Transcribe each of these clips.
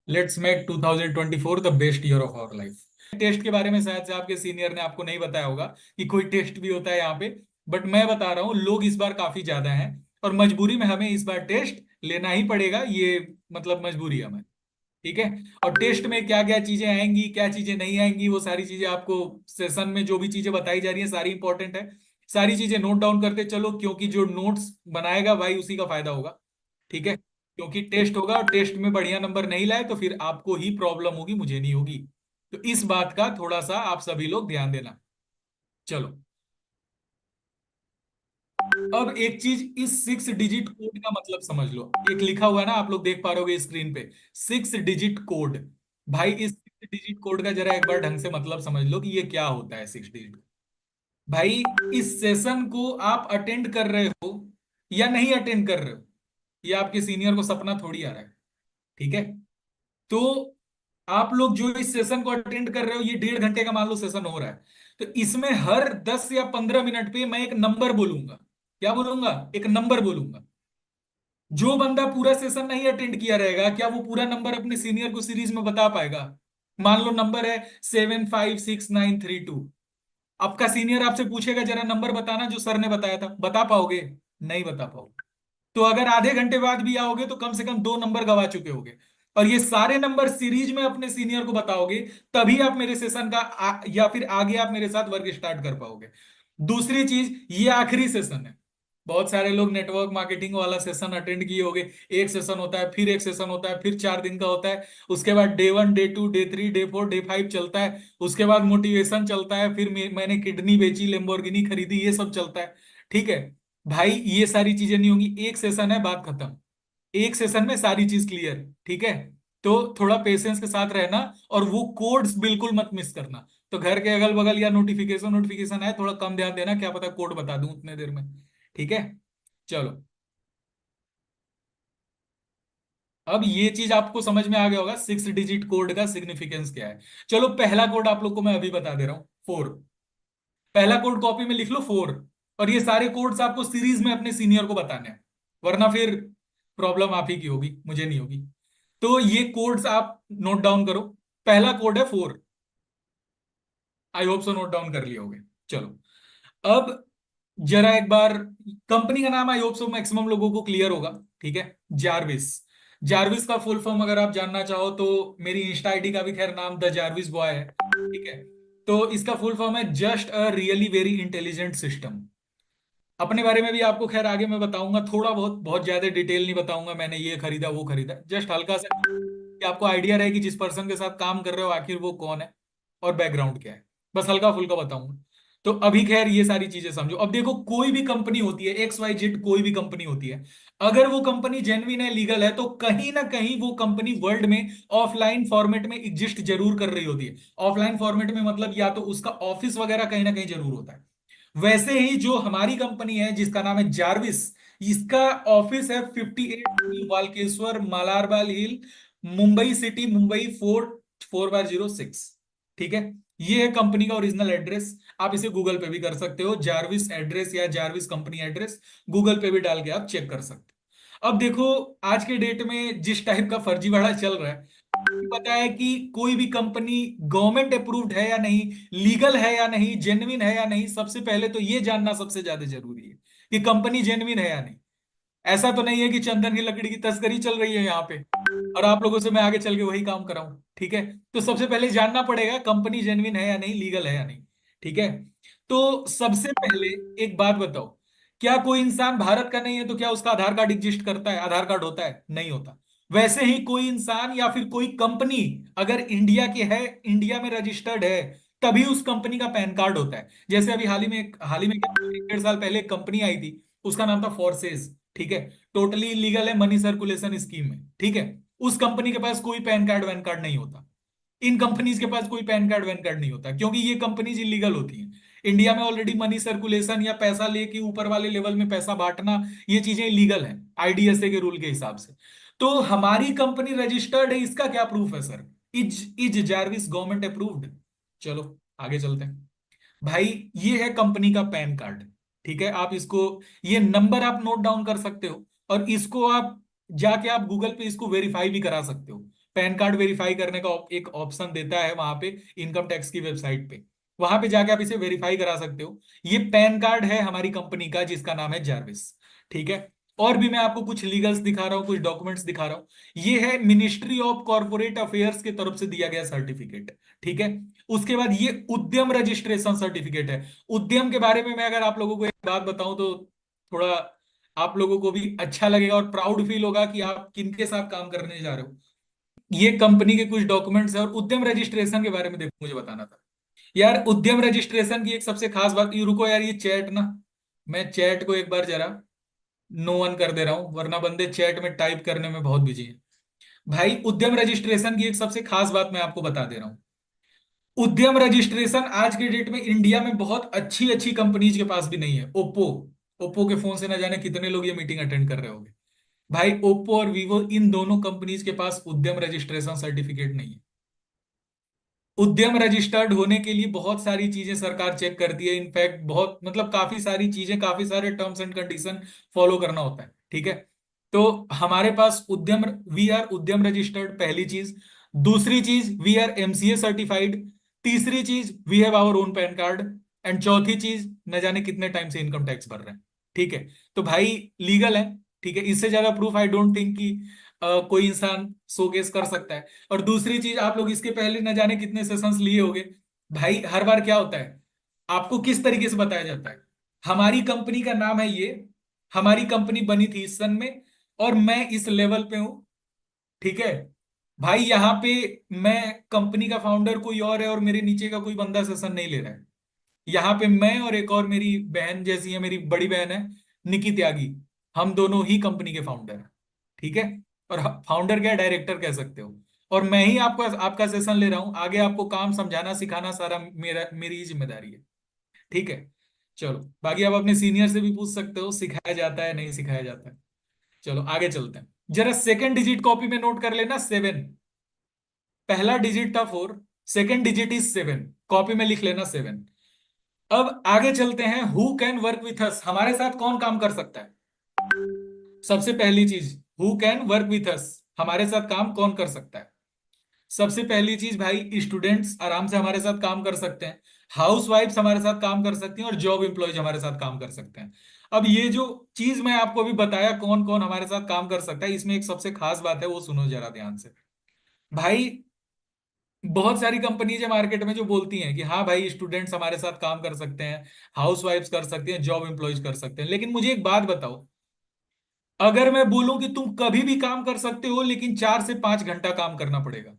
Let's make 2024 the best year of our life. Test के बारे में शायद से आपके सीनियर ने आपको नहीं बताया होगा कि कोई टेस्ट भी होता है यहाँ पे। बट मैं बता रहा हूँ, लोग इस बार काफी ज्यादा हैं और मजबूरी में हमें इस बार टेस्ट लेना ही पड़ेगा। ये मतलब मजबूरी है हमें। ठीक है। और टेस्ट में क्या क्या चीजें आएंगी, क्या चीजें नहीं आएंगी, वो सारी चीजें आपको सेशन में जो भी चीजें बताई जा रही है सारी इंपॉर्टेंट है। सारी चीजें नोट डाउन करते चलो, क्योंकि जो नोट्स बनाएगा भाई उसी का फायदा होगा। ठीक है। क्योंकि टेस्ट होगा और टेस्ट में बढ़िया नंबर नहीं लाए तो फिर आपको ही प्रॉब्लम होगी, मुझे नहीं होगी। तो इस बात का थोड़ा सा आप सभी लोग ध्यान देना। चलो। अब एक चीज, इस 6 डिजिट कोड का मतलब समझ लो। एक लिखा हुआ है ना, आप लोग देख पा रहे स्क्रीन पे, 6 डिजिट कोड। भाई इस 6 डिजिट कोड का जरा एक बार ढंग से मतलब समझ लो कि ये क्या होता है 6 डिजिट। भाई इस सेशन को आप अटेंड कर रहे हो या नहीं अटेंड कर रहे हो, ये आपके सीनियर को सपना थोड़ी आ रहा है। ठीक है। तो आप लोग जो इस सेशन को अटेंड कर रहे हो, ये 1.5 घंटे का मान लो सेशन हो रहा है। तो इसमें हर 10 या 15 मिनट पे मैं एक नंबर बोलूंगा। क्या बोलूंगा? एक नंबर बोलूंगा। जो बंदा पूरा सेशन नहीं अटेंड किया रहेगा, क्या वो पूरा नंबर अपने सीनियर को सीरीज में बता पाएगा? मान लो नंबर है 756 9 3 2। आपका सीनियर आपसे पूछेगा जरा नंबर बताना जो सर ने बताया था, बता पाओगे? नहीं बता पाओगे। तो अगर आधे घंटे बाद भी आओगे तो कम से कम 2 नंबर गवा चुके होगे। और ये सारे नंबर सीरीज में अपने सीनियर को बताओगे, तभी आप मेरे सेशन का या फिर आगे आप मेरे साथ वर्क स्टार्ट कर पाओगे। दूसरी चीज, ये आखिरी सेशन है। बहुत सारे लोग नेटवर्क मार्केटिंग वाला सेशन अटेंड किए होंगे। एक सेशन होता है, फिर एक सेशन होता है, फिर 4 दिन का होता है। उसके बाद day 1 day 2 day 3 day 4 day 5 चलता है। उसके बाद मोटिवेशन चलता है, फिर मैंने किडनी बेची, लेम्बोर्गिनी खरीदी, ये सब चलता है। ठीक है। भाई ये सारी चीजें नहीं होंगी, एक सेशन है, बात खत्म। एक सेशन में सारी चीज क्लियर। ठीक है। तो थोड़ा पेशेंस के साथ रहना, और वो कोड्स बिल्कुल मत मिस करना। तो घर के अगल बगल या नोटिफिकेशन नोटिफिकेशन आए, थोड़ा कम ध्यान देना, क्या पता कोड बता दूं उतने देर में। ठीक है। चलो। अब ये चीज आपको समझ में आ गया होगा 6 डिजिट कोड का सिग्निफिकेंस क्या है। चलो पहला कोड आप लोग को मैं अभी बता दे रहा हूं, 4। पहला कोड कॉपी में लिख लो, 4। और ये सारे कोड्स आपको सीरीज में अपने सीनियर को बताने हैं, वरना फिर प्रॉब्लम आप ही की होगी, मुझे नहीं होगी। तो ये कोड्स आप नोट डाउन करो। पहला कोड है 4। आई होप सो नोट डाउन कर लिए होगे। चलो। अब जरा एक बार, कंपनी का नाम आई होप सो मैक्सिमम लोगों को क्लियर होगा। ठीक है। जारविस। जारविस का फुल फॉर्म अगर आप जानना चाहो तो मेरी इंस्टा आईडी का भी खैर नाम द जारविस बॉय है। ठीक है। तो इसका फुल फॉर्म है just a really very intelligent system. अपने बारे में भी आपको खैर आगे मैं बताऊंगा, थोड़ा बहुत, बहुत ज्यादा डिटेल नहीं बताऊंगा मैंने ये खरीदा वो खरीदा, जस्ट हल्का सा कि आपको आइडिया रहे कि जिस पर्सन के साथ काम कर रहे हो आखिर वो कौन है और बैकग्राउंड क्या है। बस हल्का फुल्का बताऊंगा। तो अभी खैर ये सारी चीजें समझो। अब देखो, कोई भी कंपनी होती है, XYZ कोई भी कंपनी होती है, अगर वो कंपनी जेन्युइन है, लीगल है, तो कहीं ना कहीं वो कंपनी वर्ल्ड में ऑफलाइन फॉर्मेट में एग्जिस्ट जरूर कर रही होती है। ऑफलाइन फॉर्मेट में मतलब या तो उसका ऑफिस वगैरह कहीं ना कहीं जरूर होता है। वैसे ही जो हमारी कंपनी है जिसका नाम है जारविस, इसका ऑफिस है 58 वालकेश्वर मालारबाल हिल, मुंबई सिटी, मुंबई 44006। ठीक है। ये है कंपनी का ओरिजिनल एड्रेस। आप इसे गूगल पे भी कर सकते हो, जारविस एड्रेस या जारविस कंपनी एड्रेस, गूगल पे भी डाल के आप चेक कर सकते हो। अब देखो, आज के डेट में जिस टाइप का फर्जीवाड़ा चल रहा है, पता है कि कोई भी कंपनी गवर्नमेंट अप्रूव्ड है या नहीं, लीगल है या नहीं, जेन्युइन है या नहीं, सबसे पहले तो ये जानना सबसे ज्यादा जरूरी है कि कंपनी जेन्युइन है या नहीं। ऐसा तो नहीं है कि चंदन की लकड़ी की तस्करी चल रही है यहाँ पे और आप लोगों से मैं आगे चल के वही काम कराऊं। ठीक है। तो सबसे पहले जानना पड़ेगा कंपनी जेन्युइन है या नहीं, लीगल है या नहीं। ठीक है। तो सबसे पहले एक बात बताओ, क्या कोई इंसान भारत का नहीं है तो क्या उसका आधार कार्ड एग्जिस्ट करता है, आधार कार्ड होता है? नहीं होता। वैसे ही कोई इंसान या फिर कोई कंपनी अगर इंडिया की है, इंडिया में रजिस्टर्ड है, तभी उस कंपनी का पैन कार्ड होता है। जैसे अभी हाल ही में क्या, 1 डेढ़ साल पहले एक कंपनी आई थी, उसका नाम था फोर्सेस। ठीक है। टोटली इलीगल है, मनी सर्कुलेशन स्कीम में। ठीक है। उस कंपनी के पास कोई पैन कार्ड वैन कार्ड नहीं होता। इन कंपनीज के पास कोई पैन कार्ड वैन कार्ड नहीं होता, क्योंकि ये कंपनीज इलीगल होती हैं। इंडिया में ऑलरेडी मनी सर्कुलेशन या पैसा लेके ऊपर वाले लेवल में पैसा बांटना, ये चीजें इलीगल हैं आईडीएसए के रूल के हिसाब से। तो हमारी कंपनी रजिस्टर्ड है, इसका क्या प्रूफ है sir? Is is Jarvis government approved? चलो आगे चलते हैं। भाई ये है कंपनी का पैन कार्ड। ठीक है। आप इसको, ये नंबर आप नोट डाउन कर सकते हो, और इसको आप जाके आप गूगल पे इसको वेरीफाई भी करा सकते हो। पैन कार्ड वेरीफाई करने का एक ऑप्शन देता है वहां पे, इनकम टैक्स की वेबसाइट पे। वहां पे जाके आप इसे वेरीफाई करा सकते हो। ये पैन कार्ड है हमारी कंपनी का, जिसका नाम है जारविस। ठीक है। और भी मैं आपको कुछ लीगल्स दिखा रहा हूँ, कुछ डॉक्यूमेंट्स दिखा रहा हूँ। ये है मिनिस्ट्री ऑफ कॉर्पोरेट अफेयर्स की तरफ से दिया गया सर्टिफिकेट। ठीक है। उसके बाद ये उद्यम रजिस्ट्रेशन सर्टिफिकेट है। उद्यम के बारे में मैं अगर आप लोगों को एक बात बताऊं तो थोड़ा आप लोगों को भी अच्छा लगेगा और प्राउड फील होगा कि आप किनके साथ काम करने जा रहे हो। ये कंपनी के कुछ डॉक्यूमेंट्स है। और उद्यम रजिस्ट्रेशन के बारे में देखो, मुझे बताना था यार, उद्यम रजिस्ट्रेशन की एक सबसे खास बात, ये रुको यार, ये चैट ना, मैं चैट को एक बार जरा नो वन कर दे रहा हूं, वरना बंदे चैट में टाइप करने में बहुत बिजी हैं। भाई उद्यम रजिस्ट्रेशन की एक सबसे खास बात मैं आपको बता दे रहा हूं। उद्यम रजिस्ट्रेशन आज के डेट में इंडिया में बहुत अच्छी अच्छी कंपनीज के पास भी नहीं है। ओप्पो, ओप्पो के फोन से ना जाने कितने लोग ये मीटिंग अटेंड कर रहे होंगे। भाई ओप्पो और वीवो, इन दोनों कंपनीज के पास उद्यम रजिस्ट्रेशन सर्टिफिकेट नहीं है। उद्यम रजिस्टर्ड होने के लिए बहुत सारी चीजें सरकार चेक करती है। इनफैक्ट बहुत मतलब काफी सारी चीजें, काफी सारे टर्म्स एंड कंडीशन फॉलो करना होता है। ठीक है। तो हमारे पास उद्यम, वी आर उद्यम रजिस्टर्ड, पहली चीज। दूसरी चीज, वी आर एमसीए सर्टिफाइड। तीसरी चीज, we have our own PAN card. And चौथी चीज, न जाने कितने टाइम से इनकम टैक्स भर रहे हैं। ठीक है। तो भाई लीगल है। ठीक है। इससे ज्यादा प्रूफ आई डोंट थिंक कि कोई इंसान शोकेस कर सकता है। और दूसरी चीज, आप लोग इसके पहले न जाने कितने सेशंस लिए होंगे। भाई हर बार क्या होता है, आपको किस तरीके से बताया जाता है, हमारी कंपनी का नाम है ये, हमारी कंपनी बनी थी इस सन में, और मैं इस लेवल पे हूं। ठीक है। भाई यहाँ पे मैं, कंपनी का फाउंडर कोई और है और मेरे नीचे का कोई बंदा सेशन नहीं ले रहा है। यहाँ पे मैं और एक और मेरी बहन जैसी है, मेरी बड़ी बहन है निकी त्यागी, हम दोनों ही कंपनी के फाउंडर हैं। ठीक है। और फाउंडर क्या, डायरेक्टर कह सकते हो। और मैं ही आपको आपका सेशन ले रहा हूं, आगे आपको काम समझाना सिखाना सारा मेरी ही जिम्मेदारी है। ठीक है। चलो बाकी आप अपने सीनियर से भी पूछ सकते हो, सिखाया जाता है नहीं सिखाया जाता है। चलो आगे चलते हैं। जरा सेकंड डिजिट कॉपी में नोट कर लेना, 7। पहला डिजिट था 4, सेकंड डिजिट इज 7, कॉपी में लिख लेना 7। अब आगे चलते हैं, who can work with us, हमारे साथ कौन काम कर सकता है। सबसे पहली चीज, who can work with us, हमारे साथ काम कौन कर सकता है। सबसे पहली चीज भाई, स्टूडेंट्स आराम से हमारे साथ काम कर सकते हैं। हाउस वाइफ्स हमारे साथ काम कर सकती हैं, और जॉब एम्प्लॉयज हमारे साथ काम कर सकते हैं। अब ये जो चीज मैं आपको अभी बताया कौन कौन हमारे साथ काम कर सकता है, इसमें एक सबसे खास बात है, वो सुनो जरा ध्यान से। भाई बहुत सारी कंपनीज है मार्केट में जो बोलती हैं कि हाँ भाई स्टूडेंट्स हमारे साथ काम कर सकते हैं, हाउस वाइफ्स कर सकते हैं, जॉब एम्प्लॉयज कर सकते हैं। लेकिन मुझे एक बात बताओ, अगर मैं बोलूं कि तुम कभी भी काम कर सकते हो लेकिन 4 से 5 घंटा काम करना पड़ेगा,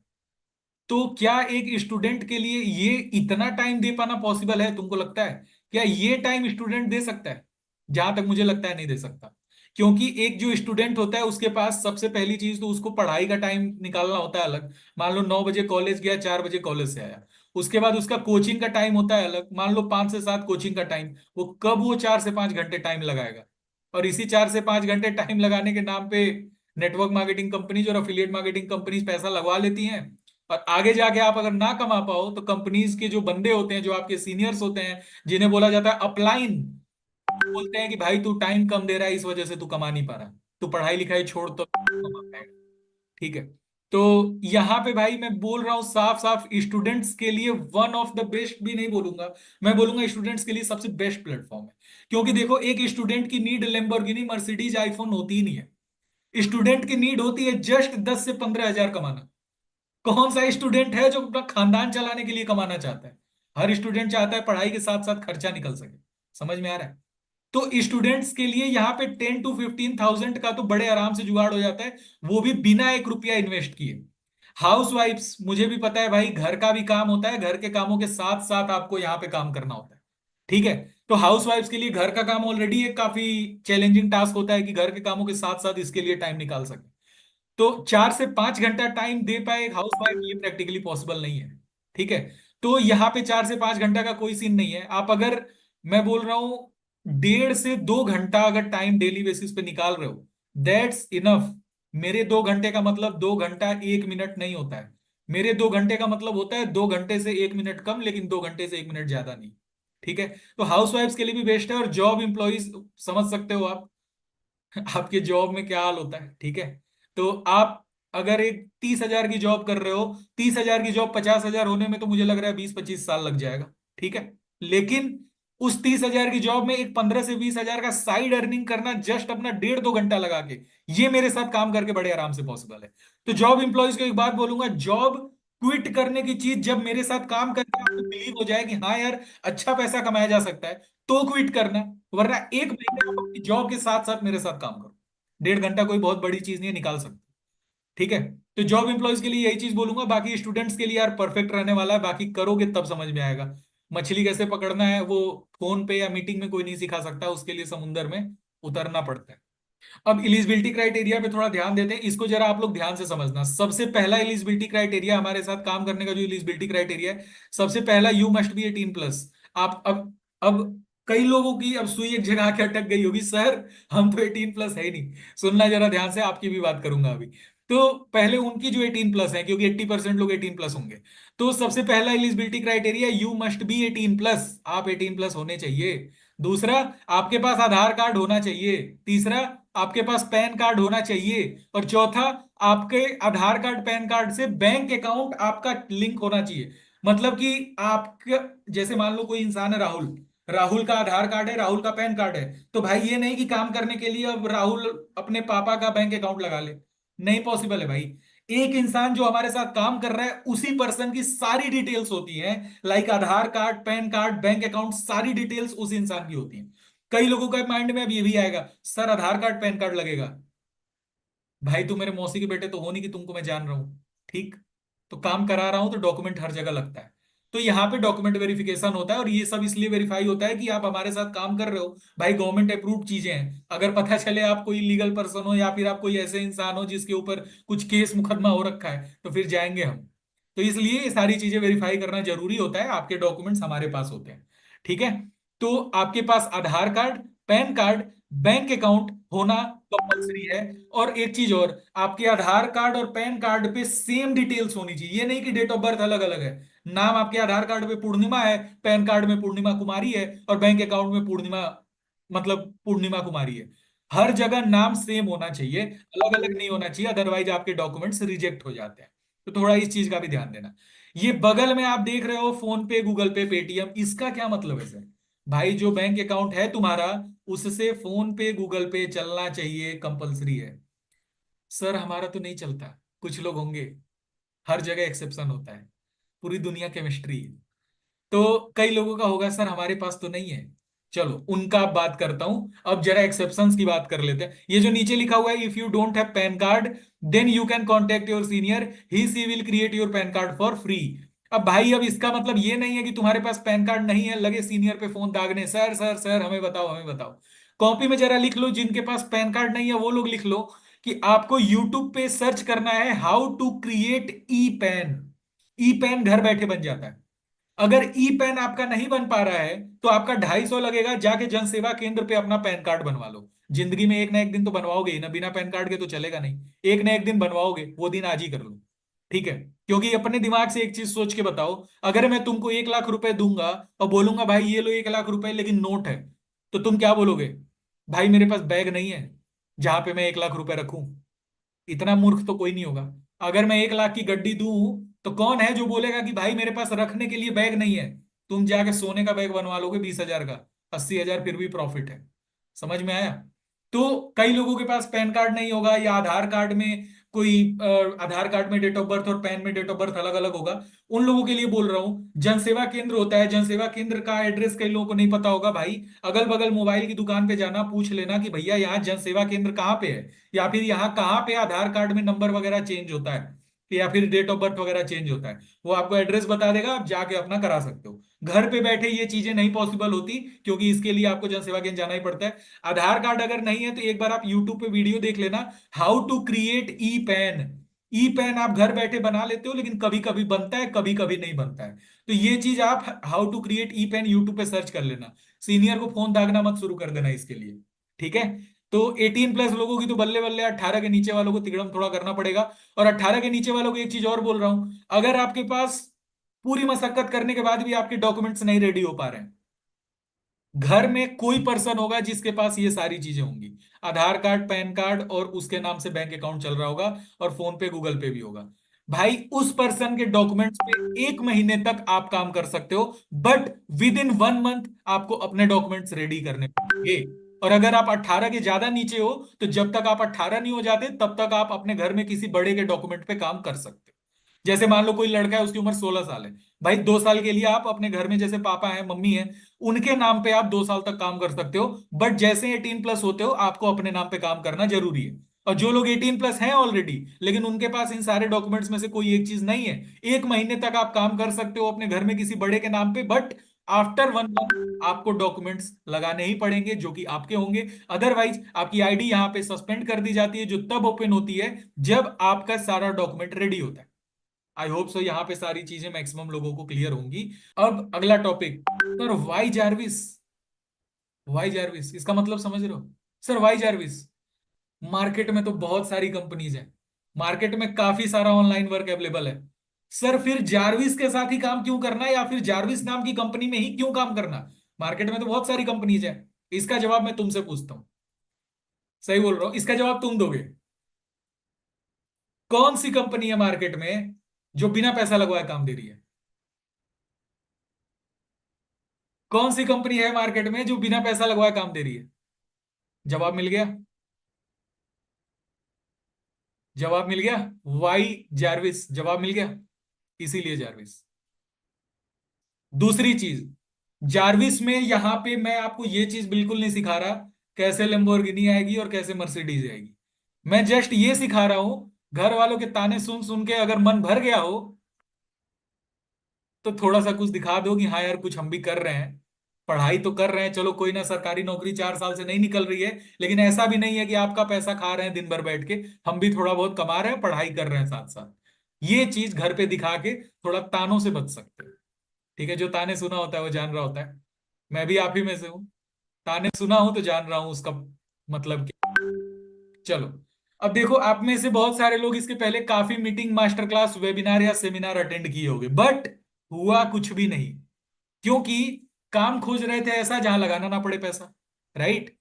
तो क्या एक स्टूडेंट के लिए ये इतना टाइम दे पाना पॉसिबल है, तुमको लगता है? क्या ये टाइम स्टूडेंट दे सकता है? जहां तक मुझे लगता है नहीं दे सकता। क्योंकि एक जो स्टूडेंट होता है उसके पास सबसे पहली चीज तो उसको पढ़ाई का टाइम निकालना होता है अलग। मान लो 9 बजे कॉलेज गया, 4 बजे कॉलेज से आया। उसके बाद उसका कोचिंग का टाइम होता है अलग, मान लो 5 से 7 कोचिंग का टाइम। वो कब वो 4 से 5 घंटे टाइम लगाएगा? और इसी 4 से 5 घंटे टाइम लगाने के नाम पे नेटवर्क मार्केटिंग कंपनीज और अफिलिएट मार्केटिंग कंपनीज पैसा लगवा लेती हैं। और आगे जाके आप अगर ना कमा पाओ तो कंपनीज के जो बंदे होते हैं, जो आपके सीनियर्स होते हैं, जिन्हें बोला जाता है अपलाइन, बोलते हैं कि भाई तू टाइम कम दे रहा है, इस वजह से तू कमा नहीं पा रहा, तू पढ़ाई लिखाई छोड़ तो कमा पाएगा। ठीक है। तो यहाँ पे भाई मैं बोल रहा हूँ साफ साफ, स्टूडेंट्स के लिए वन ऑफ द बेस्ट भी नहीं बोलूंगा, मैं बोलूंगा स्टूडेंट्स के लिए सबसे बेस्ट प्लेटफॉर्म है। क्योंकि देखो, एक स्टूडेंट की नीड लैम्बोर्गिनी मर्सिडीज आईफोन होती ही नहीं है। स्टूडेंट की नीड होती है जस्ट 10 से 15 हजार कमाना। कौन सा स्टूडेंट है जो अपना खानदान चलाने के लिए कमाना चाहता है? हर स्टूडेंट चाहता है पढ़ाई के साथ साथ खर्चा निकल सके। समझ में आ रहा है? तो स्टूडेंट्स के लिए यहाँ पे 10 to 15 थाउजेंड का तो बड़े आराम से जुगाड़ हो जाता है, वो भी बिना 1 रुपया इन्वेस्ट किए। हाउस वाइफ्स, मुझे भी पता है भाई, घर का भी काम होता है, घर के कामों के साथ साथ आपको यहाँ पे काम करना होता है। ठीक है। तो हाउस वाइफ्स के लिए घर का काम ऑलरेडी एक काफी चैलेंजिंग टास्क होता है कि घर के कामों के साथ साथ इसके लिए टाइम निकाल सके। तो 4 से 5 घंटा टाइम दे पाए एक हाउस वाइफ, ये प्रैक्टिकली पॉसिबल नहीं है। ठीक है। तो यहाँ पे 4 से 5 घंटा का कोई सीन नहीं है। आप अगर, मैं बोल रहा हूं 1.5 से 2 घंटा अगर टाइम डेली बेसिस पे निकाल रहे हो, दैट्स इनफ। मेरे 2 घंटे का मतलब 2 घंटा 1 मिनट नहीं होता है। मेरे 2 घंटे का मतलब होता है 2 घंटे से 1 मिनट कम, लेकिन 2 घंटे से 1 मिनट ज्यादा नहीं। ठीक है। तो हाउस वाइफ्स के लिए भी बेस्ट है, और जॉब इंप्लॉइज समझ सकते हो आप आपके जॉब में क्या हाल होता है। ठीक है। तो आप अगर एक 30,000 की जॉब कर रहे हो, 30,000 की जॉब 50,000 होने में तो मुझे लग रहा है 20-25 साल लग जाएगा। ठीक है। लेकिन उस 30,000 की जॉब में एक 15 से 20 हजार का साइड अर्निंग करना, जस्ट अपना 1.5-2 घंटा लगा के, ये मेरे साथ काम करके बड़े आराम से पॉसिबल है। तो जॉब इंप्लॉयज को एक बात बोलूंगा, जॉब क्विट करने की चीज जब मेरे साथ काम करके आपको बिलीव हो जाए कि हाँ यार अच्छा पैसा कमाया जा सकता है, तो क्विट करना। वरना एक महीने आप अपनी जॉब के साथ साथ मेरे साथ काम करो। 1.5 घंटा कोई बहुत बड़ी चीज नहीं है, निकाल सकते। ठीक है। तो जॉब एम्प्लॉयज के लिए यही चीज बोलूंगा। बाकी स्टूडेंट्स के लिए यार परफेक्ट रहने वाला है, बाकी करोगे तब समझ में आएगा। मछली कैसे पकड़ना है वो फोन पे या मीटिंग में कोई नहीं सिखा सकता, उसके लिए समुंदर में उतरना पड़ता है। अब इलिजिबिलिटी क्राइटेरिया पे थोड़ा ध्यान देते हैं, इसको जरा आप लोग ध्यान से समझना। सबसे पहला इलिजिबिलिटी क्राइटेरिया, हमारे साथ काम करने का जो इलिजिबिलिटी क्राइटेरिया है, सबसे पहला, यू मस्ट बी 18+। आप अब कई लोगों की अब सुई एक जगह आके अटक गई होगी, सर हम तो 18+ है ही नहीं। सुनना जरा ध्यान से, आपकी भी बात करूंगा अभी। तो पहले उनकी जो 18+ है, क्योंकि 80% लोग 18+ होंगे। तो सबसे पहला eligibility criteria, you must be 18+, आप 18+ होने चाहिए। दूसरा, आपके पास आधार कार्ड होना चाहिए। तीसरा, आपके पास पैन कार्ड होना चाहिए। और चौथा, आपके आधार कार्ड पैन कार्ड से बैंक अकाउंट आपका लिंक होना चाहिए। मतलब कि आपका, जैसे मान लो कोई इंसान है राहुल, राहुल का आधार कार्ड है, राहुल का पैन कार्ड है। तो भाई ये नहीं कि काम करने के लिए अब राहुल अपने पापा का बैंक अकाउंट लगा ले, नहीं पॉसिबल है भाई। एक इंसान जो हमारे साथ काम कर रहा है, उसी पर्सन की सारी डिटेल्स होती हैं, like Aadhaar card, PAN card, bank account, सारी डिटेल्स उस इंसान की होती हैं। कई लोगों का माइंड में अब ये भी आएगा, सर आधार कार्ड पैन कार्ड लगेगा। भाई तू मेरे मौसी के बेटे तो हो नहीं कि तुमको मैं जान रहा हूं। ठीक। तो काम करा रहा हूं तो डॉक्यूमेंट हर जगह लगता है। तो यहाँ पे डॉक्यूमेंट वेरिफिकेशन होता है, और ये सब इसलिए वेरीफाई होता है कि आप हमारे साथ काम कर रहे हो। भाई गवर्नमेंट अप्रूव्ड चीजें हैं, अगर पता चले आप कोई लीगल पर्सन हो या फिर आप कोई ऐसे इंसान हो जिसके ऊपर कुछ केस मुकदमा हो रखा है, तो फिर जाएंगे हम। तो इसलिए ये सारी चीजें वेरीफाई करना जरूरी होता है, आपके डॉक्यूमेंट्स हमारे पास होते हैं। ठीक है। तो आपके पास Aadhaar card, PAN card, bank account होना कंपलसरी है। और एक चीज और, आपके आधार कार्ड और पैन कार्ड पे सेम डिटेल्स होनी चाहिए। ये नहीं कि डेट ऑफ बर्थ अलग अलग है। नाम आपके आधार कार्ड पे पूर्णिमा है, पैन कार्ड में पूर्णिमा कुमारी है, और बैंक अकाउंट में पूर्णिमा, मतलब पूर्णिमा कुमारी है। हर जगह नाम सेम होना चाहिए, अलग अलग नहीं होना चाहिए, अदरवाइज आपके डॉक्यूमेंट्स रिजेक्ट हो जाते हैं। तो थोड़ा इस चीज का भी ध्यान देना। ये बगल में आप देख रहे हो फोन पे, गूगल पे, पेटीएम, इसका क्या मतलब है सर? भाई जो बैंक अकाउंट है तुम्हारा, उससे फोन पे गूगल पे चलना चाहिए, कंपलसरी है। सर हमारा तो नहीं चलता, कुछ लोग होंगे, हर जगह एक्सेप्शन होता है, पूरी दुनिया केमिस्ट्री है। तो कई लोगों का होगा, सर हमारे पास तो नहीं है। चलो उनका अब बात करता हूं। अब जरा एक्सेप्शंस की बात कर लेते हैं। ये जो नीचे लिखा हुआ है, if you don't have PAN card then you can contact your senior, he she will create your PAN card for free. अब भाई अब इसका मतलब ये नहीं है कि तुम्हारे पास पैन कार्ड नहीं है लगे सीनियर पे फोन दागने, सर सर सर हमें बताओ हमें बताओ। कॉपी में जरा लिख लो, जिनके पास पैन कार्ड नहीं है वो लोग लिख लो कि आपको यूट्यूब पे सर्च करना है how to create e PAN. E PAN घर बैठे बन जाता है। अगर ई पैन आपका नहीं बन पा रहा है, तो आपका 250 लगेगा, जाके जन सेवा केंद्र पे अपना पैन कार्ड बनवा लो। जिंदगी में एक ना एक दिन तो बनवाओगे ही ना, बिना पैन कार्ड के तो चलेगा नहीं। एक ना एक दिन बनवाओगे, वो दिन आज ही कर लो। ठीक है। क्योंकि अपने दिमाग से एक चीज सोच के बताओ, अगर मैं तुमको 1 लाख रुपए दूंगा और बोलूंगा भाई ये लो 1 लाख रुपए लेकिन नोट है, तो तुम क्या बोलोगे? भाई मेरे पास बैग नहीं है जहां पे मैं 1 लाख रुपए रखूं। इतना मूर्ख तो कोई नहीं होगा। अगर मैं 1 लाख की गड्डी दूं, तो कौन है जो बोलेगा कि भाई मेरे पास रखने के लिए बैग नहीं है? तुम जाके सोने का बैग बनवा लोगे 20,000 का, 80,000 फिर भी प्रॉफिट है। समझ में आया? तो कई लोगों के पास पैन कार्ड नहीं होगा, या आधार कार्ड में कोई आधार कार्ड में डेट ऑफ बर्थ और पैन में डेट ऑफ बर्थ अलग अलग होगा। उन लोगों के लिए बोल रहा हूं, जनसेवा केंद्र होता है, जनसेवा केंद्र का एड्रेस कई लोगों को नहीं पता होगा भाई। अगल बगल मोबाइल की दुकान पे जाना, पूछ लेना कि भैया यहाँ जनसेवा केंद्र कहाँ पे है, या फिर यहाँ कहाँ पे आधार कार्ड में नंबर वगैरह चेंज होता है, या फिर डेट ऑफ बर्थ वगैरह चेंज होता है। वो आपको एड्रेस बता देगा, आप जाके अपना करा सकते हो। घर पे बैठे ये चीजें नहीं पॉसिबल होती, क्योंकि इसके लिए आपको जनसेवा केंद्र जाना ही पड़ता है। आधार कार्ड अगर नहीं है तो एक बार आप यूट्यूब पे वीडियो देख लेना, how to create e PAN. E PAN आप घर बैठे बना लेते हो, लेकिन कभी कभी बनता है, कभी कभी नहीं बनता है। तो ये चीज आप how to create e PAN YouTube पे सर्च कर लेना। सीनियर को फोन दागना मत शुरू कर देना इसके लिए। ठीक है। तो 18+ लोगों की तो बल्ले बल्ले, 18 के नीचे वालों को तिगड़म थोड़ा करना पड़ेगा। और 18 के नीचे वालों को एक चीज और बोल रहा हूं, अगर आपके पास पूरी मशक्कत करने के बाद भी आपके डॉक्यूमेंट्स नहीं रेडी हो पा रहे हैं, घर में कोई पर्सन होगा जिसके पास ये सारी चीजें होंगी। आधार कार्ड, पैन कार्ड और उसके नाम से बैंक अकाउंट चल रहा होगा, और फोन पे गूगल पे भी होगा। भाई उस पर्सन के डॉक्यूमेंट्स पे 1 महीने तक आप काम कर सकते हो, बट विद इन 1 मंथ आपको अपने डॉक्यूमेंट्स रेडी करने पड़ेंगे। और अगर आप 18 के ज्यादा नीचे हो, तो जब तक आप 18 नहीं हो जाते तब तक आप अपने घर में किसी बड़े के डॉक्यूमेंट पे काम कर सकते हो। जैसे मान लो कोई लड़का है, उसकी उम्र 16 साल है, भाई 2 साल के लिए आप अपने घर में, जैसे पापा है, मम्मी है, उनके नाम पे आप 2 साल तक काम कर सकते हो। बट जैसे 18+ होते हो, आपको अपने नाम पे काम करना जरूरी है। और जो लोग 18+ हैं ऑलरेडी, लेकिन उनके पास इन सारे डॉक्यूमेंट्स में से कोई एक चीज नहीं है, 1 महीने तक आप काम कर सकते हो अपने घर में किसी बड़े के नाम पे, बट आफ्टर 1 मंथ आपको डॉक्यूमेंट्स लगाने ही पड़ेंगे जो कि आपके होंगे। अदरवाइज आपकी आईडी यहाँ पे सस्पेंड कर दी जाती है, जो तब ओपन होती है जब आपका सारा डॉक्यूमेंट रेडी होता है। आई होप सो यहाँ पे सारी चीजें मैक्सिमम लोगों को क्लियर होंगी। अब अगला topic, sir why Jarvis. Why Jarvis इसका मतलब समझ रहे हो? सर वाई जारविस, मार्केट में तो बहुत सारी कंपनीज हैं, मार्केट में काफी सारा ऑनलाइन वर्क अवेलेबल है। सर फिर जारविस के साथ ही काम क्यों करना, या फिर जारविस नाम की कंपनी में ही क्यों काम करना? मार्केट में तो बहुत सारी कंपनीज है। इसका जवाब मैं तुमसे पूछता हूँ। सही बोल रहा हूँ, इसका जवाब तुम दोगे। कौन सी कंपनी है मार्केट में जो बिना पैसा लगवाए काम दे रही है? कौन सी कंपनी है मार्केट में जो बिना पैसा लगवाए काम दे रही है? जवाब मिल गया। जवाब मिल गया। वाई जारविस, जवाब मिल गया। इसीलिए जारविस। दूसरी चीज, जारविस में यहां पे मैं आपको ये चीज बिल्कुल नहीं सिखा रहा कैसे लेम्बोर्गिनी आएगी और कैसे मर्सिडीज आएगी। मैं जस्ट ये सिखा रहा हूं, घर वालों के ताने सुन सुन के अगर मन भर गया हो, तो थोड़ा सा कुछ दिखा दो कि हाँ यार कुछ हम भी कर रहे हैं। पढ़ाई तो कर रहे हैं, चलो कोई ना, सरकारी नौकरी 4 साल से नहीं निकल रही है, लेकिन ऐसा भी नहीं है कि आपका पैसा खा रहे हैं दिन भर बैठ के। हम भी थोड़ा बहुत कमा रहे हैं, पढ़ाई कर रहे हैं साथ साथ। ये चीज घर पे दिखा के थोड़ा तानों से बच सकते हैं। ठीक है, जो ताने सुना होता है वो जान रहा होता है। मैं भी आप ही में से हूँ, ताने सुना हूं तो जान रहा हूं उसका मतलब क्या। चलो, अब देखो, आप में से बहुत सारे लोग इसके पहले काफी मीटिंग, मास्टर क्लास, वेबिनार या सेमिनार अटेंड किए होंगे, बट हुआ कुछ भी नहीं, क्योंकि काम खोज रहे थे ऐसा जहां लगाना ना पड़े पैसा। राइट?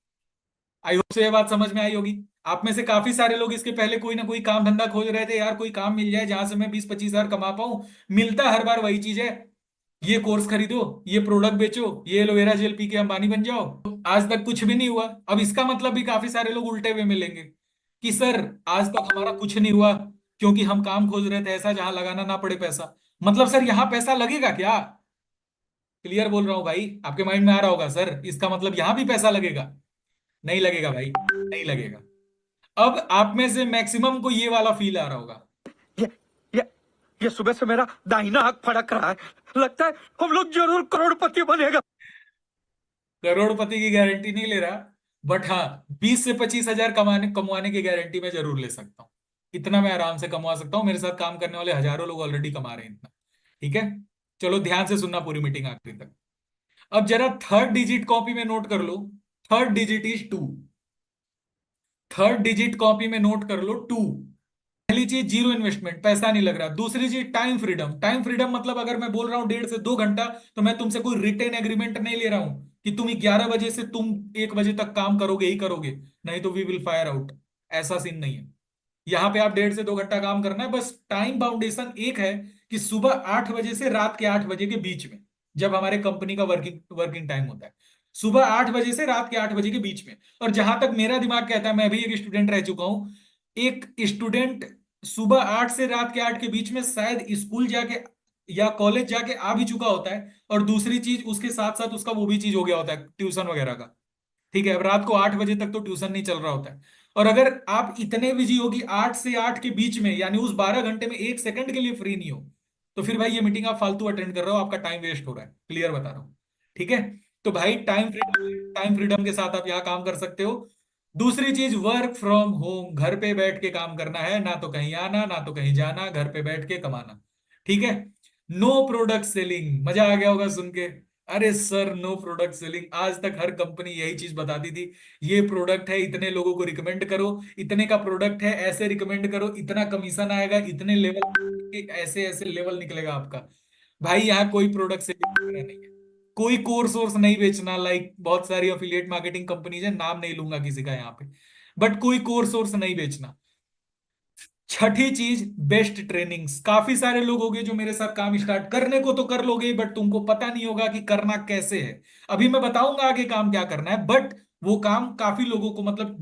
आई होप से ये बात समझ में आई होगी। आप में से काफी सारे लोग इसके पहले कोई ना कोई काम धंधा खोज रहे थे, यार कोई काम मिल जाए जहां से मैं 20-25 हजार कमा पाऊं। मिलता हर बार वही चीज है, ये कोर्स खरीदो, ये प्रोडक्ट बेचो, ये एलोवेरा जेल पी के अंबानी बन जाओ। आज तक कुछ भी नहीं हुआ। अब इसका मतलब भी काफी सारे लोग उल्टे वे में लेंगे कि सर आज तक हमारा कुछ नहीं हुआ, क्योंकि हम काम खोज रहे थे ऐसा जहां लगाना ना पड़े पैसा। मतलब सर यहां पैसा लगेगा क्या? क्लियर बोल रहा हूं भाई, आपके माइंड में आ रहा होगा सर इसका मतलब यहां भी पैसा लगेगा। नहीं लगेगा भाई, नहीं लगेगा। अब आप में से मैक्सिमम को ये वाला फील आ रहा होगा। ये ये ये सुबह से मेरा दाहिना आंख फड़क रहा है। लगता है हम लोग जरूर करोड़पति बनेगा। करोड़पति की गारंटी नहीं ले रहा, बट हाँ, 20 से 25 हजार कमाने कमवाने की गारंटी मैं जरूर ले सकता हूँ। इतना मैं आराम से कमा सकता हूँ, मेरे साथ काम करने वाले हजारों लोग ऑलरेडी कमा रहे हैं इतना। ठीक है, चलो ध्यान से सुनना पूरी मीटिंग आखिरी तक। अब जरा थर्ड डिजिट कॉपी में नोट कर लो। Third digit is 2। Third digit copy में नोट कर लो 2। पहली चीज, जीरो इन्वेस्टमेंट, पैसा नहीं लग रहा। दूसरी चीज, टाइम फ्रीडम। टाइम फ्रीडम मतलब अगर मैं बोल रहा हूं 1.5 से 2 घंटा, तो मैं तुमसे कोई रिटेन एग्रीमेंट नहीं ले रहा हूं कि तुम 11 बजे से तुम 1 बजे तक काम करोगे ही करोगे, नहीं तो वी विल फायर आउट। ऐसा सीन नहीं है। यहाँ पे आप 1.5 से 2 घंटा काम करना है, बस टाइम बाउंडेशन एक है कि सुबह 8 बजे से रात के 8 बजे के बीच में, जब हमारे कंपनी का वर्किंग वर्किंग टाइम होता है, सुबह 8 बजे से रात के 8 बजे के बीच में। और जहां तक मेरा दिमाग कहता है, मैं भी एक स्टूडेंट रह चुका हूं, एक स्टूडेंट सुबह 8 से रात के 8 के बीच में शायद स्कूल जाके या कॉलेज जाके आ भी चुका होता है, और दूसरी चीज उसके साथ साथ उसका वो भी चीज हो गया होता है, ट्यूशन वगैरह का। ठीक है, अब रात को 8 बजे तक तो ट्यूशन नहीं चल रहा होता है। और अगर आप इतने बिजी हो कि 8 से 8 के बीच में, यानी उस 12 घंटे में 1 सेकंड के लिए फ्री नहीं हो, तो फिर भाई ये मीटिंग आप फालतू अटेंड कर रहे हो, आपका टाइम वेस्ट हो रहा है, क्लियर बता रहा हूँ। ठीक है, तो भाई टाइम फ्रीडम, टाइम फ्रीडम के साथ आप यहाँ काम कर सकते हो। दूसरी चीज, वर्क फ्रॉम होम, घर पे बैठ के काम करना है, ना तो कहीं आना ना तो कहीं जाना, घर पे बैठ के कमाना। ठीक है, नो प्रोडक्ट सेलिंग, मजा आ गया होगा सुन के। अरे सर नो प्रोडक्ट सेलिंग, आज तक हर कंपनी यही चीज बताती थी, ये प्रोडक्ट है इतने लोगों को रिकमेंड करो, इतने का प्रोडक्ट है ऐसे रिकमेंड करो, इतना कमीशन आएगा, इतने लेवल, ऐसे ऐसे लेवल निकलेगा आपका। भाई यहाँ कोई प्रोडक्ट सेलिंग नहीं है, कोई कोर्स वोर्स नहीं बेचना, लाइक बहुत सारी अफिलिएट मार्केटिंग कंपनीज है, नाम नहीं लूंगा किसी का यहाँ पे, बट कोई कोर्स वोर्स नहीं बेचना। छठी चीज, बेस्ट ट्रेनिंग्स। काफी सारे लोग होंगे जो मेरे साथ काम स्टार्ट करने को तो कर लोगे, बट तुमको पता नहीं होगा कि करना कैसे है। अभी मैं बताऊंगा आगे काम क्या करना है, बट वो काम काफी लोगों को, मतलब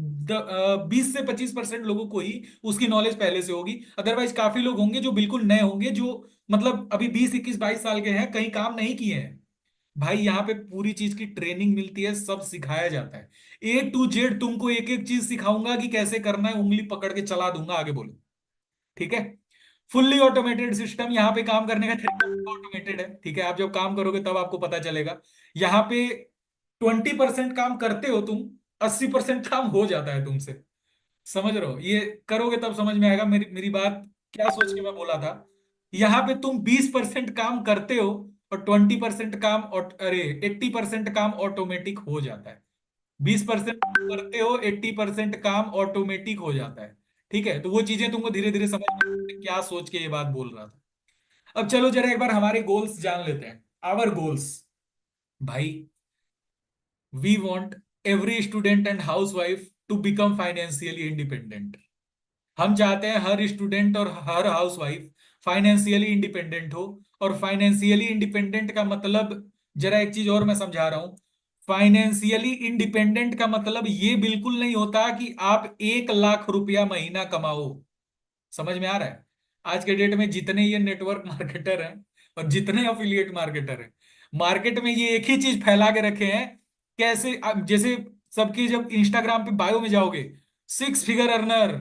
20 से 25% लोगों को ही उसकी नॉलेज पहले से होगी। अदरवाइज काफी लोग होंगे जो बिल्कुल नए होंगे, जो मतलब अभी 20 21 22 साल के हैं, कहीं काम नहीं किए हैं। भाई यहाँ पे पूरी चीज की ट्रेनिंग मिलती है, सब सिखाया जाता है। A to Z तुमको एक एक चीज सिखाऊंगा कि कैसे करना है, उंगली पकड़ के चला दूंगा, आगे बोलो। ठीक है। फुल्ली ऑटोमेटेड सिस्टम, यहाँ पे काम करने का तरीका ऑटोमेटेड है। ठीक है, आप जब काम करोगे तब आपको पता चलेगा। यहाँ पे 20% काम करते हो तुम, 80% काम हो जाता है तुमसे। समझ रहे हो? ये करोगे तब समझ में आएगा मेरी मेरी बात क्या सोच के मैं बोला था। यहाँ पे तुम 20% काम करते हो और 20% काम अरे 80% काम ऑटोमेटिक हो जाता है। 20% करते हो, 80% काम ऑटोमेटिक हो जाता है। ठीक है, तो वो चीजें तुमको धीरे धीरे समझ में आएगी, क्या सोच के ये बात बोल रहा था। अब चलो जरा एक बार हमारे गोल्स जान लेते हैं। आवर गोल्स, भाई, we want every student and housewife to become financially independent. हम चाहते हैं हर स्टूडेंट और हर हाउसवाइफ फाइनेंशियली इंडिपेंडेंट हो। और फाइनेंशियली इंडिपेंडेंट का मतलब, जरा एक चीज और मैं समझा रहा हूं। फाइनेंशियली इंडिपेंडेंट का मतलब ये बिल्कुल नहीं होता कि आप 1 लाख रुपया महीना कमाओ। समझ में आ रहा है? आज के डेट में जितने ये नेटवर्क मार्केटर हैं और जितने अफिलिएट मार्केटर हैं, मार्केट में ये एक ही चीज फैला के रखे हैं। कैसे जैसे सबकी जब इंस्टाग्राम पे बायो में जाओगे, 6 फिगर अर्नर,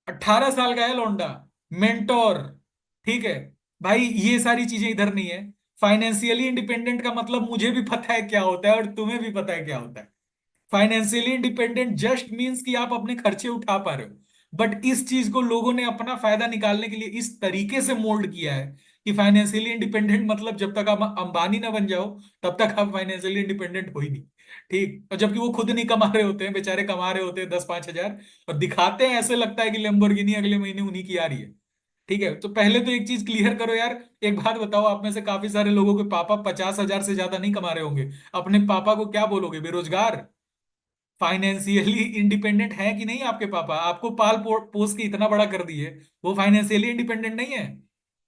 18 साल का है लौंडा, मेंटोर। ठीक है भाई, ये सारी चीजें इधर नहीं है। फाइनेंशियली इंडिपेंडेंट का मतलब मुझे भी पता है क्या होता है और तुम्हें भी पता है क्या होता है। फाइनेंशियली इंडिपेंडेंट जस्ट मीन्स कि आप अपने खर्चे उठा पा रहे हो। बट इस चीज को लोगों ने अपना फायदा निकालने के लिए इस तरीके से मोल्ड किया है कि फाइनेंशियली इंडिपेंडेंट मतलब जब तक आप अंबानी ना बन जाओ तब तक आप फाइनेंशियली इंडिपेंडेंट हो ही नहीं। ठीक, और जबकि वो खुद नहीं कमा रहे होते हैं, बेचारे कमा रहे होते हैं 10 5 हजार, और दिखाते हैं ऐसे लगता है कि लैम्बोर्गिनी अगले महीने उन्हीं की आ रही है। ठीक है, तो पहले तो एक चीज क्लियर करो यार। एक बात बताओ, आप में से काफी सारे लोगों के पापा 50 हजार से ज्यादा नहीं कमा रहे होंगे। अपने पापा को क्या बोलोगे? बेरोजगार? फाइनेंशियली इंडिपेंडेंट है कि नहीं? आपके पापा आपको पाल पोस के इतना बड़ा कर दिए, वो फाइनेंशियली इंडिपेंडेंट नहीं है?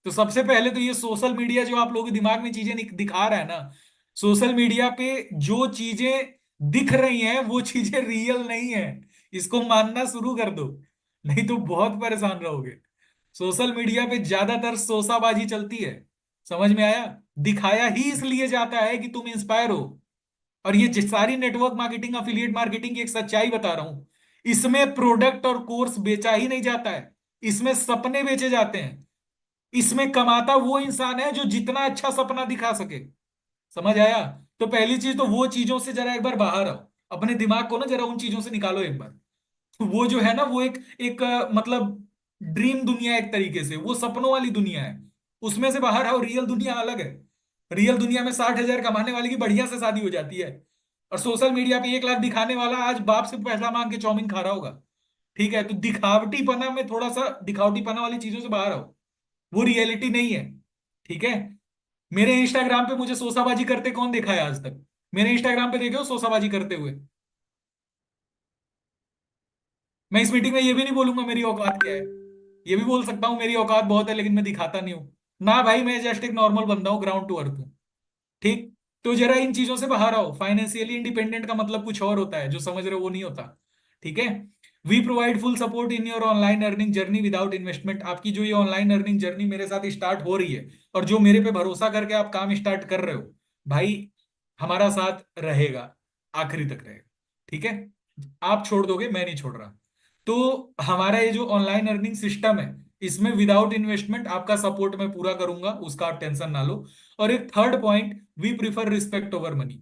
तो सबसे पहले तो ये सोशल मीडिया जो आप लोगों के दिमाग में चीजें दिखा रहा है ना, सोशल मीडिया पे जो चीजें दिख रही हैं वो चीजें रियल नहीं है। इसको मानना शुरू कर दो, नहीं तो बहुत परेशान रहोगे। सोशल मीडिया पे ज्यादातर शोशाबाजी चलती है। समझ में आया? दिखाया ही इसलिए जाता है कि तुम इंस्पायर हो। और ये सारी नेटवर्क मार्केटिंग, अफिलिएट मार्केटिंग की एक सच्चाई बता रहा हूं। इसमें प्रोडक्ट और कोर्स बेचा ही नहीं जाता है, इसमें सपने बेचे जाते हैं। इसमें कमाता वो इंसान है जो जितना अच्छा सपना दिखा सके। समझ आया? तो पहली चीज तो वो चीजों से जरा एक बार बाहर आओ, अपने दिमाग को ना जरा उन चीजों से निकालो एक बार। वो जो है ना, वो एक एक मतलब ड्रीम दुनिया है, एक तरीके से वो सपनों वाली दुनिया है। उसमें से बाहर आओ, रियल दुनिया अलग है। रियल दुनिया में 60 हजार कमाने वाले की बढ़िया से शादी हो जाती है, और सोशल मीडिया पे 1 लाख दिखाने वाला आज बाप से पैसा मांग के चाउमीन खा रहा होगा। ठीक है, तो दिखावटीपना में थोड़ा सा, दिखावटीपना वाली चीजों से बाहर आओ। वो रियलिटी नहीं है। ठीक है। मेरे इंस्टाग्राम पे मुझे सोसाबाजी करते कौन देखा है आज तक? मेरे इंस्टाग्राम पे देखे हो सोसाबाजी करते हुए? मैं इस मीटिंग में ये भी नहीं बोलूंगा मेरी औकात क्या है। ये भी बोल सकता हूँ मेरी औकात बहुत है, लेकिन मैं दिखाता नहीं हूं। ना भाई, मैं जस्ट एक नॉर्मल बंदा हूँ, ग्राउंड टू अर्थ हूँ। ठीक। तो जरा इन चीजों से बाहर आओ। फाइनेंशियली इंडिपेंडेंट का मतलब कुछ और होता है, जो समझ रहे हो वो नहीं होता। ठीक है। We provide full support in your online earning journey without investment. आपकी जो ये ऑनलाइन अर्निंग जर्नी मेरे साथ स्टार्ट हो रही है, और जो मेरे पे भरोसा करके आप काम स्टार्ट कर रहे हो, भाई, हमारा साथ रहेगा, आखिरी तक रहेगा। ठीक है। आप छोड़ दोगे, मैं नहीं छोड़ रहा। तो हमारा ये जो ऑनलाइन अर्निंग सिस्टम है, इसमें विदाउट इन्वेस्टमेंट आपका सपोर्ट मैं पूरा करूंगा, उसका आप टेंशन ना लो। और एक third point, we prefer respect over money.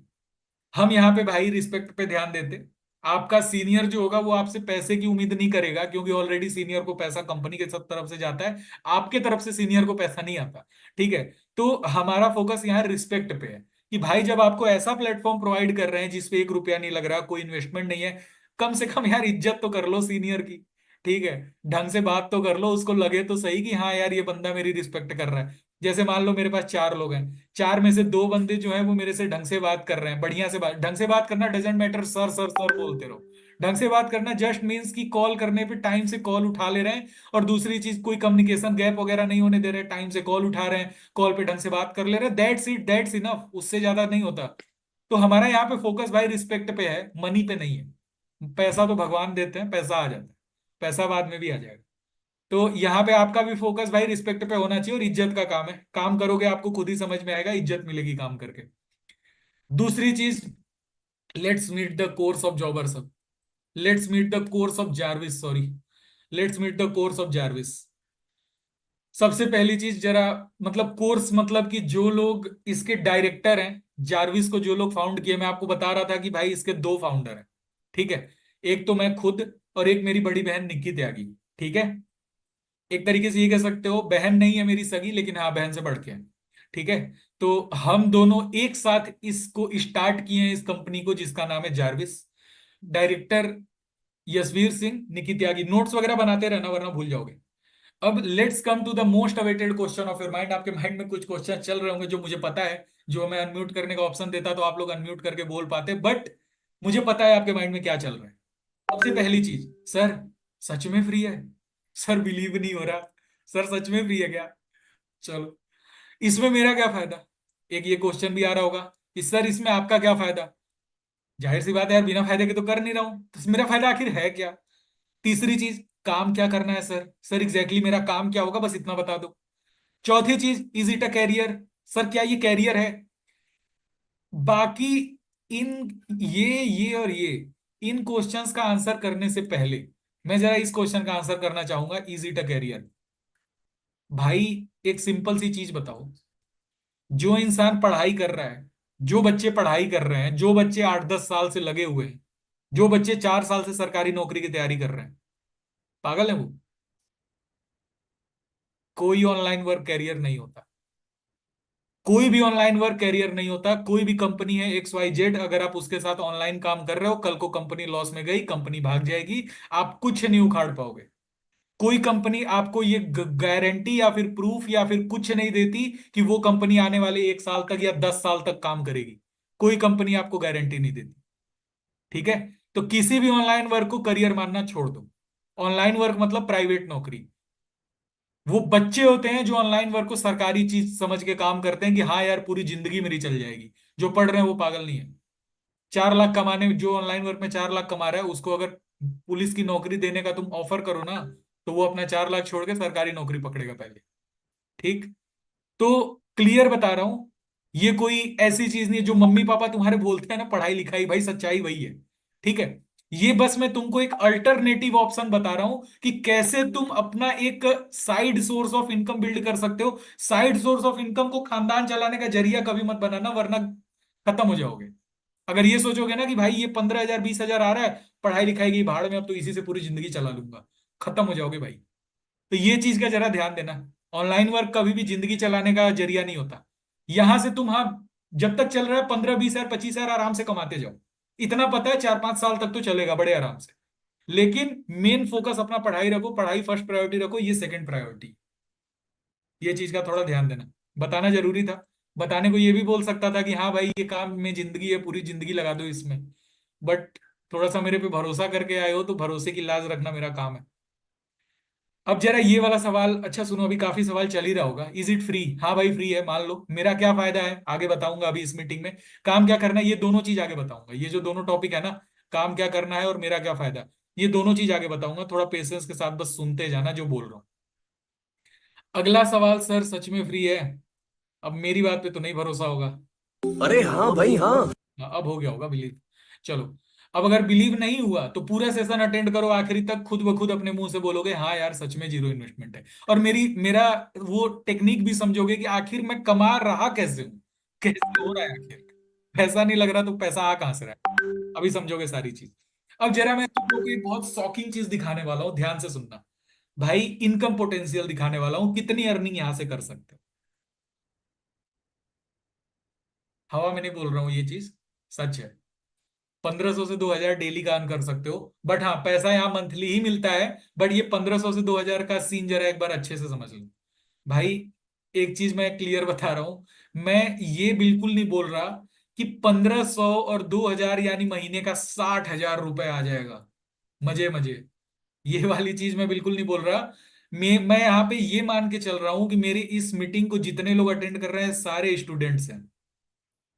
हम यहाँ पे भाई रिस्पेक्ट पे ध्यान देते। आपका सीनियर जो होगा वो आपसे पैसे की उम्मीद नहीं करेगा, क्योंकि ऑलरेडी सीनियर को पैसा कंपनी के सब तरफ से जाता है। आपके तरफ से सीनियर को पैसा नहीं आता। ठीक है। तो हमारा फोकस यहाँ रिस्पेक्ट पे है, कि भाई जब आपको ऐसा प्लेटफॉर्म प्रोवाइड कर रहे हैं जिसपे 1 रुपया नहीं लग रहा, कोई इन्वेस्टमेंट नहीं है, कम से कम यार इज्जत तो कर लो सीनियर की। ठीक है, ढंग से बात तो कर लो, उसको लगे तो सही कि हाँ यार ये बंदा मेरी रिस्पेक्ट कर रहा है। जैसे मान लो मेरे पास चार लोग हैं, चार में से दो बंदे जो है वो मेरे से ढंग से बात कर रहे हैं, बढ़िया से बात, ढंग से बात करना doesn't matter sir sir sir बोलते रहो। ढंग से बात करना जस्ट मीन्स कि कॉल करने पे टाइम से कॉल उठा ले रहे हैं, और दूसरी चीज कोई कम्युनिकेशन गैप वगैरह नहीं होने दे रहे, टाइम से कॉल उठा रहे हैं, कॉल पे ढंग से बात कर ले रहे हैं, दैट्स इट, दैट्स इनफ, उससे ज्यादा नहीं होता। तो हमारा यहाँ पे फोकस भाई रिस्पेक्ट पे है, मनी पे नहीं है। पैसा तो भगवान देते हैं, पैसा आ जाता है, पैसा बाद में भी आ जाएगा। तो यहाँ पे आपका भी फोकस भाई रिस्पेक्ट पे होना चाहिए, और इज्जत का काम है, काम करोगे आपको खुद ही समझ में आएगा, इज्जत मिलेगी काम करके। दूसरी चीज, let's meet the course of jobbers. Let's meet the course of Jarvis, sorry, let's meet the course of Jarvis. सबसे पहली चीज जरा, मतलब कोर्स मतलब कि जो लोग इसके डायरेक्टर हैं, जारविस को जो लोग फाउंड किए, मैं आपको बता रहा था कि भाई इसके दो फाउंडर हैं, ठीक है। एक तो मैं खुद, और एक मेरी बड़ी बहन निक्की त्यागी, ठीक है। एक तरीके से ये कह सकते हो, बहन नहीं है मेरी सगी, लेकिन हाँ बहन से बढ़ के है, ठीक है। तो हम दोनों एक साथ इसको स्टार्ट किए हैं, इस कंपनी को जिसका नाम है Jarvis. Director Yashveer Singh, Nikki Tyagi. Notes वगैरह बनाते रहना वरना भूल जाओगे। अब let's come to the most awaited question of your mind. आपके माइंड में कुछ क्वेश्चन चल रहे होंगे जो मुझे पता है, जो मैं अनम्यूट करने का ऑप्शन देता तो आप लोग अनम्यूट करके बोल पाते, बट मुझे पता है आपके माइंड में क्या चल रहा है। सबसे पहली चीज, सर सच में फ्री है? सर बिलीव नहीं हो रहा, सर सच में फ्री है क्या? चलो, इसमें मेरा क्या फायदा? एक ये क्वेश्चन भी आ रहा होगा कि सर इसमें आपका क्या फायदा? जाहिर सी बात है यार, बिना फायदे के तो कर नहीं रहा हूं, तो मेरा फायदा आखिर है क्या? तीसरी चीज, काम क्या करना है सर? सर एग्जैक्टली मेरा काम क्या होगा, बस इतना बता दो। चौथी चीज, is it a career? Sir क्या ये कैरियर है? बाकी इन ये और ये, इन क्वेश्चंस का आंसर करने से पहले मैं जरा इस क्वेश्चन का आंसर करना चाहूंगा, इज इट अ कैरियर? भाई एक सिंपल सी चीज बताओ, जो इंसान पढ़ाई कर रहा है, जो बच्चे पढ़ाई कर रहे हैं, जो बच्चे 8-10 साल से लगे हुए हैं, जो बच्चे 4 साल से सरकारी नौकरी की तैयारी कर रहे हैं, पागल है वो? कोई ऑनलाइन वर्क कैरियर नहीं होता, कोई भी ऑनलाइन वर्क कैरियर नहीं होता। कोई भी कंपनी है XYZ, अगर आप उसके साथ ऑनलाइन काम कर रहे हो, कल को कंपनी लॉस में गई, कंपनी भाग जाएगी, आप कुछ नहीं उखाड़ पाओगे। कोई कंपनी आपको ये गारंटी या फिर प्रूफ या फिर कुछ नहीं देती कि वो कंपनी आने वाले 1 साल तक या 10 साल तक काम करेगी। कोई कंपनी आपको गारंटी नहीं देती, ठीक है। तो किसी भी ऑनलाइन वर्क को करियर मानना छोड़ दो। ऑनलाइन वर्क मतलब प्राइवेट नौकरी। वो बच्चे होते हैं जो ऑनलाइन वर्क को सरकारी चीज समझ के काम करते हैं कि हाँ यार पूरी जिंदगी मेरी चल जाएगी। जो पढ़ रहे हैं वो पागल नहीं है। 4 लाख कमाने, जो ऑनलाइन वर्क में 4 लाख कमा रहा है, उसको अगर पुलिस की नौकरी देने का तुम ऑफर करो ना, तो वो अपना 4 लाख छोड़ के सरकारी नौकरी पकड़ेगा पहले, ठीक। तो क्लियर बता रहा हूं, ये कोई ऐसी चीज नहीं है जो मम्मी पापा तुम्हारे बोलते हैं ना, पढ़ाई लिखाई, भाई सच्चाई वही है, ठीक है। ये बस मैं तुमको एक अल्टरनेटिव ऑप्शन बता रहा हूं कि कैसे तुम अपना एक side source of income build कर सकते हो। साइड सोर्स ऑफ इनकम को खानदान चलाने का जरिया कभी मत बनाना, वरना खत्म हो जाओगे। अगर ये सोचोगे ना कि भाई ये 15,000 20,000 आ रहा है, पढ़ाई लिखाई की भाड़ में, अब तो इसी से पूरी जिंदगी चला लूंगा, खत्म हो जाओगे भाई। तो ये चीज का जरा ध्यान देना। ऑनलाइन वर्क कभी भी जिंदगी चलाने का जरिया नहीं होता। यहां से तुम, हाँ, जब तक चल रहा है 15-20 हजार 25 हजार आराम से कमाते जाओ, इतना पता है 4-5 साल तक तो चलेगा बड़े आराम से। लेकिन मेन फोकस अपना पढ़ाई रखो, पढ़ाई फर्स्ट प्रायोरिटी रखो, ये सेकंड प्रायोरिटी। ये चीज का थोड़ा ध्यान देना, बताना जरूरी था। बताने को ये भी बोल सकता था कि हाँ भाई ये काम में जिंदगी है, पूरी जिंदगी लगा दो इसमें, बट थोड़ा सा मेरे पे भरोसा करके आए हो तो भरोसे की लाज रखना मेरा काम है। अब जरा ये वाला सवाल, अच्छा सुनो, अभी काफी सवाल चल ही रहा होगा, इज इट फ्री? हाँ भाई फ्री है, मान लो। मेरा क्या फायदा है आगे बताऊंगा अभी इस मीटिंग में। काम क्या करना है, ये दोनों चीज आगे बताऊंगा, ये जो दोनों टॉपिक है ना, काम क्या करना है और मेरा क्या फायदा, ये दोनों चीज आगे बताऊंगा। थोड़ा पेशेंस के साथ बस सुनते जाना जो बोल रहा हूँ। अगला सवाल, सर सच में फ्री है? अब मेरी बात पे तो नहीं भरोसा होगा। अरे हाँ भाई हाँ। हाँ, अब हो गया होगा बिलीव। चलो, अब अगर बिलीव नहीं हुआ तो पूरा सेशन अटेंड करो आखिरी तक, खुद ब खुद अपने मुंह से बोलोगे हाँ यार सच में जीरो इन्वेस्टमेंट है। और मेरा वो टेक्निक भी समझोगे कि आखिर मैं कमा रहा कैसे हूं, कैसे हो रहा है आखिर। पैसा नहीं लग रहा तो पैसा आ कहां से रहा है, अभी समझोगे सारी चीज। अब जरा मैं तुम लोग को एक बहुत शॉकिंग चीज दिखाने वाला हूँ, ध्यान से सुनना। भाई इनकम पोटेंशियल दिखाने वाला हूँ, कितनी अर्निंग यहां से कर सकते हो। हवा में नहीं बोल रहा हूँ, ये चीज सच है। 1500 से 2000 डेली का अर्न कर सकते हो, बट हाँ पैसा यहाँ मंथली ही मिलता है। बट ये 1500 से 2000 का सीन जरा एक बार अच्छे से समझ लो भाई। एक चीज मैं क्लियर बता रहा हूं, मैं ये बिल्कुल नहीं बोल रहा कि 1500 और 2000 यानी महीने का 60,000 रुपए आ जाएगा मजे मजे। ये वाली चीज मैं बिल्कुल नहीं बोल रहा। मैं यहाँ पे ये मान के चल रहा हूं कि मेरी इस मीटिंग को जितने लोग अटेंड कर रहे हैं सारे स्टूडेंट्स हैं,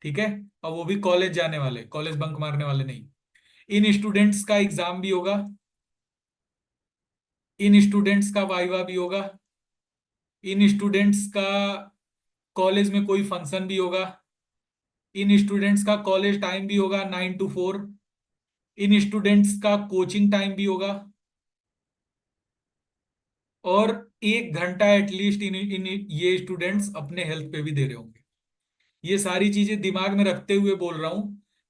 ठीक है। और वो भी कॉलेज जाने वाले, कॉलेज बंक मारने वाले नहीं। इन स्टूडेंट्स का एग्जाम भी होगा, इन स्टूडेंट्स का वाइवा भी होगा, इन स्टूडेंट्स का कॉलेज में कोई फंक्शन भी होगा, इन स्टूडेंट्स का कॉलेज टाइम भी होगा 9 to 4, इन स्टूडेंट्स का कोचिंग टाइम भी होगा, और 1 घंटा एटलीस्ट इन ये स्टूडेंट्स अपने हेल्थ पे भी दे रहे होंगे। ये सारी चीजें दिमाग में रखते हुए बोल रहा हूं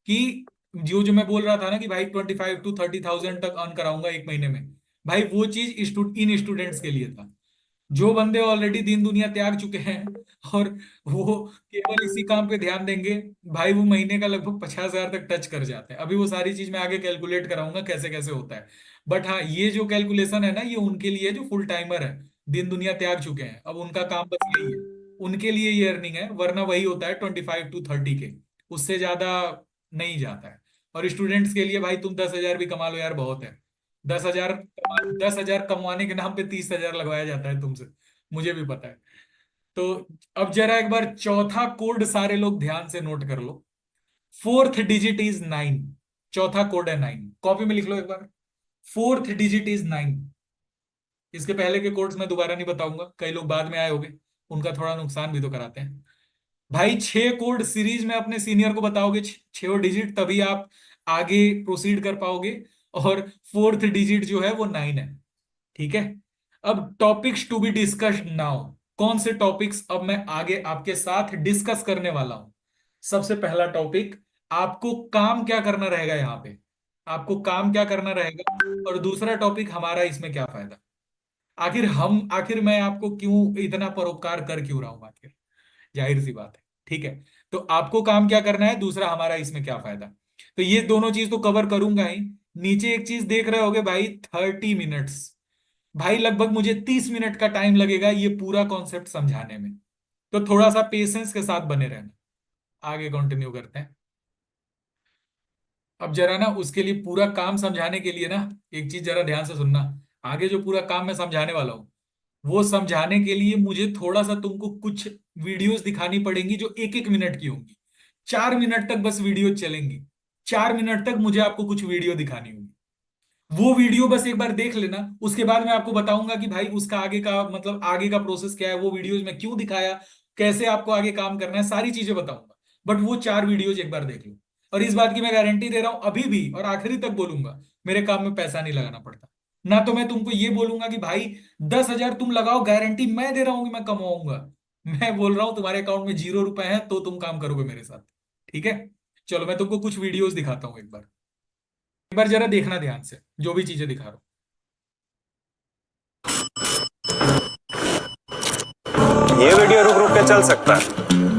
कि जो जो मैं बोल रहा था ना कि भाई 25 to 30,000 तक अर्न कराऊंगा एक महीने में, भाई वो चीज इन स्टूडेंट्स के लिए था। जो बंदे ऑलरेडी दीन दुनिया त्याग चुके हैं और वो केवल इसी काम पे ध्यान देंगे, भाई वो महीने का लगभग 50,000 तक टच कर जाते हैं। अभी वो सारी चीज मैं आगे कैलकुलेट कराऊंगा कैसे कैसे होता है। बट हाँ ये जो कैलकुलेशन है ना, ये उनके लिए जो फुल टाइमर है, दिन दुनिया त्याग चुके हैं, अब उनका काम बस यही है, उनके लिए ये अर्निंग है। वरना वही होता है 25 to 30 के, उससे ज्यादा नहीं जाता है। और स्टूडेंट्स के लिए भाई तुम 10,000 भी कमा लो यार, बहुत है। 10,000, 10,000 कमाने के नाम पे 30,000 लगवाया जाता है तुमसे, मुझे भी पता है। तो अब जरा एक बार चौथा कोड सारे लोग ध्यान से नोट कर लो। 4th digit is 9। चौथा कोड है 9, कॉपी में लिख लो एक बार। 4th digit is 9। इसके पहले के कोड्स मैं दोबारा नहीं बताऊंगा, कई लोग बाद में आए होंगे, उनका थोड़ा नुकसान भी तो कराते हैं। भाई 6 कोड सीरीज में अपने सीनियर को बताओगे, 6 डिजिट, तभी आप आगे प्रोसीड कर पाओगे। और 4th डिजिट जो है वो 9 है, ठीक है। अब topics to be discussed now. कौन से टॉपिक्स अब मैं आगे आपके साथ डिस्कस करने वाला हूं। सबसे पहला टॉपिक, आपको काम क्या करना रहेगा यहाँ पे, आपको काम क्या करना रहेगा। और दूसरा टॉपिक, हमारा इसमें क्या फायदा। आखिर मैं आपको क्यों इतना परोपकार कर क्यों रहा हूं, आखिर जाहिर सी बात है, ठीक है। तो आपको काम क्या करना है, दूसरा हमारा इसमें क्या फायदा। तो ये दोनों चीज तो कवर करूंगा ही। नीचे एक चीज देख रहे होगे भाई, 30 मिनट्स। भाई लगभग मुझे 30 मिनट का टाइम लगेगा ये पूरा कॉन्सेप्ट समझाने में। तो थोड़ा सा पेशेंस के साथ बने रहना। आगे कंटिन्यू करते हैं। अब जरा ना उसके लिए, पूरा काम समझाने के लिए ना, एक चीज जरा ध्यान से सुनना। आगे जो पूरा काम मैं समझाने वाला हूं, वो समझाने के लिए मुझे थोड़ा सा तुमको कुछ वीडियोस दिखानी पड़ेंगी जो 1-1 मिनट की होंगी। 4 मिनट तक बस वीडियो चलेंगी। 4 मिनट तक मुझे आपको कुछ वीडियो दिखानी होगी। वो वीडियो बस एक बार देख लेना, उसके बाद मैं आपको बताऊंगा कि भाई उसका आगे का मतलब आगे का प्रोसेस क्या है, वो वीडियोज में क्यों दिखाया, कैसे आपको आगे काम करना है, सारी चीजें बताऊंगा। बट वो 4 वीडियोज एक बार देख लो। और इस बात की मैं गारंटी दे रहा हूं अभी भी, और आखिरी तक बोलूंगा, मेरे काम में पैसा नहीं लगाना पड़ता। ना तो मैं तुमको ये बोलूंगा कि भाई 10,000 तुम लगाओ, गारंटी मैं दे रहा हूं कि मैं कमाऊंगा। मैं बोल रहा हूं तुम्हारे अकाउंट में 0 रुपए है तो तुम काम करोगे मेरे साथ, ठीक है। चलो मैं तुमको कुछ वीडियोस दिखाता हूं, एक बार जरा देखना ध्यान से जो भी चीजें दिखा रहा हूं। ये वीडियो रुक रुक के चल सकता है,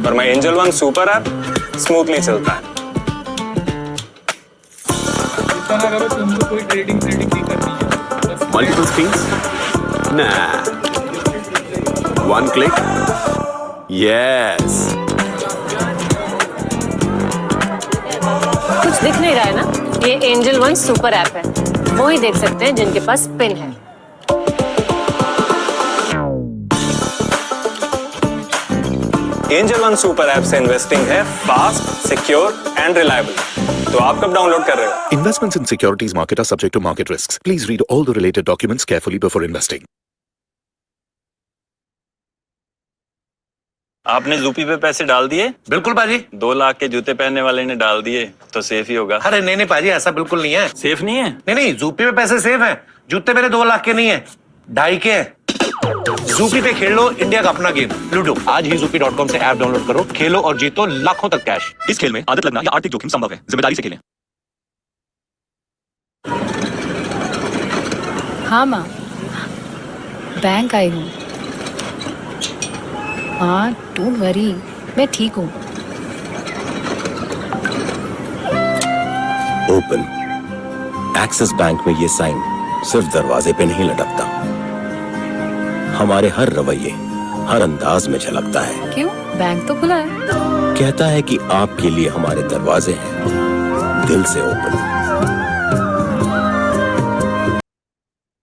पर मैं angel one super app smoothly चलता है। चिंता ना करो, तुमको कोई ट्रेडिंग ट्रेडिंग नहीं करनी है, बस Multiple screens? Nah. One click? Yes. कुछ दिख नहीं रहा है ना, ये एंजल वन सुपर ऐप है, वो ही देख सकते हैं जिनके पास पिन है। एंजल वन सुपर ऐप से इन्वेस्टिंग है फास्ट, सिक्योर एंड रिलायबल। तो आप कब डाउनलोड कर रहे हो? Investments in securities market are subject to market risks. Please read all the related documents carefully before investing. आपने ज़ूपी पे पैसे डाल दिए? बिल्कुल पाजी। 2 लाख के जूते पहनने वाले ने डाल दिए तो सेफ ही होगा। अरे नहीं नहीं पाजी, ऐसा बिल्कुल नहीं है। सेफ नहीं है? नहीं नहीं, जूपी पे पैसे सेफ हैं। जूते मेरे 2 लाख के नहीं है, 2.5 के हैं। जूपी पे खेल लो इंडिया का अपना गेम लूडो। आज ही zoopy.com से ऐप डाउनलोड करो, खेलो और जीतो लाखों तक कैश। इस खेल में आदत लगना या आर्थिक जोखिम संभव है। जिम्मेदारी से खेलें। हाँ माँ, बैंक आई हूँ। हाँ डोंट वरी, मैं ठीक हूँ। ओपन। एक्सिस बैंक में ये साइन सिर्फ दरवाजे पे नहीं लटकता, हमारे हर रवैये, हर अंदाज में झलकता है। क्यों? बैंक तो खुला है। कहता है कि आपके लिए हमारे दरवाजे हैं दिल से ओपन।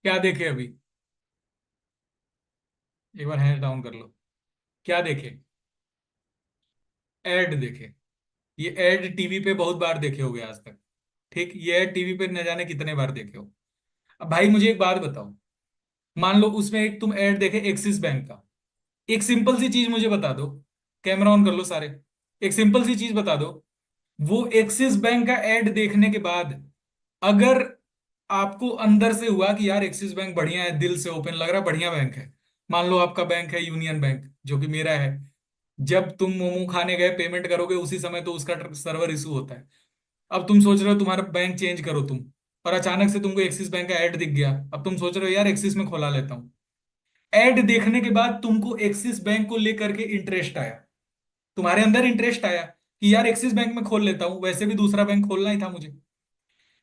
क्या देखे अभी? एक बार हैंड डाउन कर लो। क्या देखे? एड देखे। ये एड टीवी पे बहुत बार देखे होगे आज तक। ठीक, ये एड टीवी पे न जाने कितने बार देखे हो। अब भाई मुझे एक बात बताओ, मान लो उसमें एक तुम एड देखे एक्सिस बैंक का। एक सिंपल सी चीज मुझे बता दो, कैमरा ऑन कर लो सारे। एक सिंपल सी चीज बता दो, वो एक्सिस बैंक का एड देखने के बाद अगर आपको अंदर से हुआ कि यार एक्सिस बैंक बढ़िया है, दिल से ओपन लग रहा है, बढ़िया बैंक है। मान लो आपका बैंक है यूनियन बैंक, जो कि मेरा है। जब तुम मोमो खाने गए पेमेंट करोगे उसी समय तो उसका सर्वर इशू होता है। अब तुम सोच रहे हो तुम्हारा बैंक चेंज करो तुम, और अचानक से तुमको एक्सिस बैंक का ऐड दिख गया। अब तुम सोच रहे हो यार एक्सिस में खोला लेता हूं। ऐड देखने के बाद तुमको एक्सिस बैंक को लेकर के इंटरेस्ट आया, तुम्हारे अंदर इंटरेस्ट आया कि यार एक्सिस बैंक में खोल लेता हूं, वैसे भी दूसरा बैंक खोलना ही था मुझे।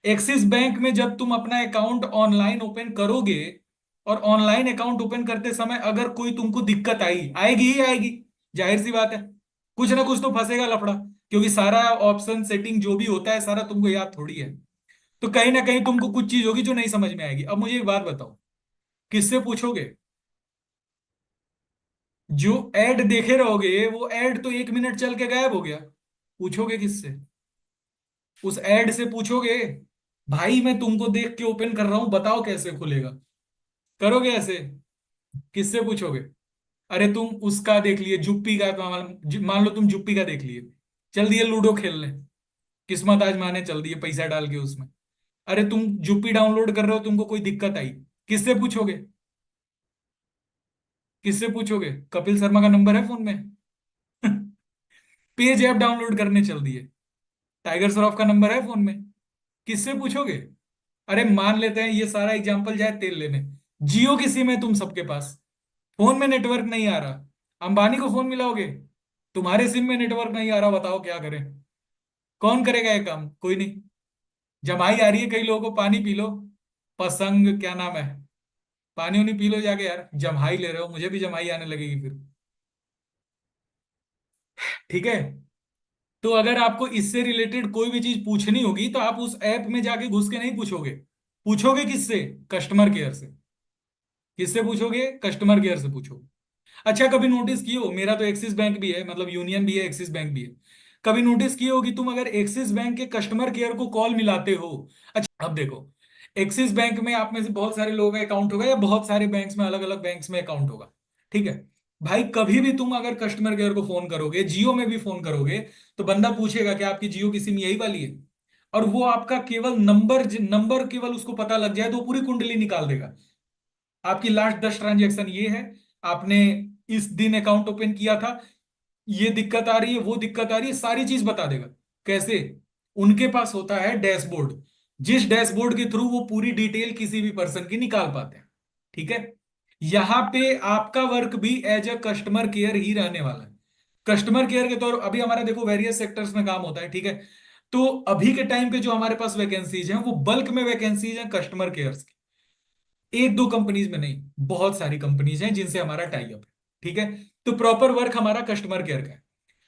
एक्सिस बैंक में जब तुम अपना अकाउंट ऑनलाइन ओपन करोगे, और ऑनलाइन अकाउंट ओपन करते समय अगर कोई तुमको दिक्कत आई, आएगी ही आएगी, जाहिर सी बात है, कुछ ना कुछ तो फंसेगा लफड़ा। क्योंकि सारा ऑप्शन सेटिंग जो भी होता है सारा तुमको याद थोड़ी है। तो कहीं ना कहीं तुमको कुछ चीज होगी जो नहीं समझ में आएगी। अब मुझे एक बात बताओ, किससे पूछोगे? जो ऐड देखे रहोगे वो ऐड तो 1 मिनट चल के गायब हो गया, पूछोगे किससे? उस ऐड से पूछोगे भाई मैं तुमको देख के ओपन कर रहा हूं, बताओ कैसे खुलेगा? करोगे ऐसे? किससे पूछोगे? अरे तुम उसका देख लिए जुप्पी का, मान लो तुम जुप्पी का देख लिए, चल दिए लूडो खेलने, किस्मत आजमाने चल दिए पैसा डाल के उसमें। अरे तुम जुप्पी डाउनलोड कर रहे हो, तुमको कोई दिक्कत आई, किससे पूछोगे? किससे पूछोगे? कपिल शर्मा का नंबर है फोन में? पेज ऐप डाउनलोड करने चल दिए, टाइगर श्रॉफ का नंबर है फोन में, किससे पूछोगे? अरे मान लेते हैं ये सारा एग्जांपल जाए तेल लेने, जियो की सिम है तुम सबके पास, फोन में नेटवर्क नहीं आ रहा, अंबानी को फोन मिलाओगे, तुम्हारे सिम में नेटवर्क नहीं आ रहा, बताओ क्या करें? कौन करेगा ये काम? कोई नहीं। जमाई आ रही है कई लोगों को, पानी पी लो, पसंग क्या नाम है, पानी उनी पी लो जाके यार, जमाई ले रहे हो, मुझे भी जमाई आने लगेगी फिर। ठीक है, तो अगर आपको इससे रिलेटेड कोई भी चीज पूछनी होगी तो आप उस ऐप में जाके घुस के नहीं पूछोगे, पूछोगे किससे? कस्टमर केयर से। किससे पूछोगे? कस्टमर केयर से पूछोगे। अच्छा, कभी नोटिस किए हो, मेरा तो एक्सिस बैंक भी है, मतलब यूनियन भी है, एक्सिस बैंक भी है। कभी नोटिस किए हो कि तुम अगर एक्सिस बैंक के कस्टमर केयर को कॉल मिलाते हो, अच्छा अब देखो, एक्सिस बैंक में आप में से बहुत सारे लोगों का अकाउंट होगा, या बहुत सारे बैंक्स में, अलग अलग बैंक्स में अकाउंट होगा। ठीक है भाई, कभी भी तुम अगर कस्टमर केयर को फोन करोगे, जियो में भी फोन करोगे, तो बंदा पूछेगा कि आपकी जियो की सिम यही वाली है, और वो आपका केवल नंबर नंबर केवल उसको पता लग जाए तो वो पूरी कुंडली निकाल देगा। आपकी लास्ट 10 ट्रांजेक्शन ये है, आपने इस दिन अकाउंट ओपन किया था, ये दिक्कत आ रही है, वो दिक्कत आ रही है, सारी चीज बता देगा। कैसे? उनके पास होता है डैशबोर्ड, जिस डैशबोर्ड के थ्रू वो पूरी डिटेल किसी भी पर्सन की निकाल पाते हैं। ठीक है, यहां पे आपका वर्क भी एज अ कस्टमर केयर ही रहने वाला है। कस्टमर केयर के तौर, अभी हमारा देखो वेरियस सेक्टर्स में काम होता है, ठीक है। तो अभी के टाइम पे जो हमारे पास वैकेंसीज हैं वो बल्क में वैकेंसीज हैं कस्टमर केयर की। एक दो कंपनीज में नहीं, बहुत सारी कंपनीज हैं जिनसे हमारा टाई अप है। ठीक है, तो प्रॉपर वर्क हमारा कस्टमर केयर का है।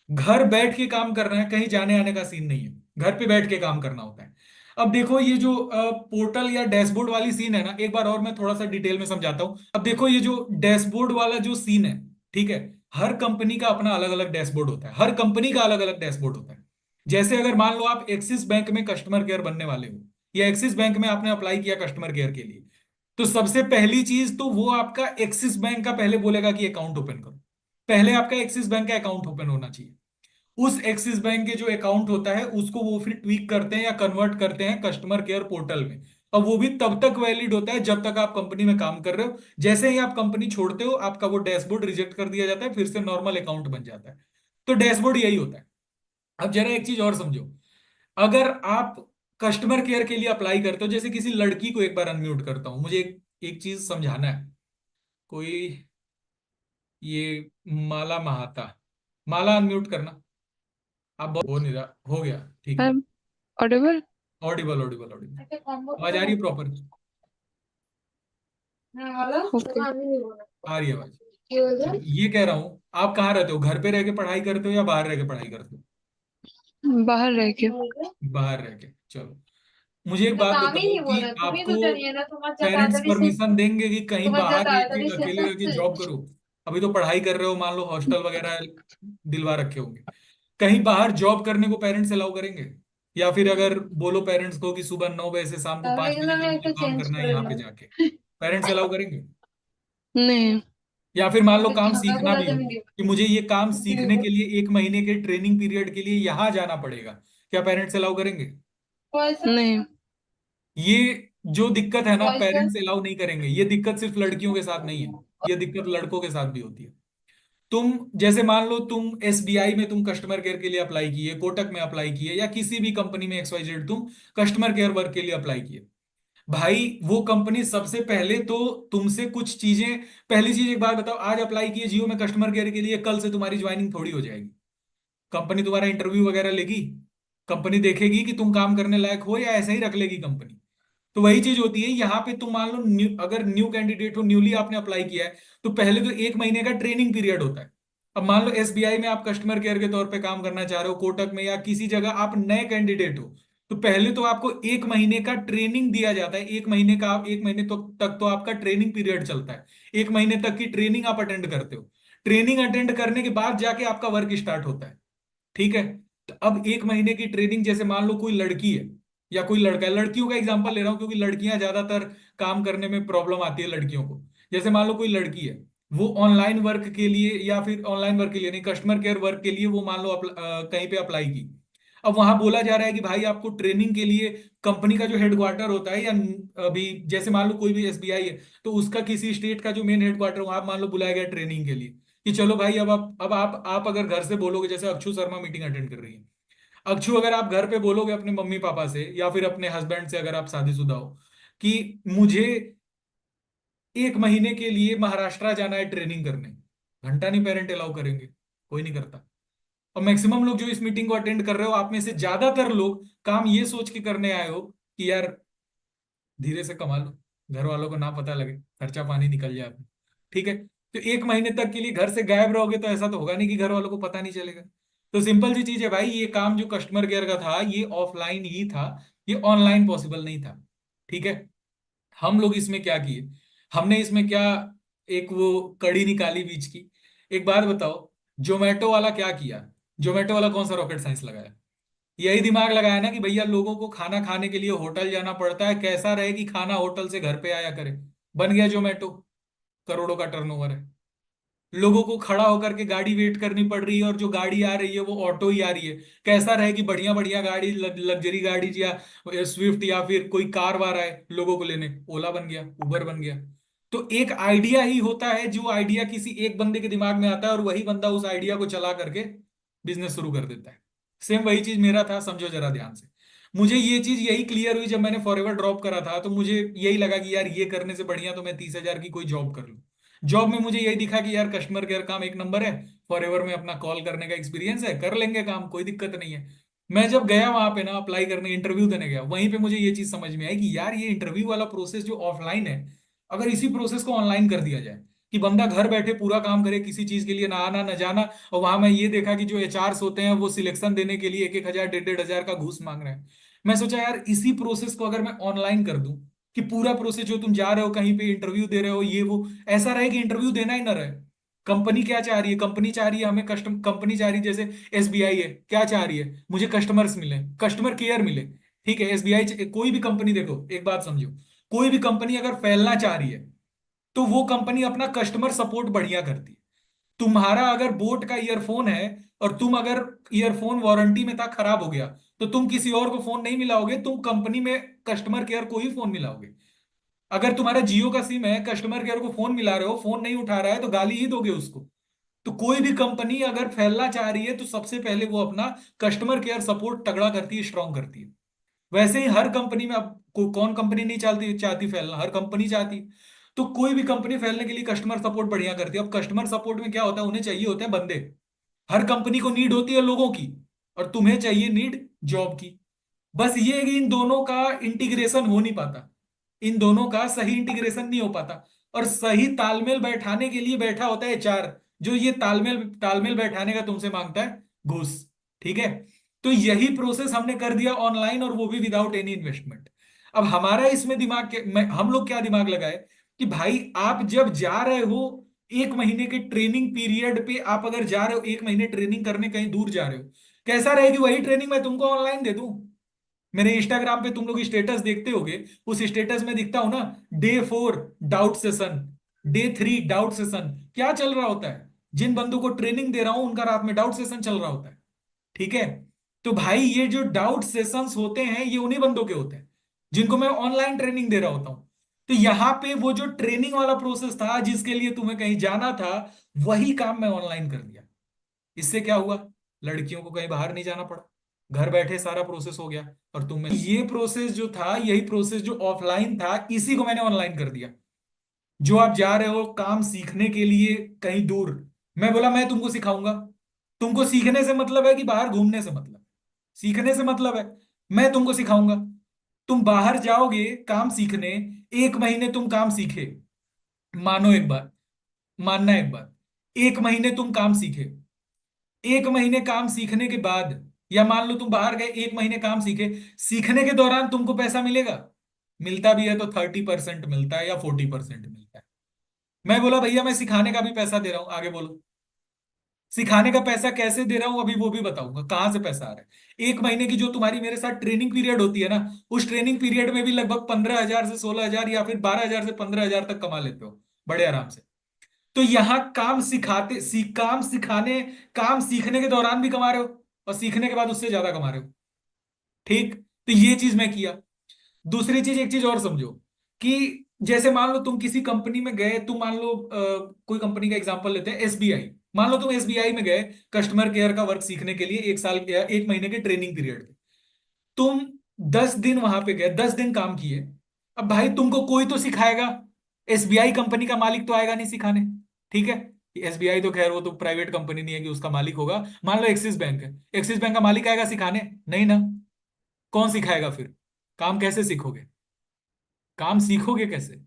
घर बैठ के काम कर रहे हैं, कहीं जाने आने का सीन नहीं है, घर पे बैठ के काम करना होता है। अब देखो ये जो पोर्टल या डैशबोर्ड वाली सीन है ना, एक बार और मैं थोड़ा सा डिटेल में समझाता हूं। अब देखो ये जो डैशबोर्ड वाला जो सीन है, ठीक है, हर कंपनी का अपना अलग अलग डैशबोर्ड होता है, हर कंपनी का अलग अलग डैशबोर्ड होता है। जैसे अगर मान लो आप एक्सिस बैंक में कस्टमर केयर बनने वाले हो, या एक्सिस बैंक में आपने अप्लाई किया कस्टमर केयर के लिए, तो सबसे पहली चीज तो वो आपका एक्सिस बैंक का पहले बोलेगा कि अकाउंट ओपन करो। पहले आपका एक्सिस बैंक का अकाउंट ओपन होना चाहिए। उस एक्सिस बैंक के जो अकाउंट होता है उसको वो फिर ट्वीक करते हैं या कन्वर्ट करते हैं कस्टमर केयर पोर्टल में। और वो भी तब तक वैलिड होता है जब तक आप कंपनी में काम कर रहे हो। जैसे ही आप कंपनी छोड़ते हो आपका वो डैशबोर्ड रिजेक्ट कर दिया जाता है, फिर से नॉर्मल अकाउंट बन जाता है। तो डैशबोर्ड यही होता है। अब जरा एक चीज और समझो, अगर आप कस्टमर केयर के लिए अप्लाई करते हो, जैसे किसी लड़की को, एक बार अनम्यूट करता हूं, मुझे एक चीज समझाना है। कोई, ये माला महाता, माला अनम्यूट करना। आप बहुत हो नहीं रहा, हो गया, ठीक है। I'm audible. Audible Audible Audible. आवाज आ रही है प्रॉपर? ओके। आ रही है आवाज? ये कह रहा हूँ, आप कहाँ रहते हो? घर पे रह के पढ़ाई करते हो या बाहर रह के पढ़ाई करते हो? बाहर रह के। बाहर रह के। चलो, मुझे एक बात बताओ कि आपको पेरेंट्स परमिशन देंगे कि कहीं बाहर रह के अकेले रह के जॉब करो? अभी तो पढ़ाई कर रहे हो, मान लो हॉस्टल वगैरह दिलवा रखे होंगे, कहीं बाहर जॉब करने को पेरेंट्स अलाउ करेंगे? या फिर अगर बोलो पेरेंट्स को कि सुबह 9 बजे से शाम को 5 बजे तक मुझे काम करना है यहाँ पे जाके, पेरेंट्स अलाउ करेंगे? नहीं। या फिर मान लो काम सीखना भी हो कि मुझे ये काम सीखने के लिए 1 महीने के ट्रेनिंग पीरियड के लिए यहाँ जाना पड़ेगा, क्या पेरेंट्स अलाउ करेंगे? नहीं। ये जो दिक्कत है ना, पेरेंट्स अलाउ नहीं करेंगे। ये दिक्कत सिर्फ लड़कियों के साथ नहीं है, ये दिक्कत लड़कों के साथ भी होती है। तुम जैसे मान लो तुम एसबीआई में तुम कस्टमर केयर के लिए अप्लाई किए, कोटक में अप्लाई किए, या किसी भी कंपनी में XYZ तुम कस्टमर केयर वर्क के लिए अप्लाई किए। भाई वो कंपनी सबसे पहले तो तुमसे कुछ चीजें, पहली चीज एक बात बताओ, आज अप्लाई किए जियो में कस्टमर केयर के लिए, कल से तुम्हारी ज्वाइनिंग थोड़ी हो जाएगी। कंपनी तुम्हारा इंटरव्यू वगैरह लेगी, कंपनी देखेगी कि तुम काम करने लायक हो, या ऐसे ही रख लेगी कंपनी। तो वही चीज होती है यहाँ पे। तुम मान लो अगर न्यू कैंडिडेट हो, न्यूली आपने अप्लाई किया है, तो पहले तो 1 महीने का ट्रेनिंग पीरियड होता है। अब मान लो एसबीआई में आप कस्टमर केयर के तौर पे काम करना चाह रहे हो, कोटक में या किसी जगह आप नए कैंडिडेट हो, तो पहले तो आपको 1 महीने का ट्रेनिंग दिया जाता है। 1 महीने का, 1 महीने तो तक तो आपका ट्रेनिंग पीरियड चलता है। 1 महीने तक की ट्रेनिंग आप अटेंड करते हो। ट्रेनिंग अटेंड करने के बाद जाके आपका वर्क स्टार्ट होता है। ठीक है? तो अब 1 महीने की ट्रेनिंग, जैसे मान लो कोई लड़की है या कोई लड़का है, लड़कियों का एग्जांपल ले रहा हूं क्योंकि लड़कियां ज्यादातर काम करने में प्रॉब्लम आती है लड़कियों को। जैसे मान लो कोई लड़की है, वो ऑनलाइन वर्क के लिए, या फिर ऑनलाइन वर्क के लिए नहीं, कस्टमर केयर वर्क के लिए वो मान लो कहीं पे अप्लाई की। अब वहां बोला जा रहा है कि भाई आपको ट्रेनिंग के लिए कंपनी का जो हेडक्वार्टर होता है, या अभी जैसे मान लो कोई भी एसबीआई है, तो उसका किसी स्टेट का जो मेन हेडक्वार्टर, वहां मान लो बुलाया गया ट्रेनिंग के लिए कि चलो भाई अब आप अगर घर से बोलोगे, जैसे अक्षु शर्मा मीटिंग अटेंड कर रही है, अक्षु अगर आप घर पे बोलोगे अपने मम्मी पापा से या फिर अपने हस्बैंड से, अगर आप शादीशुदा हो, कि मुझे 1 महीने के लिए महाराष्ट्र जाना है ट्रेनिंग करने, घंटा नहीं पेरेंट अलाउ करेंगे, कोई नहीं करता। और मैक्सिमम लोग जो इस मीटिंग को अटेंड कर रहे हो, आप में से ज्यादातर लोग काम ये सोच के करने आए हो कि यार धीरे से कमा लो, घर वालों को ना पता लगे, खर्चा पानी निकल जाए अपना। ठीक है? तो 1 महीने तक के लिए घर से गायब रहोगे तो ऐसा तो होगा नहीं कि घर वालों को पता नहीं चलेगा। तो सिंपल सी चीज है भाई, ये काम जो कस्टमर केयर का था ये ऑफलाइन ही था, ये ऑनलाइन पॉसिबल नहीं था। ठीक है? हम लोग इसमें क्या किए, हमने इसमें क्या, एक वो कड़ी निकाली बीच की। एक बात बताओ, जोमेटो वाला क्या किया? जोमेटो वाला कौन सा रॉकेट साइंस लगाया? यही दिमाग लगाया ना कि भैया लोगों को खाना खाने के लिए होटल जाना पड़ता है, कैसा रहे कि खाना होटल से घर पे आया करे। बन गया जोमेटो, करोड़ों का टर्नओवर है। लोगों को खड़ा होकर के गाड़ी वेट करनी पड़ रही है, और जो गाड़ी आ रही है वो ऑटो ही आ रही है। कैसा रहे कि बढ़िया बढ़िया गाड़ी, लग्जरी गाड़ी, या स्विफ्ट या फिर कोई कार वार आए लोगों को लेने, ओला बन गया, उबर बन गया। तो एक आइडिया ही होता है, जो आइडिया किसी एक बंदे के दिमाग में आता है, और वही बंदा उस आइडिया को चला करके बिजनेस शुरू कर देता है। सेम वही चीज मेरा था, समझो जरा ध्यान से। मुझे ये चीज यही क्लियर हुई जब मैंने फॉरएवर ड्रॉप करा था, तो मुझे यही लगा कि यार ये करने से बढ़िया तो मैं 30,000 की कोई जॉब कर लूं। जॉब में मुझे यही दिखा कि यार कस्टमर केयर काम एक नंबर है, फॉरएवर में अपना कॉल करने का एक्सपीरियंस है, कर लेंगे काम, कोई दिक्कत नहीं है। मैं जब गया वहां पे ना अप्लाई करने, इंटरव्यू देने गया, वहीं पे मुझे ये चीज समझ में आई कि यार ये इंटरव्यू वाला प्रोसेस जो ऑफलाइन है, अगर इसी प्रोसेस को ऑनलाइन कर दिया जाए कि बंदा घर बैठे पूरा काम करे, किसी चीज के लिए ना आना ना जाना। और वहां मैं ये देखा कि जो एचआरस होते हैं वो सिलेक्शन देने के लिए 1,000 1,500 का घूस मांग रहे हैं। मैं सोचा यार इसी प्रोसेस को अगर मैं ऑनलाइन कर दूं, कि पूरा प्रोसेस जो तुम जा रहे हो कहीं पे इंटरव्यू दे रहे हो, ये वो ऐसा रहे कि इंटरव्यू देना ही ना रहे। कंपनी क्या चाह रही है? कंपनी चाह रही है हमें कस्टम कंपनी चाह रही है, जैसे एसबीआई है, क्या चाह रही है? मुझे कस्टमर्स मिले, कस्टमर केयर मिले। ठीक है? एसबीआई, कोई भी कंपनी, देखो एक बात समझो, कोई भी कंपनी अगर फैलना चाह रही है तो वो कंपनी अपना कस्टमर सपोर्ट बढ़िया करती है। तुम्हारा अगर बोट का ईयरफोन है और तुम अगर ईयरफोन वारंटी में था, खराब हो गया, तो तुम किसी और को फोन नहीं मिलाओगे, तुम कंपनी में कस्टमर केयर को ही फोन मिलाओगे। अगर तुम्हारा जियो का सिम है, कस्टमर केयर को फोन मिला रहे हो, फोन नहीं उठा रहा है, तो गाली ही दोगे उसको। तो कोई भी कंपनी अगर फैलना चाह रही है तो सबसे पहले वो अपना कस्टमर केयर सपोर्ट तगड़ा करती है, स्ट्रांग करती है। वैसे ही हर कंपनी में, अब कौन कंपनी नहीं चाहती फैलना, हर कंपनी चाहती है। तो कोई भी कंपनी फैलने के लिए कस्टमर सपोर्ट बढ़िया करती है। अब कस्टमर सपोर्ट में क्या होता है, उन्हें चाहिए होते हैं बंदे। हर कंपनी को नीड होती है लोगों की, और तुम्हें चाहिए नीड जॉब की। बस ये है कि इन दोनों का इंटीग्रेशन हो नहीं पाता, इन दोनों का सही इंटीग्रेशन नहीं हो पाता। और सही तालमेल बैठाने के लिए बैठा होता है एचआर, जो ये तालमेल तालमेल बैठाने का तुमसे मांगता है घूस। ठीक है, तो यही प्रोसेस हमने कर दिया ऑनलाइन, और वो भी विदाउट एनी इन्वेस्टमेंट। अब हमारा इसमें हम लोग क्या दिमाग लगाए कि भाई आप जब जा रहे हो 1 महीने के ट्रेनिंग पीरियड पे, आप अगर जा रहे हो 1 महीने ट्रेनिंग करने, कहीं दूर जा रहे हो, कैसा रहेगी वही ट्रेनिंग मैं तुमको ऑनलाइन दे दूं। मेरे इंस्टाग्राम पे तुम लोग स्टेटस देखते होगे, उस स्टेटस में दिखता हो ना, day 4 doubt session, day 3 doubt session. क्या चल रहा होता है, जिन बंदों को ट्रेनिंग दे रहा हूं उनका रात में डाउट सेशन चल रहा होता है। ठीक है, तो भाई ये जो डाउट सेशंस होते हैं ये उन्हीं बंदों के होते हैं जिनको मैं ऑनलाइन ट्रेनिंग दे रहा होता हूं। तो यहां पे वो जो ट्रेनिंग वाला प्रोसेस था जिसके लिए तुम्हें कहीं जाना था, वही काम मैं ऑनलाइन कर दिया। इससे क्या हुआ, लड़कियों को कहीं बाहर नहीं जाना पड़ा, घर बैठे सारा प्रोसेस हो गया। और तुम्हें ये प्रोसेस जो था, यही प्रोसेस जो ऑफलाइन था, इसी को मैंने ऑनलाइन कर दिया। जो आप जा रहे हो काम सीखने के लिए कहीं दूर, मैं बोला मैं तुमको सिखाऊंगा। तुमको सीखने से मतलब है कि बाहर घूमने से मतलब है? सीखने से मतलब है, मैं तुमको सिखाऊंगा। तुम बाहर जाओगे काम सीखने, 1 महीने तुम काम सीखे, मानो एक बात, मानना एक बात, 1 महीने तुम काम सीखे, 1 महीने काम सीखने के बाद, या मान लो तुम बाहर गए 1 महीने काम सीखे, सीखने के दौरान तुमको पैसा मिलेगा? मिलता भी है तो 30% मिलता है या 40% मिलता है। मैं बोला भैया मैं सिखाने का भी पैसा दे रहा हूं, आगे बोलो। सिखाने का पैसा कैसे दे रहा हूं अभी वो भी बताऊंगा, कहां से पैसा आ रहा है। 1 महीने की जो तुम्हारी मेरे साथ ट्रेनिंग पीरियड होती है ना, उस ट्रेनिंग पीरियड में भी लगभग 15,000 से 16,000 या फिर 12,000 से 15,000 तक कमा लेते हो बड़े आराम से। तो यहां काम सिखाने, काम सीखने के दौरान भी कमा रहे हो, और सीखने के बाद उससे ज्यादा कमा रहे हो। ठीक, तो ये चीज मैं किया। दूसरी चीज, एक चीज और समझो, कि जैसे मान लो तुम किसी कंपनी में गए, तुम मान लो कोई कंपनी का एग्जांपल लेते हैं, एसबीआई। मान लो तुम एसबीआई में गए कस्टमर केयर का वर्क सीखने के लिए, 1 साल या 1 महीने के ट्रेनिंग पीरियड पे। तुम 10 दिन वहां पे गए, 10 दिन काम किए। अब भाई तुमको कोई तो सिखाएगा, एसबीआई कंपनी का मालिक तो आएगा नहीं सिखाने। ठीक है, एसबीआई तो खैर वो तो प्राइवेट कंपनी नहीं है कि उसका मालिक होगा। मान लो एक्सिस बैंक है, एक्सिस बैंक का मालिक आएगा सिखाने? नहीं ना। कौन सिखाएगा फिर? काम कैसे सीखोगे, काम सीखोगे कैसे?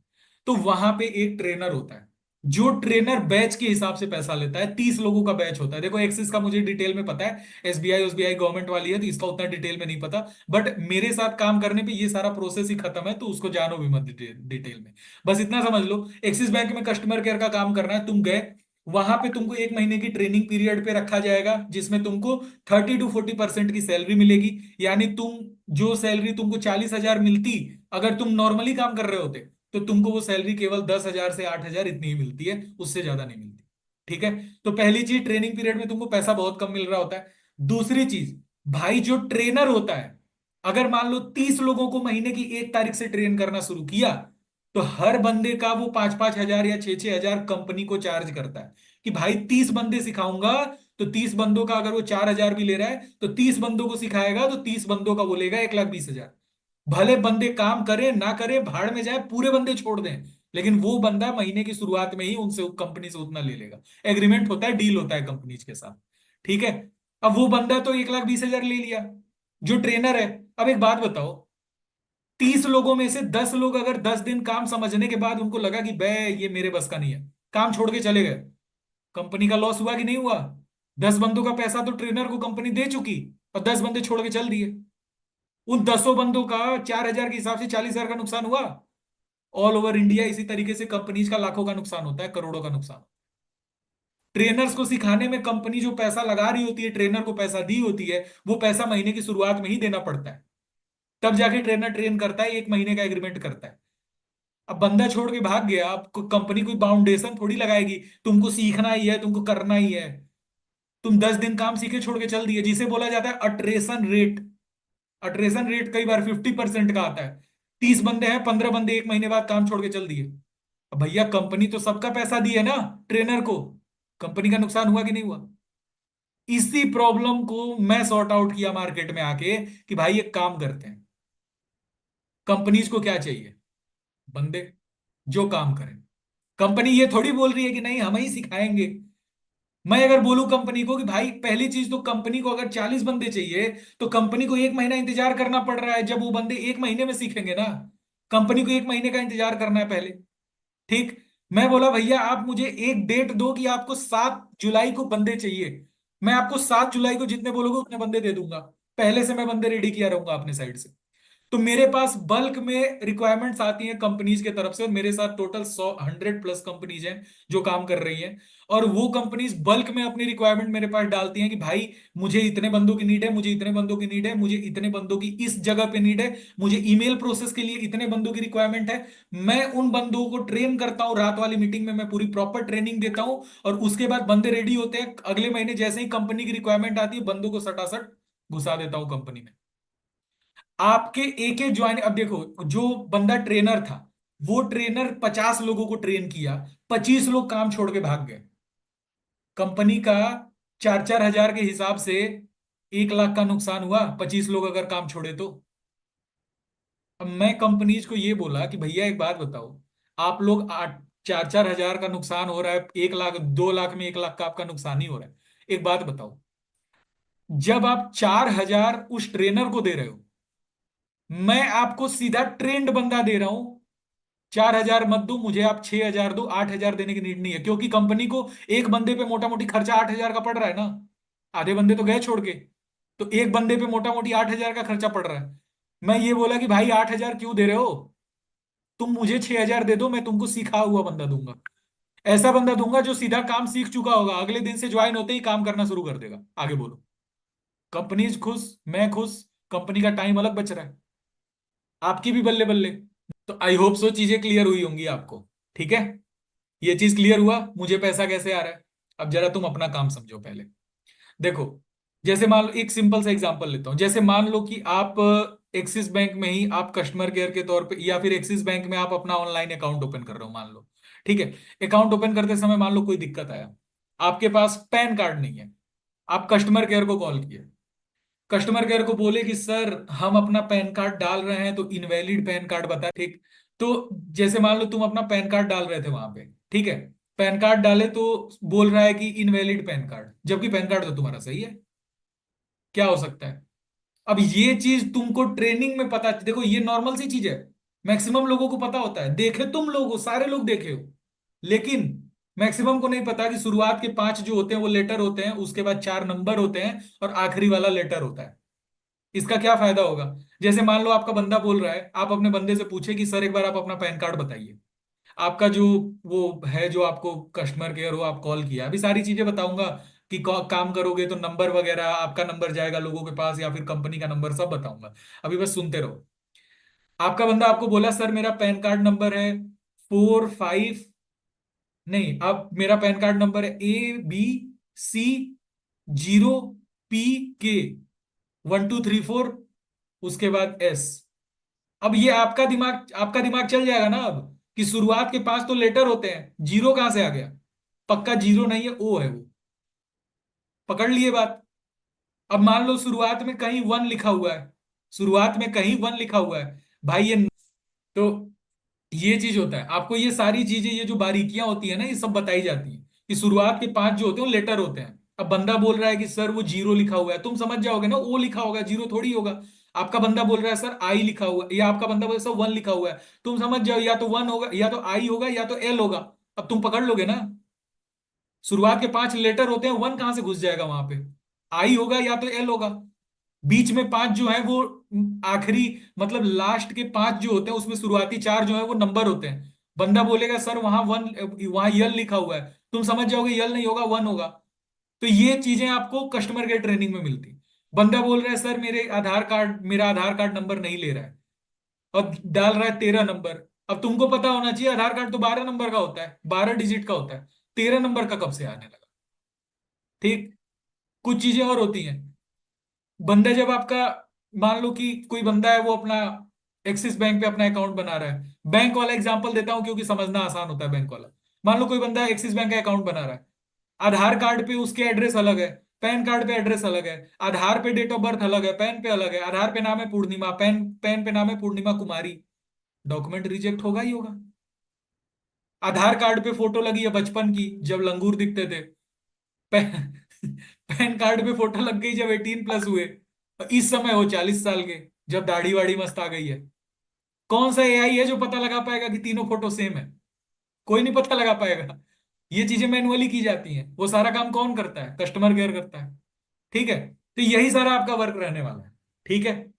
तो वहां पे एक ट्रेनर होता है, जो ट्रेनर बैच के हिसाब से पैसा लेता है। 30 लोगों का बैच होता है। देखो एक्सिस का मुझे डिटेल में पता है, एसबीआई गवर्नमेंट वाली है तो इसका उतना डिटेल में नहीं पता, बट मेरे साथ काम करने पे ये सारा प्रोसेस ही खत्म है, तो उसको जानो भी मत डिटेल में। बस इतना समझ लो, एक्सिस बैंक में कस्टमर केयर का काम करना है, तुम गए वहां पे, तुमको 1 महीने की ट्रेनिंग पीरियड पे रखा जाएगा, जिसमें तुमको 30 to 40% की सैलरी मिलेगी। यानी तुम, जो सैलरी तुमको 40,000 मिलती अगर तुम नॉर्मली काम कर रहे होते, तो तुमको वो सैलरी केवल 10,000 से 8,000 इतनी ही मिलती है, उससे ज्यादा नहीं मिलती। ठीक है, तो पहली चीज, ट्रेनिंग पीरियड में तुमको पैसा बहुत कम मिल रहा होता है। दूसरी चीज, भाई जो ट्रेनर होता है, अगर मान लो 30 लोगों को महीने की 1 तारीख से ट्रेन करना शुरू किया, तो हर बंदे का वो 5-5 हजार या 6-6 हजार कंपनी को चार्ज करता है, कि भाई 30 बंदे सिखाऊंगा, तो 30 बंदों का अगर वो 4,000 भी ले रहा है, तो 30 बंदों को सिखाएगा तो 30 बंदों का वो लेगा 1,20,000। भले बंदे काम करें ना करें, भाड़ में जाए, पूरे बंदे छोड़ दें, लेकिन वो बंदा महीने की शुरुआत में ही उनसे, कंपनी से उतना ले लेगा। एग्रीमेंट होता है, डील होता है कंपनीज के साथ। ठीक है, अब वो बंदा तो 1,20,000 ले लिया, जो ट्रेनर है। अब एक बात बताओ, 30 लोगों में से 10 लोग अगर 10 दिन काम समझने के बाद उनको लगा कि बे ये मेरे बस का नहीं है, काम छोड़ के चले गए, कंपनी का लॉस हुआ कि नहीं हुआ? 10 बंदों का पैसा तो ट्रेनर को कंपनी दे चुकी, और 10 बंदे छोड़ के चल दिए। उन 10 बंदों का 4,000 के हिसाब से 40,000 का नुकसान हुआ। ऑल ओवर इंडिया इसी तरीके से कंपनीज का लाखों का नुकसान होता है, करोड़ों का नुकसान। ट्रेनर्स को सिखाने में कंपनी जो पैसा लगा रही होती है, ट्रेनर को पैसा दी होती है, वो पैसा महीने की शुरुआत में ही देना पड़ता है। तब जाके ट्रेनर ट्रेन करता है, 1 महीने का एग्रीमेंट करता है। अब बंदा छोड़ के भाग गया, अब कंपनी कोई बाउंडेशन थोड़ी लगाएगी, तुमको सीखना ही है, तुमको करना ही है। तुम 10 दिन काम सीखे छोड़ के चल दिए, जिसे बोला जाता है अट्रेशन रेट। अट्रेशन रेट कई बार 50% का आता है। 30 बंदे हैं, 15 बंदे 1 महीने बाद काम छोड़ के चल दिए। अब भैया कंपनी तो सबका पैसा दी है ना ट्रेनर को, कंपनी का नुकसान हुआ कि नहीं हुआ? इसी प्रॉब्लम को मैं सॉर्ट आउट किया मार्केट में आके, कि भाई एक काम करते हैं, कंपनीज को क्या चाहिए? बंदे जो काम करें। कंपनी ये थोड़ी बोल रही है कि नहीं हम ही सिखाएंगे। मैं अगर बोलूं कंपनी को कि भाई पहली चीज तो कंपनी को अगर 40 बंदे चाहिए तो कंपनी को 1 महीना इंतजार करना पड़ रहा है, जब वो बंदे 1 महीने में सीखेंगे ना। कंपनी को 1 महीने का इंतजार करना है पहले। ठीक। मैं बोला भैया आप मुझे एक डेट दो कि आपको 7 जुलाई को बंदे चाहिए, मैं आपको 7 जुलाई को जितने बोलोगे उतने बंदे दे दूंगा। पहले से मैं बंदे रेडी किया रहूंगा अपने साइड से। तो मेरे पास बल्क में रिक्वायरमेंट्स आती हैं कंपनीज के तरफ से, और मेरे साथ टोटल 100 प्लस कंपनीज हैं जो काम कर रही हैं। और वो कंपनीज बल्क में अपनी रिक्वायरमेंट मेरे पास डालती हैं कि भाई मुझे इतने बंदों की नीड है, मुझे इतने बंदों की नीड है, मुझे इतने बंदों की इस जगह पे नीड है, मुझे ईमेल प्रोसेस के लिए इतने बंदों की रिक्वायरमेंट है। मैं उन बंदों को ट्रेन करता हूँ, रात वाली मीटिंग में मैं पूरी प्रॉपर ट्रेनिंग देता हूँ, और उसके बाद बंदे रेडी होते हैं। अगले महीने जैसे ही कंपनी की रिक्वायरमेंट आती है, बंदों को सटासट घुसा देता हूँ कंपनी में। आपके एक एक ज्वाइन, अब देखो जो बंदा ट्रेनर था, वो ट्रेनर 50 लोगों को ट्रेन किया, 25 लोग काम छोड़ के भाग गए। कंपनी का 4-4 हजार के हिसाब से 1 लाख का नुकसान हुआ, 25 लोग अगर काम छोड़े तो। अब मैं कंपनीज को ये बोला कि भैया एक बात बताओ, आप लोग 8 4-4 हजार का नुकसान हो रहा है, 1 लाख 2 लाख में 1 लाख का आपका नुकसान ही हो रहा है। एक बात बताओ, जब आप 4 हजार उस ट्रेनर को दे रहे हो, मैं आपको सीधा ट्रेंड बंदा दे रहा हूं, 4 हजार मत दो मुझे, आप 6 हजार दो, 8 हजार देने की नीड नहीं है, क्योंकि कंपनी को एक बंदे पे मोटा मोटी खर्चा 8 हजार का पड़ रहा है ना। आधे बंदे तो गए छोड़ के, तो एक बंदे पे मोटा मोटी 8 हजार का खर्चा पड़ रहा है। मैं ये बोला कि भाई 8 हजार क्यों दे रहे हो, तुम मुझे 6 हजार दे दो, मैं तुमको सीखा हुआ बंदा दूंगा। ऐसा बंदा दूंगा जो सीधा काम सीख चुका होगा, अगले दिन से ज्वाइन होते ही काम करना शुरू कर देगा। आगे बोलो। कंपनीज खुश, मैं खुश, कंपनी का टाइम अलग बच रहा है, आपकी भी बल्ले बल्ले। तो आई होप सो चीजें क्लियर हुई होंगी आपको। ठीक है, ये चीज क्लियर हुआ मुझे पैसा कैसे आ रहा है। अब जरा तुम अपना काम समझो पहले। देखो, जैसे मान लो एक सिंपल सा एग्जांपल लेता हूं, जैसे मान लो कि आप एक्सिस बैंक में ही आप कस्टमर केयर के तौर पे, या फिर एक्सिस बैंक में आप अपना ऑनलाइन अकाउंट ओपन कर रहे हो मान लो। ठीक है। अकाउंट ओपन करते समय मान लो कोई दिक्कत आया, आपके पास पैन कार्ड नहीं है, आप कस्टमर केयर को कॉल किए, कस्टमर केयर को बोले कि सर हम अपना पैन कार्ड डाल रहे हैं तो इनवैलिड पैन कार्ड बता। ठीक। तो जैसे मान लो तुम अपना पैन कार्ड डाल रहे थे वहां पे, ठीक है, पैन कार्ड डाले तो बोल रहा है कि इनवैलिड पैन कार्ड, जबकि पैन कार्ड तो तुम्हारा सही है। क्या हो सकता है? अब ये चीज तुमको ट्रेनिंग में पता, देखो ये नॉर्मल सी चीज है, मैक्सिमम लोगों को पता होता है, देखे तुम लोग हो, सारे लोग देखे हो, लेकिन मैक्सिमम को नहीं पता कि शुरुआत के 5 जो होते हैं वो लेटर होते हैं, उसके बाद 4 नंबर होते हैं, और आखिरी वाला लेटर होता है। इसका क्या फायदा होगा? जैसे मान लो आपका बंदा बोल रहा है, आप अपने बंदे से पूछे कि सर एक बार आप अपना पैन कार्ड बताइए। आपका जो वो है, जो आपको कस्टमर केयर हो, आप कॉल किया, अभी सारी चीजें बताऊंगा कि काम करोगे तो नंबर वगैरह, आपका नंबर जाएगा लोगों के पास या फिर कंपनी का नंबर, सब बताऊंगा। अभी बस सुनते रहो। आपका बंदा आपको बोला सर मेरा पैन कार्ड नंबर है 4 5, नहीं, आप मेरा पैन कार्ड नंबर है ABC0PK 1234, उसके बाद S। अब ये आपका दिमाग चल जाएगा ना अब, कि शुरुआत के 5 तो लेटर होते हैं, जीरो कहां से आ गया? पक्का जीरो नहीं है, ओ है वो। पकड़ लिए बात? अब मान लो शुरुआत में कहीं 1 लिखा हुआ है, शुरुआत में कहीं 1 लिखा हुआ है, भाई ये, तो ये चीज होता है। आपको ये सारी चीजें, ये जो बारीकियां होती है ना, ये सब बताई जाती हैं कि शुरुआत के 5 जो होते हैं वो लेटर होते हैं। अब बंदा बोल रहा है कि सर वो जीरो लिखा हुआ है, तुम समझ जाओगे ना, ओ लिखा होगा, जीरो थोड़ी होगा। आपका बंदा बोल रहा है सर आई लिखा हुआ है, या आपका बंदा बोल रहा है सर 1 लिखा हुआ है, तुम समझ जाओ या तो 1 होगा, या तो आई होगा, या तो एल होगा। अब तुम पकड़ लोगे ना, शुरुआत के 5 लेटर होते हैं, 1 कहां से घुस जाएगा वहां पे? आई होगा या तो एल होगा। बीच में 5 जो है वो आखिरी, मतलब लास्ट के 5 जो होते हैं उसमें शुरुआती 4 जो है वो नंबर होते हैं। बंदा बोलेगा सर वहां 1, वहां यल लिखा हुआ है, तुम समझ जाओगे यल नहीं होगा, 1 होगा। तो ये चीजें आपको कस्टमर केयर ट्रेनिंग में मिलती। बंदा बोल रहा है सर मेरा आधार कार्ड नंबर नहीं ले रहा है, और डाल रहा है 13 नंबर। अब तुमको पता होना चाहिए आधार कार्ड तो 12 नंबर का होता है, 12 डिजिट का होता है, 13 नंबर का कब से आने लगा? ठीक। कुछ चीजें और होती हैं। बंदा जब आपका, मान लो कि कोई बंदा है वो अपना एक्सिस बैंक पे अपना अकाउंट बना रहा है, बैंक वाला एग्जांपल देता हूं क्योंकि समझना आसान होता है बैंक वाला। मान लो कोई बंदा एक्सिस बैंक का अकाउंट बना रहा है, आधार कार्ड पे उसके एड्रेस अलग है, पैन कार्ड पे एड्रेस अलग है, आधार पे डेट ऑफ बर्थ अलग है, पैन पे अलग है, आधार पे नाम है पूर्णिमा, पैन पे नाम है पूर्णिमा कुमारी, डॉक्यूमेंट रिजेक्ट होगा ही होगा। आधार कार्ड पे फोटो लगी है बचपन की, जब लंगूर दिखते थे, पैन कार्ड पे फोटो लग गई जब 18+ हुए। और इस समय हो 40 साल के, जब दाढ़ी वाड़ी मस्त आ गई है। कौन सा एआई है जो पता लगा पाएगा कि तीनों फोटो सेम है? कोई नहीं पता लगा पाएगा। ये चीजें मैनुअली की जाती हैं। वो सारा काम कौन करता है? कस्टमर केयर करता है। ठीक है, तो यही सारा आपका वर्क रहने वाला है। ठीक है,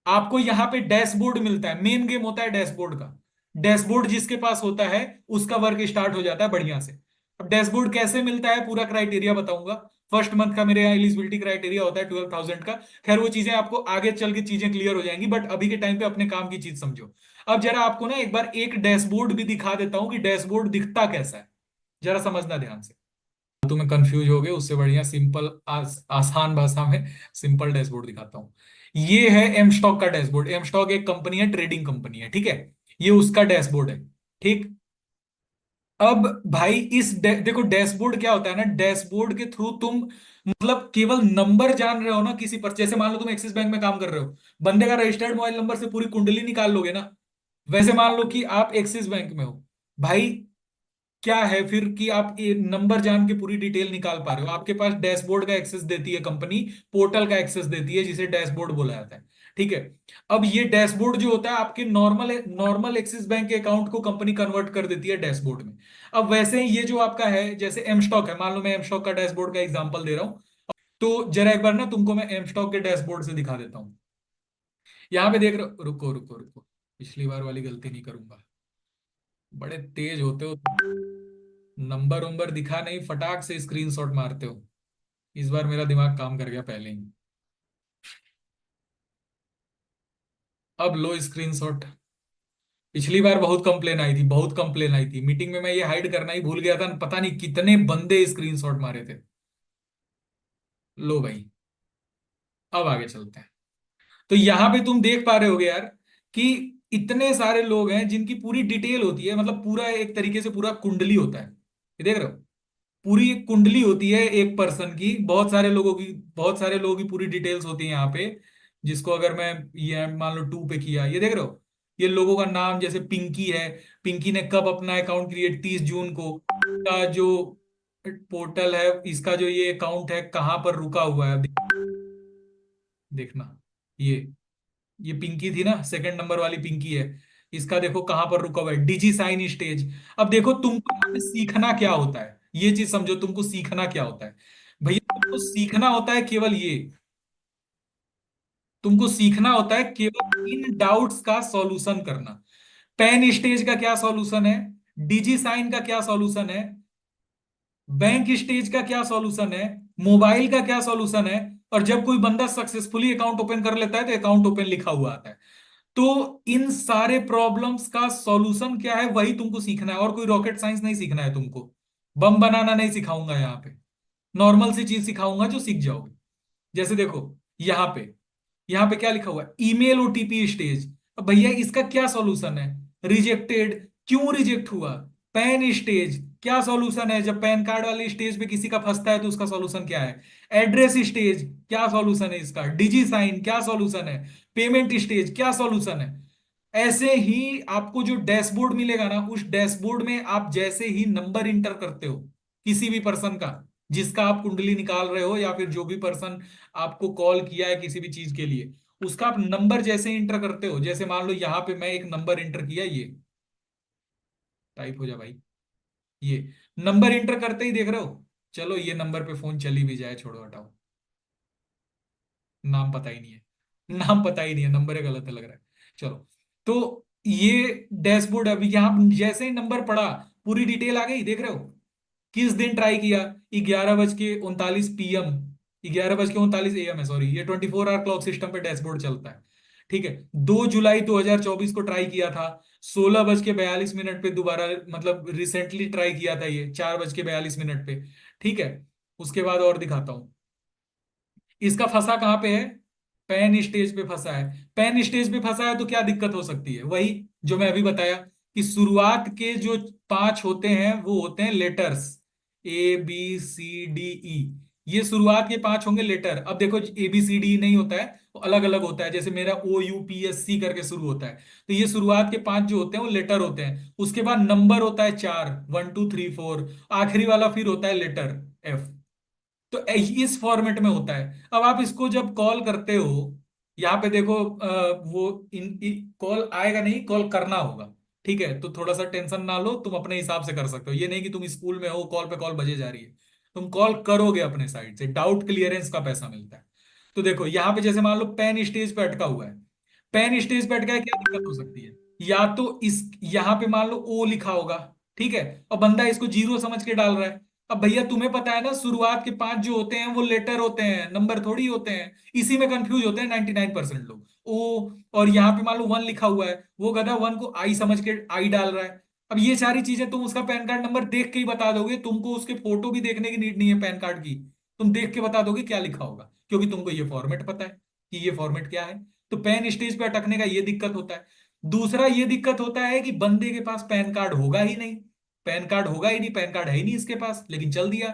आपको यहाँ पे डैशबोर्ड मिलता है। मेन गेम होता है डैशबोर्ड का। डैशबोर्ड जिसके पास होता है उसका वर्क स्टार्ट हो जाता है बढ़िया से। अब डैशबोर्ड कैसे मिलता है, पूरा क्राइटेरिया बताऊंगा। फर्स्ट मंथ का मेरे यहाँ एलिजिबिलिटी क्राइटेरिया होता है 12,000 का। खैर वो चीजें आपको आगे चल के चीजें क्लियर हो जाएंगी, बट अभी के टाइम पे अपने काम की चीज समझो। अब जरा आपको ना एक बार एक डैशबोर्ड भी दिखा देता हूं कि डैशबोर्ड दिखता कैसा है। जरा समझना ध्यान से। तुम्हें कंफ्यूज हो गए, उससे बढ़िया सिंपल आसान भाषा में सिंपल डैशबोर्ड दिखाता हूँ। ये है एम स्टॉक का डैशबोर्ड। एम स्टॉक एक कंपनी है, ट्रेडिंग कंपनी है। ठीक है, ये उसका डैशबोर्ड है। ठीक। अब भाई देखो डैशबोर्ड क्या होता है ना, डैशबोर्ड के थ्रू तुम मतलब केवल नंबर जान रहे हो ना किसी पर। जैसे मान लो तुम एक्सिस बैंक में काम कर रहे हो, बंदे का रजिस्टर्ड मोबाइल नंबर से पूरी कुंडली निकाल लोगे ना। वैसे मान लो कि आप एक्सिस बैंक में हो भाई, क्या है फिर कि आप ये नंबर जान के पूरी डिटेल निकाल पा रहे हो। आपके पास डैशबोर्ड का एक्सेस देती है कंपनी, पोर्टल का एक्सेस देती है, जिसे डैशबोर्ड बोला जाता है। ठीक है, अब ये डैशबोर्ड जो होता है आपके नॉर्मल नॉर्मल एक्सिस बैंक के अकाउंट को कंपनी कन्वर्ट कर देती है डैशबोर्ड में। अब वैसे ही ये जो आपका है, जैसे एम स्टॉक है, मान लो मैं एम स्टॉक का डैशबोर्ड का एग्जांपल दे रहा हूं। तो जरा एक बार ना तुमको मैं एम स्टॉक के डैशबोर्ड से दिखा देता हूँ। यहाँ पे देख रहे हो, रुको रुको रुको, पिछली बार वाली गलती नहीं करूंगा। बड़े तेज होते हो, नंबर उम्बर दिखा नहीं फटाक से स्क्रीनशॉट मारते हो। इस बार मेरा दिमाग काम कर गया पहले ही। अब लो स्क्रीनशॉट। पिछली बार बहुत कंप्लेन आई थी, बहुत कंप्लेन आई थी मीटिंग में। मैं ये हाइड करना ही भूल गया था, पता नहीं कितने बंदे स्क्रीनशॉट मारे थे। लो भाई, अब आगे चलते हैं। तो यहां पे तुम देख पा रहे होगे यार कि इतने सारे लोग हैं जिनकी पूरी डिटेल होती है, मतलब पूरा एक तरीके से पूरा कुंडली होता है। ये देख रहे हो, पूरी एक कुंडली होती है एक पर्सन की, बहुत सारे लोगों की, बहुत सारे लोगों की पूरी डिटेल्स होती है यहाँ पे। जिसको अगर मैं ये मान लो 2 पे किया, ये देख रहे हो, ये लोगों का नाम, जैसे पिंकी है। पिंकी ने कब अपना अकाउंट क्रिएट, 30 जून को। का जो पोर्टल है, इसका जो ये अकाउंट है कहाँ पर रुका हुआ है, देखना। ये पिंकी थी ना, सेकंड नंबर वाली पिंकी है। इसका देखो कहां पर रुका हुआ है, डिजी साइन स्टेज। अब देखो तुमको यहाँ पे सीखना क्या होता है, ये चीज समझो, तुमको सीखना क्या होता है। भैया तुमको सीखना होता है केवल ये, तुमको सीखना होता है केवल इन डाउट्स का सॉल्यूशन करना। पेन स्टेज का क्या सॉल्यूशन है, डिजी साइन का क्या सॉल्यूशन है, बैंक स्टेज का क्या सॉल्यूशन है, मोबाइल का क्या सॉल्यूशन है। और जब कोई बंदा सक्सेसफुली अकाउंट ओपन कर लेता है तो अकाउंट ओपन लिखा हुआ आता है। तो इन सारे प्रॉब्लम्स का सॉल्यूशन क्या है, वही तुमको सीखना है। और कोई रॉकेट साइंस नहीं सीखना है तुमको। बम बनाना नहीं सिखाऊंगा यहाँ पे, नॉर्मल सी चीज सिखाऊंगा जो सीख जाओगे। जैसे देखो यहाँ पे क्या लिखा हुआ है, ईमेल ओटीपी स्टेज। अब भैया इसका क्या सॉल्यूशन है, रिजेक्टेड, क्यों रिजेक्ट हुआ। पैन स्टेज क्या सॉल्यूशन है, जब पैन कार्ड वाले स्टेज पे किसी का फंसता है तो उसका सॉल्यूशन क्या है। एड्रेस स्टेज क्या सॉल्यूशन है इसका, डिजी साइन क्या सॉल्यूशन है, पेमेंट स्टेज क्या सॉल्यूशन है। ऐसे ही आपको जो डैशबोर्ड मिलेगा ना, उस डैशबोर्ड में आप जैसे ही नंबर इंटर करते हो किसी भी पर्सन का, जिसका आप कुंडली निकाल रहे हो, या फिर जो भी पर्सन आपको कॉल किया है किसी भी चीज के लिए, उसका आप नंबर जैसे इंटर करते हो। जैसे मान लो यहां पे मैं एक नंबर इंटर किया, ये टाइप हो जा भाई। ये नंबर इंटर करते ही देख रहे हो, चलो ये नंबर पे फोन चली भी जाए, छोड़ो हटाओ, नाम पता ही नहीं है, नाम पता ही नहीं है, नंबर ही गलत लग रहा है। चलो, तो ये डैशबोर्ड अभी यहां जैसे ही नंबर पड़ा, पूरी डिटेल आ गई, देख रहे हो। किस दिन ट्राई किया, 11:39 PM, 11:39 AM है, सॉरी, ये 24 आवर क्लॉक सिस्टम पे डैशबोर्ड चलता है। ठीक है, 2 जुलाई 2024 को ट्राई किया था, 16:42 पे दोबारा, मतलब रिसेंटली ट्राई किया था ये 4:42 पे। ठीक है, उसके बाद और दिखाता हूं। इसका फंसा कहां पे है, पैन स्टेज पे फंसा है। पैन स्टेज पे फंसा है तो क्या दिक्कत हो सकती है, वही जो मैं अभी बताया कि शुरुआत के जो 5 होते हैं वो होते हैं लेटर्स, ABCDE। ये शुरुआत के 5 होंगे लेटर। अब देखो ABCD नहीं होता है, वो अलग अलग होता है। जैसे मेरा OUPSC करके शुरू होता है, तो ये शुरुआत के 5 जो होते हैं वो लेटर होते हैं। उसके बाद नंबर होता है 4, 1 2 3 4, आखिरी वाला फिर होता है लेटर F। तो इस फॉर्मेट में होता है। अब आप इसको जब कॉल करते हो, यहाँ पे देखो वो कॉल आएगा नहीं, कॉल करना होगा। ठीक है, तो थोड़ा सा टेंशन ना लो, तुम अपने हिसाब से कर सकते हो। ये नहीं कि तुम स्कूल में हो, कॉल पे कॉल बजे जा रही है, तुम कॉल करोगे अपने साइड से, डाउट क्लियरेंस का पैसा मिलता है। तो देखो यहाँ पे जैसे मान लो पेन स्टेज पे अटका हुआ है, पेन स्टेज पे अटका है, क्या दिक्कत हो सकती है? या तो इस यहाँ पे मान लो ओ लिखा होगा, ठीक है, और बंदा इसको जीरो समझ के डाल रहा है। अब भैया तुम्हें पता है ना, शुरुआत के 5 जो होते हैं वो लेटर होते हैं, नंबर थोड़ी होते हैं। इसी में कंफ्यूज होते हैं 99% लोग। ओ, और यहाँ पे मान लो 1 लिखा हुआ है, वो गधा 1 को आई समझ के आई डाल रहा है। अब ये सारी चीजें तुम उसका पैन कार्ड नंबर देख के ही बता दोगे, तुमको उसके फोटो भी देखने की नीड नहीं है पैन कार्ड की। तुम देख के बता दोगे क्या लिखा होगा, क्योंकि तुमको ये फॉर्मेट पता है कि ये फॉर्मेट क्या है। तो पैन स्टेज पे अटकने का ये दिक्कत होता है। दूसरा ये दिक्कत होता है कि बंदे के पास पैन कार्ड होगा ही नहीं, पैन कार्ड होगा ही नहीं, पैन कार्ड है ही नहीं इसके पास, लेकिन चल दिया।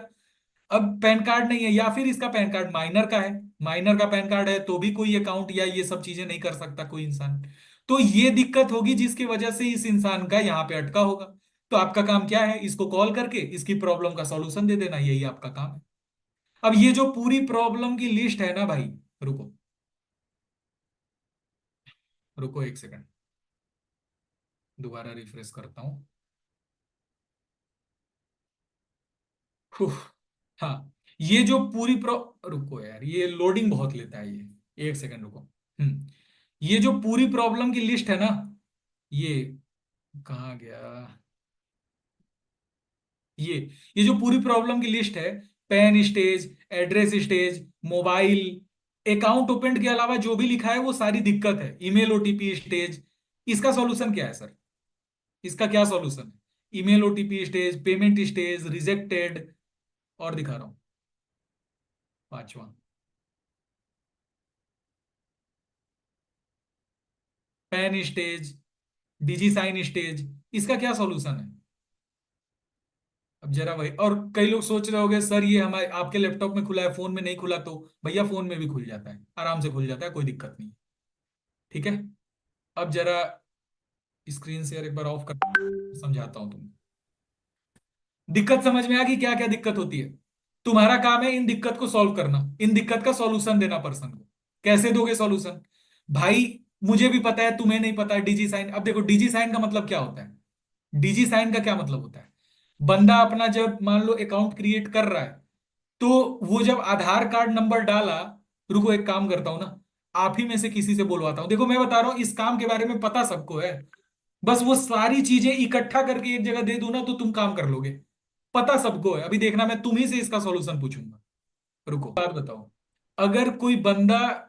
अब पैन कार्ड नहीं है, या फिर इसका पैन कार्ड माइनर का है, माइनर का पैन कार्ड है, तो भी कोई अकाउंट या ये सब चीजें नहीं कर सकता कोई इंसान। तो ये दिक्कत होगी जिसकी वजह से इस इंसान का यहाँ पे अटका होगा। तो आपका काम क्या है? इसको कॉल करके इसकी प्रॉब्लम का सॉल्यूशन दे देना, यही आपका काम है। अब ये जो पूरी प्रॉब्लम की लिस्ट है ना भाई, रुको रुको एक सेकंड, दोबारा रिफ्रेश करता हूं। उफ, हाँ, ये जो पूरी रुको यार, ये लोडिंग बहुत लेता है ये, एक सेकंड रुको। ये जो पूरी प्रॉब्लम की लिस्ट है ना, ये कहाँ गया? ये ये जो पूरी प्रॉब्लम की लिस्ट है, pan stage, address stage, mobile, account open के अलावा जो भी लिखा है वो सारी दिक्कत है, ईमेल ओटीपी स्टेज। इसका सॉल्यूशन क्या है सर? इसका क्या सॉल्यूशन है? Email OTP stage, payment stage, rejected, और दिखा रहा हूं 5वां, पैन स्टेज, डिजी साइन स्टेज। इसका क्या सॉल्यूशन है? अब जरा वही, और कई लोग सोच रहे होंगे सर ये हमारे आपके लैपटॉप में खुला है, फोन में नहीं खुला। तो भैया फोन में भी खुल जाता है, आराम से खुल जाता है, कोई दिक्कत नहीं। ठीक है, अब जरा स्क्रीन शेयर एक बार ऑफ कर समझाता हूं तुम्हें। दिक्कत समझ में आ गई? क्या क्या दिक्कत होती है? तुम्हारा काम है इन दिक्कत को सॉल्व करना, इन दिक्कत का सॉल्यूशन देना पर्सन को। कैसे दोगे सॉल्यूशन? भाई मुझे भी पता है, तुम्हें नहीं पता डिजी साइन। अब देखो डिजी साइन का मतलब क्या होता है? डिजी साइन का क्या मतलब होता है? बंदा अपना जब मान लो अकाउंट क्रिएट कर रहा है, तो वो जब आधार कार्ड नंबर डाला, रुको एक काम करता हूं ना, आप ही में से किसी से बोलवाता हूं। देखो मैं बता रहा हूं, इस काम के बारे में पता सबको है, बस वो सारी चीजें इकट्ठा करके एक जगह दे दूं ना तो तुम काम कर लोगे। पता सबको है, अभी देखना मैं तुम्ही से इसका सॉल्यूशन पूछूंगा। रुको बात बताओ, अगर कोई बंदा,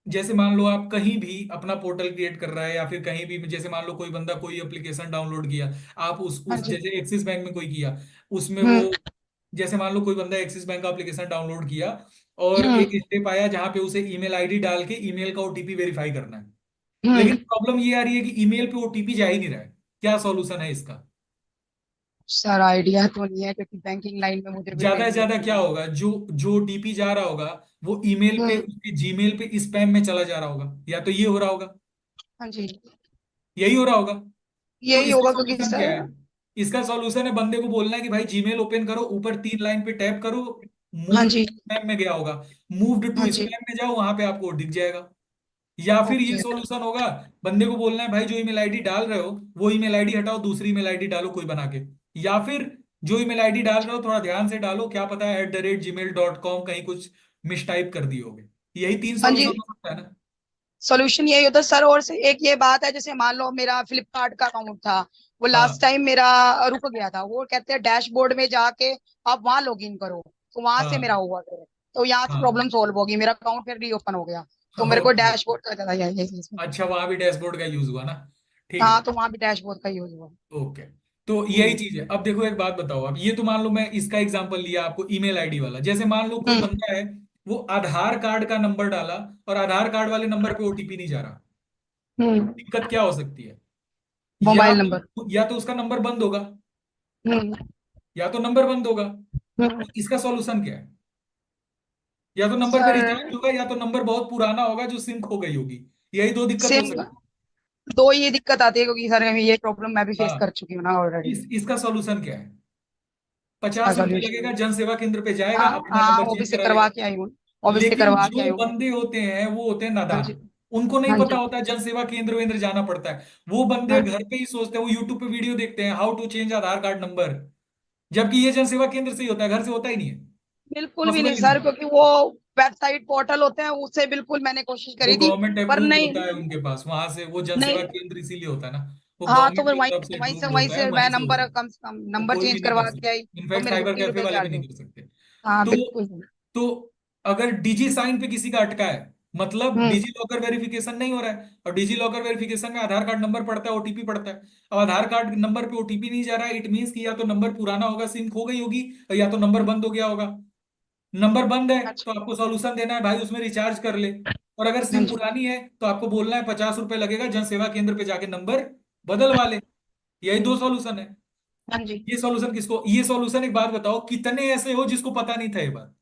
जैसे मान लो आप कहीं भी अपना पोर्टल क्रिएट कर रहा है, या फिर कहीं भी, जैसे मान लो कोई बंदा कोई एप्लीकेशन डाउनलोड किया, आप हाँ उस जी। जैसे एक्सिस बैंक में कोई किया, उसमें वो, हम्म। जैसे मान लो कोई बंदा एक्सिस बैंक का एप्लीकेशन डाउनलोड किया, और हम्म। एक स्टेप आया जहां पे उसे ईमेल आईडी डाल के ईमेल का ओटीपी वेरीफाई करना है। लेकिन हम्म। प्रॉब्लम ये आ रही है कि ईमेल पे ओटीपी जा ही नहीं रहा है। क्या सॉल्यूशन है इसका? सर आइडिया तो नहीं है, क्योंकि बैंकिंग लाइन में मुझे भी ज्यादा से ज्यादा नहीं क्या है। होगा, जो जो ओटीपी जा रहा होगा वो ईमेल पे, हम्म। उसके जीमेल पे स्पैम में चला जा रहा होगा, या तो ये हो रहा होगा, हाँ जी। यही हो रहा होगा। तो यही इसका होगा क्योंकि सॉल्यूशन क्या सर। है? इसका सॉल्यूशन है बंदे को बोलना है कि भाई जीमेल ओपन करो, ऊपर 3 लाइन पे टैप करो, हाँ मूव जी। स्पैम में गया होगा, मूव्ड हाँ टू जी। स्पैम में जाओ, वहां पे आपको दिख जाएगा। या फिर ये ओके। सॉल्यूशन होगा, बंदे को बोलना है भाई जो ईमेल आईडी डाल रहे हो वो ईमेल आईडी हटाओ, दूसरी ईमेल आईडी डालो कोई बना के। या फिर जो ईमेल आईडी डाल रहे हो थोड़ा ध्यान से डालो, क्या पता है @gmail.com कहीं कुछ मिस टाइप कर दिए होगे। यही 3 हाँ जी। सॉल्यूशन हो सकता है ना? सॉल्यूशन यही होता है सर। और से एक ये बात है, जैसे मान लो मेरा फ्लिपकार्ट का अकाउंट था, वो लास्ट हाँ टाइम मेरा रुक गया था। वो कहते हैं डैशबोर्ड में जाके आप वहां लॉग इन करो, तो वहां से मेरा हाँ हुआ फिर। तो यहाँ से हाँ, प्रॉब्लम सोल्व होगी, मेरा अकाउंट फिर रीओपन हो गया। तो मेरे को ओके। डैशबोर्ड का ज्यादा यही चीज। अच्छा, वहां भी डैशबोर्ड का यूज हुआ ना? ठीक है, हाँ, तो वहां भी डैशबोर्ड का यूज हुआ। ओके। तो यही हम्म। चीज है। अब देखो एक बात बताओ, अब ये तो मान लो मैं इसका एग्जांपल लिया आपको ईमेल आईडी वाला, जैसे मान लो कोई हम्म। बंदा है, वो आधार कार्ड का नंबर डाला और आधार कार्ड वाले नंबर पे ओटीपी नहीं जा रहा। हम्म। दिक्कत क्या हो सकती है? Mobile number. या तो उसका नंबर बंद होगा, हम्म। या तो नंबर बंद होगा। हम्म। तो इसका सॉल्यूशन क्या है? या तो नंबर पे सर रिचार्ज होगा, या तो नंबर बहुत पुराना होगा जो सिम खो गई होगी। यही 2 दिक्कत हो सिम, सकती दो ये दिक्कत आती है, क्योंकि सर ये प्रॉब्लम मैं भी है। फेस हाँ, कर चुकी हूँ ना ऑलरेडी। इसका सॉल्यूशन क्या है? ₹50 लगेगा, जन सेवा केंद्र पे जाएगा, हाँ अपना हाँ, नंबर वो भी चेंज से करा करवा लेगा। के आई हूँ, ऑब्वियसली लेकिन करवा के आई जो हूँ। बंदे होते हैं वो होते हैं हाँ नादान। जी। उनको नहीं हाँ पता जी। होता है जन सेवा केंद्र वेंद्र जाना पड़ता है। वो बंदे हाँ जी। घर पे ही सोचते हैं, वो यूट्यूब पे वीडियो देखते हैं how to change Aadhaar card number, जबकि ये जन सेवा केंद्र से ही होता है, घर से होता ही नहीं है। बिल्कुल भी पॉसिबल नहीं ही नहीं सर, है। क्योंकि वो वेबसाइट पोर्टल होते हैं, उससे बिल्कुल मैंने कोशिश वो करी थी, गवर्नमेंट पर अप्रूव्ड नहीं। होता है उनके पास, वहां से वो जन सेवा नहीं। केंद्र इसीलिए होता है ना, वो हाँ, तो गवर्नमेंट फिर की तरफ से वहीं अप्रूव्ड वहीं होता है, से मैं वहीं से होता नंबर है। कम से कम वो नंबर कोई चेंज भी नहीं कर करवा के आई, सकता, तो इनफैक्ट मेरे को साइबर तीन कैफे रुपए वाले भी चार्ज नहीं हुए। कर सकते। हाँ तो बिल्कुल। तो अगर डिजी साइन पे किसी का अटका है, मतलब हम्म। डिजी लॉकर वेरिफिकेशन नहीं हो रहा है, और डिजी लॉकर वेरिफिकेशन में आधार कार्ड नंबर पड़ता है, ओटीपी पड़ता है। अब आधार कार्ड नंबर पे ओटीपी नहीं जा रहा है, इट मीन्स कि या तो नंबर पुराना होगा, सिम खो गई होगी, या तो नंबर बंद हो गया होगा। नंबर बंद है अच्छा। तो आपको सॉल्यूशन देना है, भाई उसमें रिचार्ज कर ले। और अगर हाँ सिम जी। पुरानी है तो आपको बोलना है ₹50 लगेगा, जन सेवा केंद्र पे जाके नंबर बदलवा ले। यही दो सॉल्यूशन है। हाँ जी। ये सॉल्यूशन किसको, ये सॉल्यूशन एक बात बताओ, कितने ऐसे हो जिसको पता नहीं था ये बात?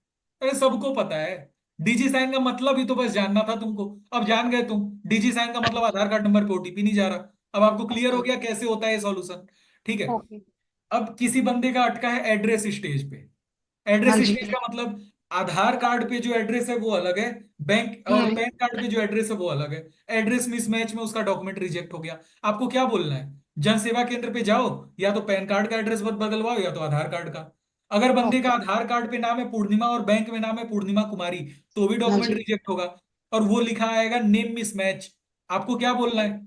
अरे सबको पता है। डिजी साइन का मतलब ही तो बस जानना था तुमको। अब जान गए तुम, डिजी साइन का मतलब आधार कार्ड नंबर पे ओटीपी नहीं जा रहा। अब आपको क्लियर हो ओके। गया कैसे होता है ये सॉल्यूशन। ठीक है। ओके। अब किसी बंदे का अटका है एड्रेस स्टेज पे। एड्रेस हाँ जी। स्टेज का मतलब आधार कार्ड पे जो एड्रेस है वो अलग है, बैंक और हम्म। पैन कार्ड पे जो एड्रेस है वो अलग है। एड्रेस मिसमैच में उसका डॉक्यूमेंट रिजेक्ट हो गया। आपको क्या बोलना है, जन सेवा केंद्र पे जाओ, या तो पैन कार्ड का एड्रेस बदलवाओ, या तो आधार कार्ड का। अगर बंदे का ओके। आधार कार्ड पे नाम है पूर्णिमा और बैंक में नाम है पूर्णिमा कुमारी, तो भी हाँ डॉक्यूमेंट जी। रिजेक्ट होगा। और वो लिखा आएगा नेम मिसमैच। आपको क्या बोलना है,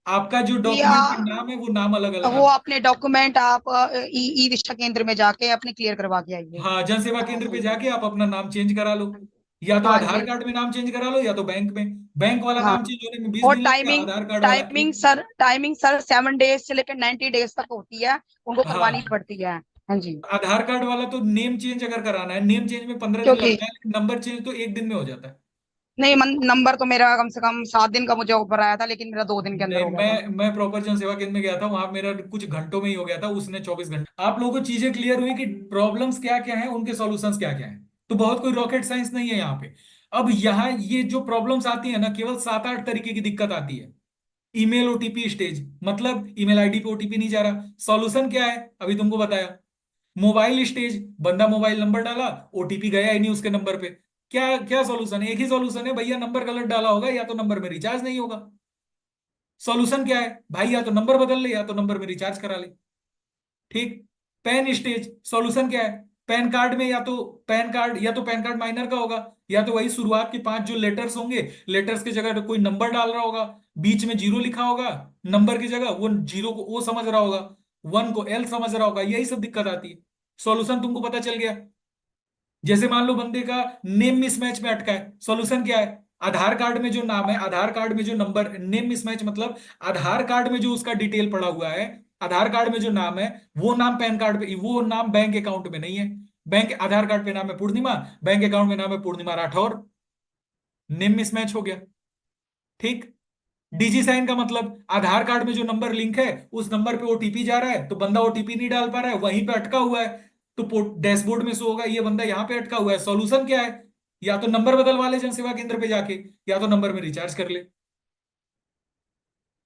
आपका जो या डॉक्यूमेंट में नाम है वो नाम अलग वो अलग। अपने डॉक्यूमेंट आप ई ई रिश्ता केंद्र में जाके अपने क्लियर करवा के आइए। हाँ, जन सेवा हाँ केंद्र पे सही है। जाके आप अपना नाम चेंज करा लो। या तो हाँ जी। आधार कार्ड में नाम चेंज करा लो, या तो बैंक में। बैंक वाला हाँ। नाम चेंज होने में 20 और दिन लगते हैं, टाइमिंग आधार कार्ड वाला टाइमिंग एक। सर टाइमिंग सर 7 डेज से लेकर 90 डेज तक होती है, उनको करवानी हाँ, पड़ती है। हाँ जी। आधार कार्ड वाला तो नेम चेंज अगर कराना है, नेम चेंज में 15 दिन क्योंकि लगता है, लेकिन नंबर चेंज तो एक दिन में हो जाता है। नहीं, नंबर तो मेरा कम से कम 7 दिन का मुझे ऑफर आया था, लेकिन मेरा 2 दिन के अंदर नहीं, हो गया था। मैं प्रॉपर जन सेवा केंद्र में गया था, वहां मेरा कुछ घंटों में ही हो गया था, उसने 24 घंटे। आप लोगों को चीजें क्लियर हुई कि प्रॉब्लम्स क्या क्या हैं, उनके सॉल्यूशंस क्या क्या हैं। तो बहुत कोई रॉकेट साइंस नहीं है यहाँ पे। अब यहाँ ये जो प्रॉब्लम्स आती है ना, केवल 7-8 तरीके की दिक्कत आती है। ईमेल ओटीपी स्टेज, मतलब ईमेल आईडी पे ओटीपी नहीं जा रहा, सॉल्यूशन क्या है अभी तुमको बताया। मोबाइल स्टेज, बंदा मोबाइल नंबर डाला, ओटीपी गया ही नहीं उसके नंबर पे। क्या क्या सॉल्यूशन है, एक ही सॉल्यूशन है भैया, नंबर गलत डाला होगा, या तो नंबर में रिचार्ज नहीं होगा। सॉल्यूशन क्या है भाई, या तो नंबर बदल ले, या तो नंबर में रिचार्ज करा ले। ठीक। पैन स्टेज, सॉल्यूशन क्या है, पैन कार्ड में या तो पैन कार्ड, या तो पैन कार्ड माइनर का होगा, या तो वही शुरुआत के 5 जो लेटर्स होंगे, लेटर्स की जगह कोई नंबर डाल रहा होगा, बीच में जीरो लिखा होगा, नंबर की जगह वो जीरो को ओ समझ रहा होगा, वन को एल समझ रहा होगा, यही सब दिक्कत आती है। सॉल्यूशन तुमको पता चल गया। जैसे मान लो बंदे का नेम मिसमैच में अटका है, सॉल्यूशन क्या है, आधार कार्ड में जो नाम है, आधार कार्ड में जो नंबर, नेम मिसमैच मतलब आधार कार्ड में जो उसका डिटेल पड़ा हुआ है, आधार कार्ड में जो नाम है वो नाम पैन कार्ड पे, वो नाम बैंक अकाउंट में नहीं है। बैंक आधार कार्ड पे नाम है पूर्णिमा, बैंक अकाउंट में नाम है पूर्णिमा राठौर। नेम मिसमैच हो गया। ठीक। डिजी साइन का मतलब आधार कार्ड में जो नंबर लिंक है उस नंबर पे ओटीपी जा रहा है, तो बंदा ओटीपी नहीं डाल पा रहा है, वहीं पे अटका हुआ है। तो डैशबोर्ड में शो होगा ये बंदा यहाँ पे अटका हुआ है। सॉल्यूशन क्या है, या तो नंबर बदलवा ले जन सेवा केंद्र पे जाके, या तो नंबर में रिचार्ज कर ले।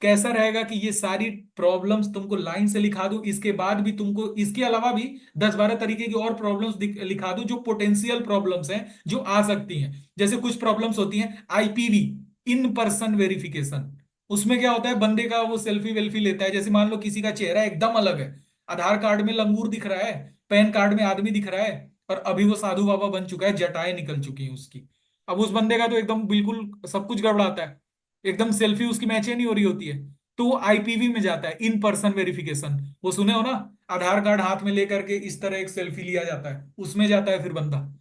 कैसा रहेगा कि ये सारी प्रॉब्लम्स तुमको लाइन से लिखा दूं, इसके बाद भी तुमको इसके अलावा भी 10-12 तरीके की और प्रॉब्लम्स लिखा दूं, जो पोटेंशियल प्रॉब्लम्स हैं, जो आ सकती हैं। जैसे कुछ प्रॉब्लम्स होती हैं आईपीवी, इन पर्सन वेरिफिकेशन। उसमें क्या होता है, बंदे का वो सेल्फी वेल्फी लेता है, जैसे मान लो किसी का चेहरा एकदम अलग है, आधार कार्ड में लंगूर दिख रहा है, पैन कार्ड में आदमी दिख रहा है, और अभी वो साधु बाबा बन चुका है, जटाएं निकल चुकी हैं उसकी। अब उस बंदे का तो एकदम बिल्कुल सब कुछ गड़बड़ाता है, एकदम सेल्फी उसकी मैच ही नहीं हो रही होती है। तो वो आईपीवी में जाता है, इन पर्सन वेरिफिकेशन। वो सुने हो ना, आधार कार्ड हाथ में लेकर के इस तरह एक सेल्फी लिया जाता है, उसमें जाता है फिर बंदा।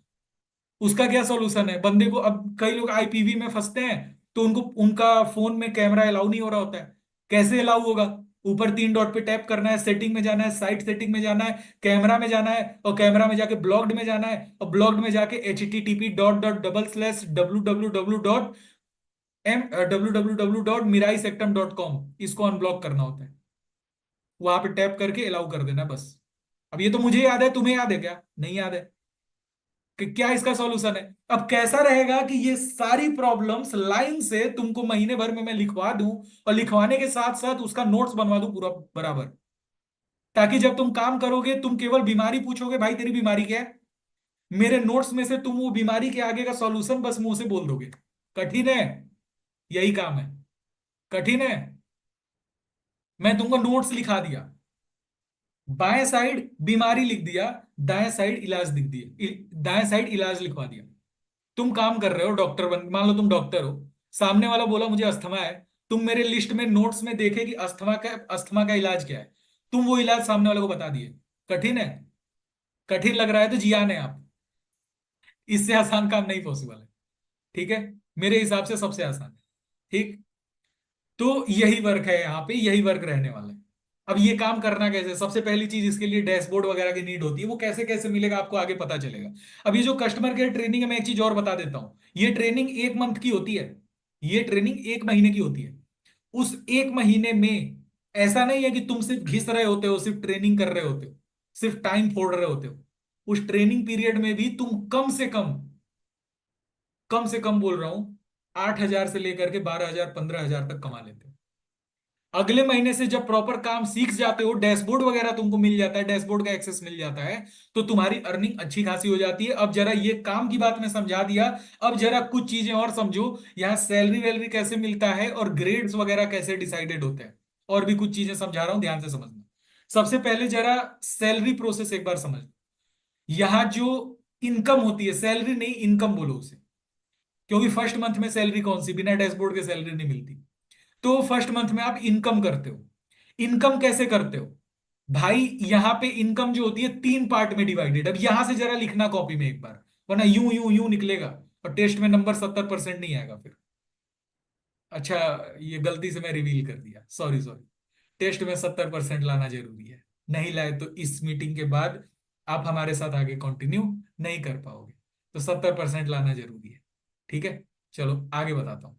उसका क्या सॉल्यूशन है, बंदे को, अब कई लोग आईपीवी में फंसते हैं, तो उनको उनका फोन में कैमरा अलाउ नहीं हो रहा होता है। कैसे अलाउ होगा, ऊपर 3 डॉट पे टैप करना है, सेटिंग में जाना है, साइट सेटिंग में जाना है, कैमरा में जाना है, और कैमरा में जाके ब्लॉग्ड में जाना है, और ब्लॉग्ड में जाके http://www.mirai-sectum.com इसको अनब्लॉक करना होता है। वहां पे टैप करके अलाउ कर देना बस। अब ये तो मुझे याद है, तुम्हें याद है क्या, नहीं याद है कि क्या इसका सॉल्यूशन है। अब कैसा रहेगा कि ये सारी प्रॉब्लम्स लाइन से तुमको महीने भर में मैं लिखवा दूं, और लिखवाने के साथ साथ उसका नोट्स बनवा दूं पूरा बराबर। ताकि जब तुम काम करोगे तुम केवल बीमारी पूछोगे, भाई तेरी बीमारी क्या है, मेरे नोट्स में से तुम वो बीमारी के आगे का सॉल्यूशन बस मुंह से बोल दोगे। कठिन है? यही काम है। कठिन है? मैं तुमको नोट्स लिखा दिया, बाएं साइड बीमारी लिख दिया, दाएं साइड इलाज लिख दिया, दाएं साइड इलाज लिखवा दिया। तुम काम कर रहे हो, डॉक्टर बन, मान लो तुम डॉक्टर हो, सामने वाला बोला मुझे अस्थमा है, तुम मेरे लिस्ट में नोट्स में देखे कि अस्थमा का इलाज क्या है, तुम वो इलाज सामने वाले को बता दिए। कठिन है? कठिन लग रहा है तो जियान है आप। इससे आसान काम नहीं पॉसिबल है। ठीक है, मेरे हिसाब से सबसे आसान है। ठीक, तो यही वर्क है यहाँ पे, यही वर्क रहने वाला है। अब ये काम करना कैसे, सबसे पहली चीज इसके लिए डैशबोर्ड वगैरह की नीड होती है, वो कैसे कैसे मिलेगा आपको आगे पता चलेगा। अब ये जो कस्टमर केयर ट्रेनिंग है, मैं एक चीज और बता देता हूँ, ये ट्रेनिंग 1 मंथ की होती है, ये ट्रेनिंग 1 महीने की होती है। उस 1 महीने में ऐसा नहीं है कि तुम सिर्फ घिस रहे होते हो, सिर्फ ट्रेनिंग कर रहे होते हो, सिर्फ टाइम फोड़ रहे होते हो। उस ट्रेनिंग पीरियड में भी तुम कम से कम बोल रहा हूं 8,000 से लेकर के 12,000 15,000 तक कमा लेते हो। अगले महीने से जब प्रॉपर काम सीख जाते हो, डैशबोर्ड वगैरह तुमको मिल जाता है, डैशबोर्ड का एक्सेस मिल जाता है, तो तुम्हारी अर्निंग अच्छी खासी हो जाती है। अब जरा ये काम की बात मैं समझा दिया, अब जरा कुछ चीजें और समझो, यहाँ सैलरी वैलरी कैसे मिलता है और ग्रेड्स वगैरह कैसे डिसाइडेड होते हैं, और भी कुछ चीजें समझा रहा हूं, ध्यान से समझना। सबसे पहले जरा सैलरी प्रोसेस एक बार समझ। यहाँ जो इनकम होती है, सैलरी नहीं इनकम बोलो उसे, क्योंकि फर्स्ट मंथ में सैलरी कौन सी, बिना डैशबोर्ड के सैलरी नहीं मिलती। तो फर्स्ट मंथ में आप इनकम करते हो। इनकम कैसे करते हो भाई, यहां पे इनकम जो होती है 3 पार्ट में डिवाइडेड। अब यहां से जरा लिखना कॉपी में एक बार, वरना यूं यूं यूं निकलेगा और टेस्ट में नंबर 70% नहीं आएगा फिर। अच्छा, ये गलती से मैं रिवील कर दिया, सॉरी सॉरी। टेस्ट में 70% लाना जरूरी है, नहीं लाए तो इस मीटिंग के बाद आप हमारे साथ आगे कंटिन्यू नहीं कर पाओगे, तो 70% लाना जरूरी है। ठीक है, चलो आगे बताता हूं।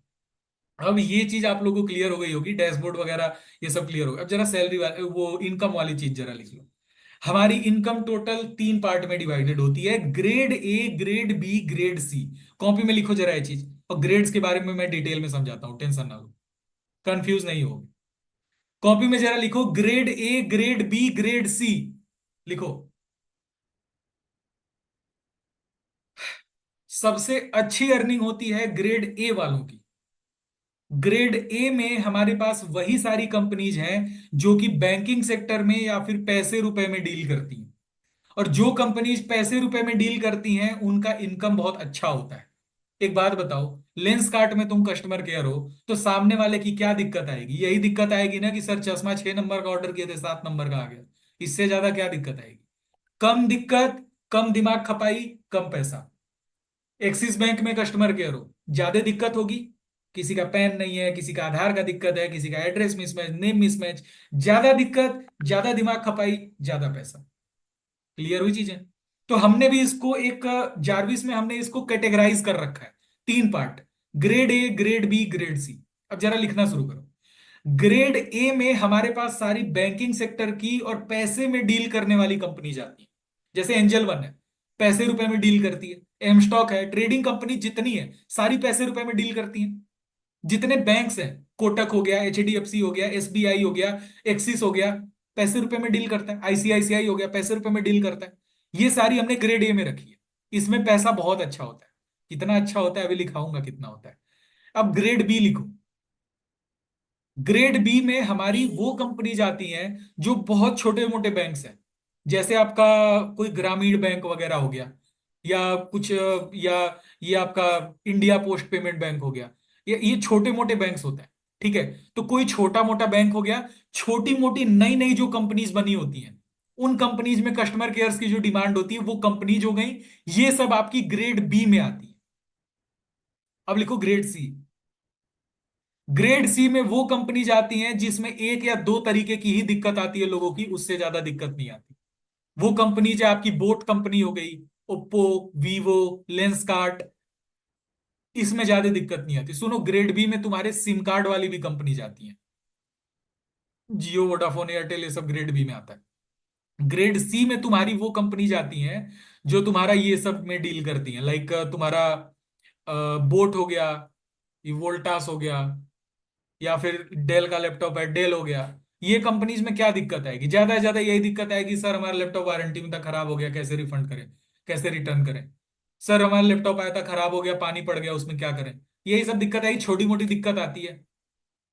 अब ये चीज आप लोगों को क्लियर हो गई होगी, डैशबोर्ड वगैरह ये सब क्लियर हो गया। अब जरा सैलरी वाले वो इनकम वाली चीज जरा लिख लो। हमारी इनकम टोटल 3 पार्ट में डिवाइडेड होती है, grade A, grade B, grade C. Copy में लिखो जरा ये चीज, और ग्रेड्स के बारे में मैं डिटेल में समझाता हूं, टेंशन ना लो, कंफ्यूज नहीं हो। कॉपी में जरा लिखो, grade A, grade B, grade C लिखो। सबसे अच्छी अर्निंग होती है ग्रेड ए वालों की। ग्रेड ए में हमारे पास वही सारी कंपनीज हैं जो कि बैंकिंग सेक्टर में या फिर पैसे रुपए में डील करती हैं, और जो कंपनीज पैसे रुपए में डील करती हैं उनका इनकम बहुत अच्छा होता है। एक बात बताओ, लेंस कार्ट में तुम कस्टमर केयर हो तो सामने वाले की क्या दिक्कत आएगी, यही दिक्कत आएगी ना कि सर चश्मा 6 नंबर का ऑर्डर किए थे 7 नंबर का आ गया। इससे ज्यादा क्या दिक्कत आएगी? कम दिक्कत, कम दिमाग खपाई, कम पैसा। एक्सिस बैंक में कस्टमर केयर हो, ज्यादा दिक्कत होगी, किसी का पैन नहीं है, किसी का आधार का दिक्कत है, किसी का एड्रेस मिसमैच, नेम मिसमैच, ज्यादा दिक्कत, ज्यादा दिमाग खपाई, ज्यादा पैसा। क्लियर हुई चीजें? तो हमने भी इसको एक जारविस में हमने इसको कैटेगराइज कर रखा है, 3 part, grade A, grade B, grade C. अब जरा लिखना शुरू करो। ग्रेड ए में हमारे पास सारी बैंकिंग सेक्टर की और पैसे में डील करने वाली कंपनी जाती है, जैसे एंजल वन है, पैसे रुपए में डील करती है। एम स्टॉक है, ट्रेडिंग कंपनी जितनी है सारी पैसे रुपए में डील करती हैं। जितने बैंक्स हैं, कोटक हो गया, एचडीएफसी हो गया, एसबीआई हो गया, एक्सिस हो गया, पैसे रुपए में डील करता है। आईसीआईसीआई हो गया, पैसे रुपए में डील करता है। ये सारी हमने ग्रेड ए में रखी है, इसमें पैसा बहुत अच्छा होता है। कितना अच्छा होता है अभी लिखाऊंगा कितना होता है। अब ग्रेड बी लिखो। ग्रेड बी में हमारी वो कंपनी जाती हैं जो बहुत छोटे मोटे बैंक्स हैं, जैसे आपका कोई ग्रामीण बैंक वगैरह हो गया, या कुछ, या ये आपका इंडिया पोस्ट पेमेंट बैंक हो गया, ये छोटे मोटे बैंक्स होते हैं। ठीक है, तो कोई छोटा मोटा बैंक हो गया, छोटी मोटी नई नई जो कंपनीज बनी होती हैं, उन कंपनीज में कस्टमर केयर की जो डिमांड होती है, वो कंपनीज हो गई, ये सब आपकी ग्रेड बी में आती है। अब लिखो ग्रेड सी। ग्रेड सी में वो कंपनी जाती हैं जिसमें 1 या 2 तरीके की ही दिक्कत आती है लोगों की, उससे ज्यादा दिक्कत नहीं आती। वो कंपनी जो आपकी बोट कंपनी हो गई, ओप्पो, वीवो, लेंसकार्ट, इसमें ज्यादा दिक्कत नहीं आती। सुनो, ग्रेड बी में तुम्हारे सिम कार्ड वाली भी कंपनी जाती है, जियो, वोडाफोन, एयरटेल, ये सब ग्रेड बी में आता है। ग्रेड सी में तुम्हारी वो कंपनी जाती हैं जो तुम्हारा ये सब में डील करती हैं, लाइक तुम्हारा बोट हो गया, ये वोल्टास हो गया, या फिर डेल का लैपटॉप है, डेल हो गया, ये कंपनीज में क्या दिक्कत आएगी? ज्यादा से ज्यादा यही दिक्कत आएगी, सर हमारा लैपटॉप वारंटी में था, खराब हो गया, कैसे रिफंड करें, कैसे रिटर्न करें? सर हमारा लैपटॉप आया था, खराब हो गया, पानी पड़ गया उसमें, क्या करें? यही सब दिक्कत आएगी, छोटी मोटी दिक्कत आती है।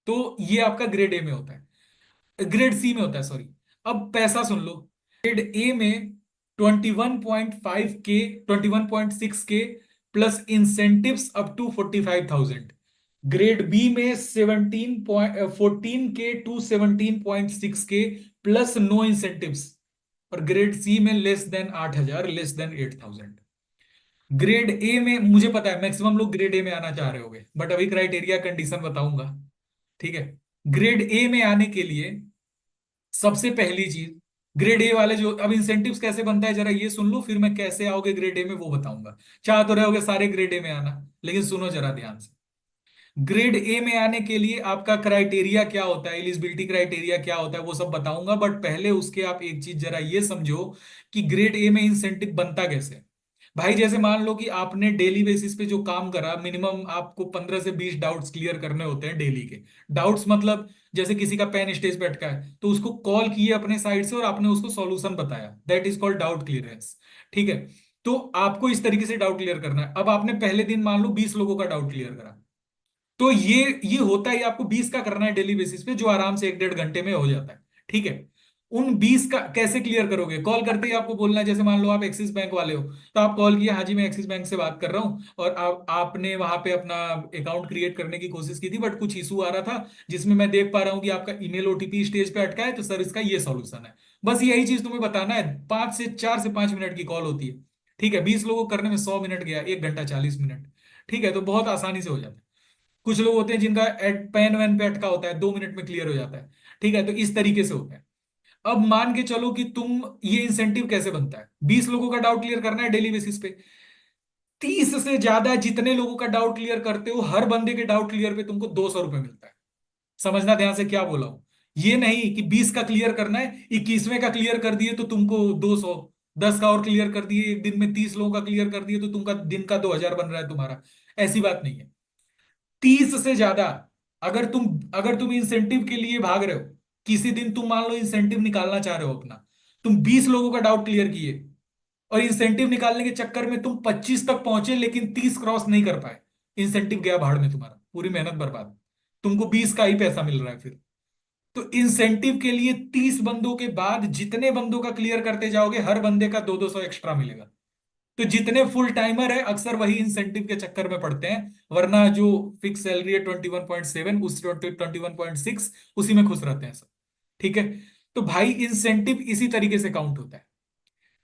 तो ये आपका ग्रेड ए में होता है, ग्रेड सी में होता है, सॉरी। अब पैसा सुन लो। ग्रेड ए में 21.5 K, 21.6 K plus incentives up to 45,000। Grade B में 14 K to 17.6 K plus no incentives. और ग्रेड सी में less than 8,000, less than 8,000। Grade A में मुझे पता है मैक्सिमम लोग ग्रेड ए में आना चाह रहे होंगे, बट अभी क्राइटेरिया कंडीशन बताऊंगा, ठीक है? ग्रेड ए में आने के लिए सबसे पहली चीज, ग्रेड ए वाले जो, अब इंसेंटिव्स कैसे बनता है जरा ये सुन लो, फिर मैं कैसे आओगे ग्रेड ए में वो बताऊंगा। चाह तो रहे होगे सारे ग्रेड ए में आना, लेकिन सुनो जरा ध्यान से। ग्रेड ए में आने के लिए आपका क्राइटेरिया क्या होता है, एलिजिबिलिटी क्राइटेरिया क्या होता है, वो सब बताऊंगा, बट पहले उसके आप एक चीज जरा ये समझो कि ग्रेड ए में इंसेंटिव बनता कैसे है। भाई जैसे मान लो कि आपने डेली बेसिस पे जो काम करा, मिनिमम आपको 15 से 20 डाउट्स क्लियर करने होते हैं डेली के। डाउट्स मतलब जैसे किसी का पेन स्टेज पे अटका है तो उसको कॉल किए अपने साइड से और आपने उसको सॉल्यूशन बताया, that is called doubt clearance, ठीक है? तो आपको इस तरीके से डाउट क्लियर करना है। अब आपने पहले दिन मान लो 20 लोगों का डाउट क्लियर करा, तो ये होता है, आपको 20 का करना है डेली बेसिस पे, जो आराम से 1-1.5 घंटे में हो जाता है, ठीक है? उन 20 का कैसे क्लियर करोगे? कॉल करते ही आपको बोलना है, जैसे मान लो आप एक्सिस बैंक वाले हो, तो आप कॉल किया, हाँ जी मैं एक्सिस बैंक से बात कर रहा हूँ, और आपने वहां पे अपना अकाउंट क्रिएट करने की कोशिश की थी, बट कुछ इशू आ रहा था जिसमें मैं देख पा रहा हूँ कि आपका ईमेल ओटीपी स्टेज पे अटका है, तो सर इसका ये सॉल्यूशन है। बस यही चीज तुम्हें बताना है। 4 से 5 मिनट की कॉल होती है, ठीक है? 20 लोगों को करने में 100 मिनट गया, 1 घंटा 40 मिनट, ठीक है? तो बहुत आसानी से हो जाता है। कुछ लोग होते हैं जिनका पेन वैन पे अटका होता है, 2 मिनट में क्लियर हो जाता है, ठीक है? तो इस तरीके से होता है। अब मान के चलो कि तुम, ये इंसेंटिव कैसे बनता है? 20 लोगों का डाउट क्लियर करना है डेली बेसिस पे, 30 से ज्यादा जितने लोगों का डाउट क्लियर करते हो, हर बंदे के डाउट क्लियर पे तुमको 200 रुपये मिलता है। समझना ध्यान से क्या बोला हूं। ये नहीं कि 20 का क्लियर करना है, 21वें का क्लियर कर दिए तो तुमको 200, 10 का और क्लियर कर दिए, एक दिन में 30 लोगों का क्लियर कर दिए तो तुमका दिन का 2,000 बन रहा है तुम्हारा। ऐसी बात नहीं है। 30 से ज्यादा, अगर तुम इंसेंटिव के लिए भाग रहे हो, किसी दिन तुम मान लो इंसेंटिव निकालना चाह रहे हो अपना, तुम 20 लोगों का डाउट क्लियर किए और इंसेंटिव निकालने के चक्कर में तुम 25 तक पहुंचे लेकिन 30 क्रॉस नहीं कर पाए, इंसेंटिव गया भाड़ में, तुम्हारा पूरी मेहनत बर्बाद, तुमको 20 का ही पैसा मिल रहा है फिर। तो इंसेंटिव के लिए 30 बंदों के बाद जितने बंदों का क्लियर करते जाओगे, हर बंदे का 200-200 एक्स्ट्रा मिलेगा। तो जितने फुल टाइमर है अक्सर वही इंसेंटिव के चक्कर में पड़ते हैं, वरना जो फिक्स सैलरी है 21.7, उस 21.6 उसी में खुश रहते हैं सब, ठीक है? तो भाई इंसेंटिव इसी तरीके से काउंट होता है।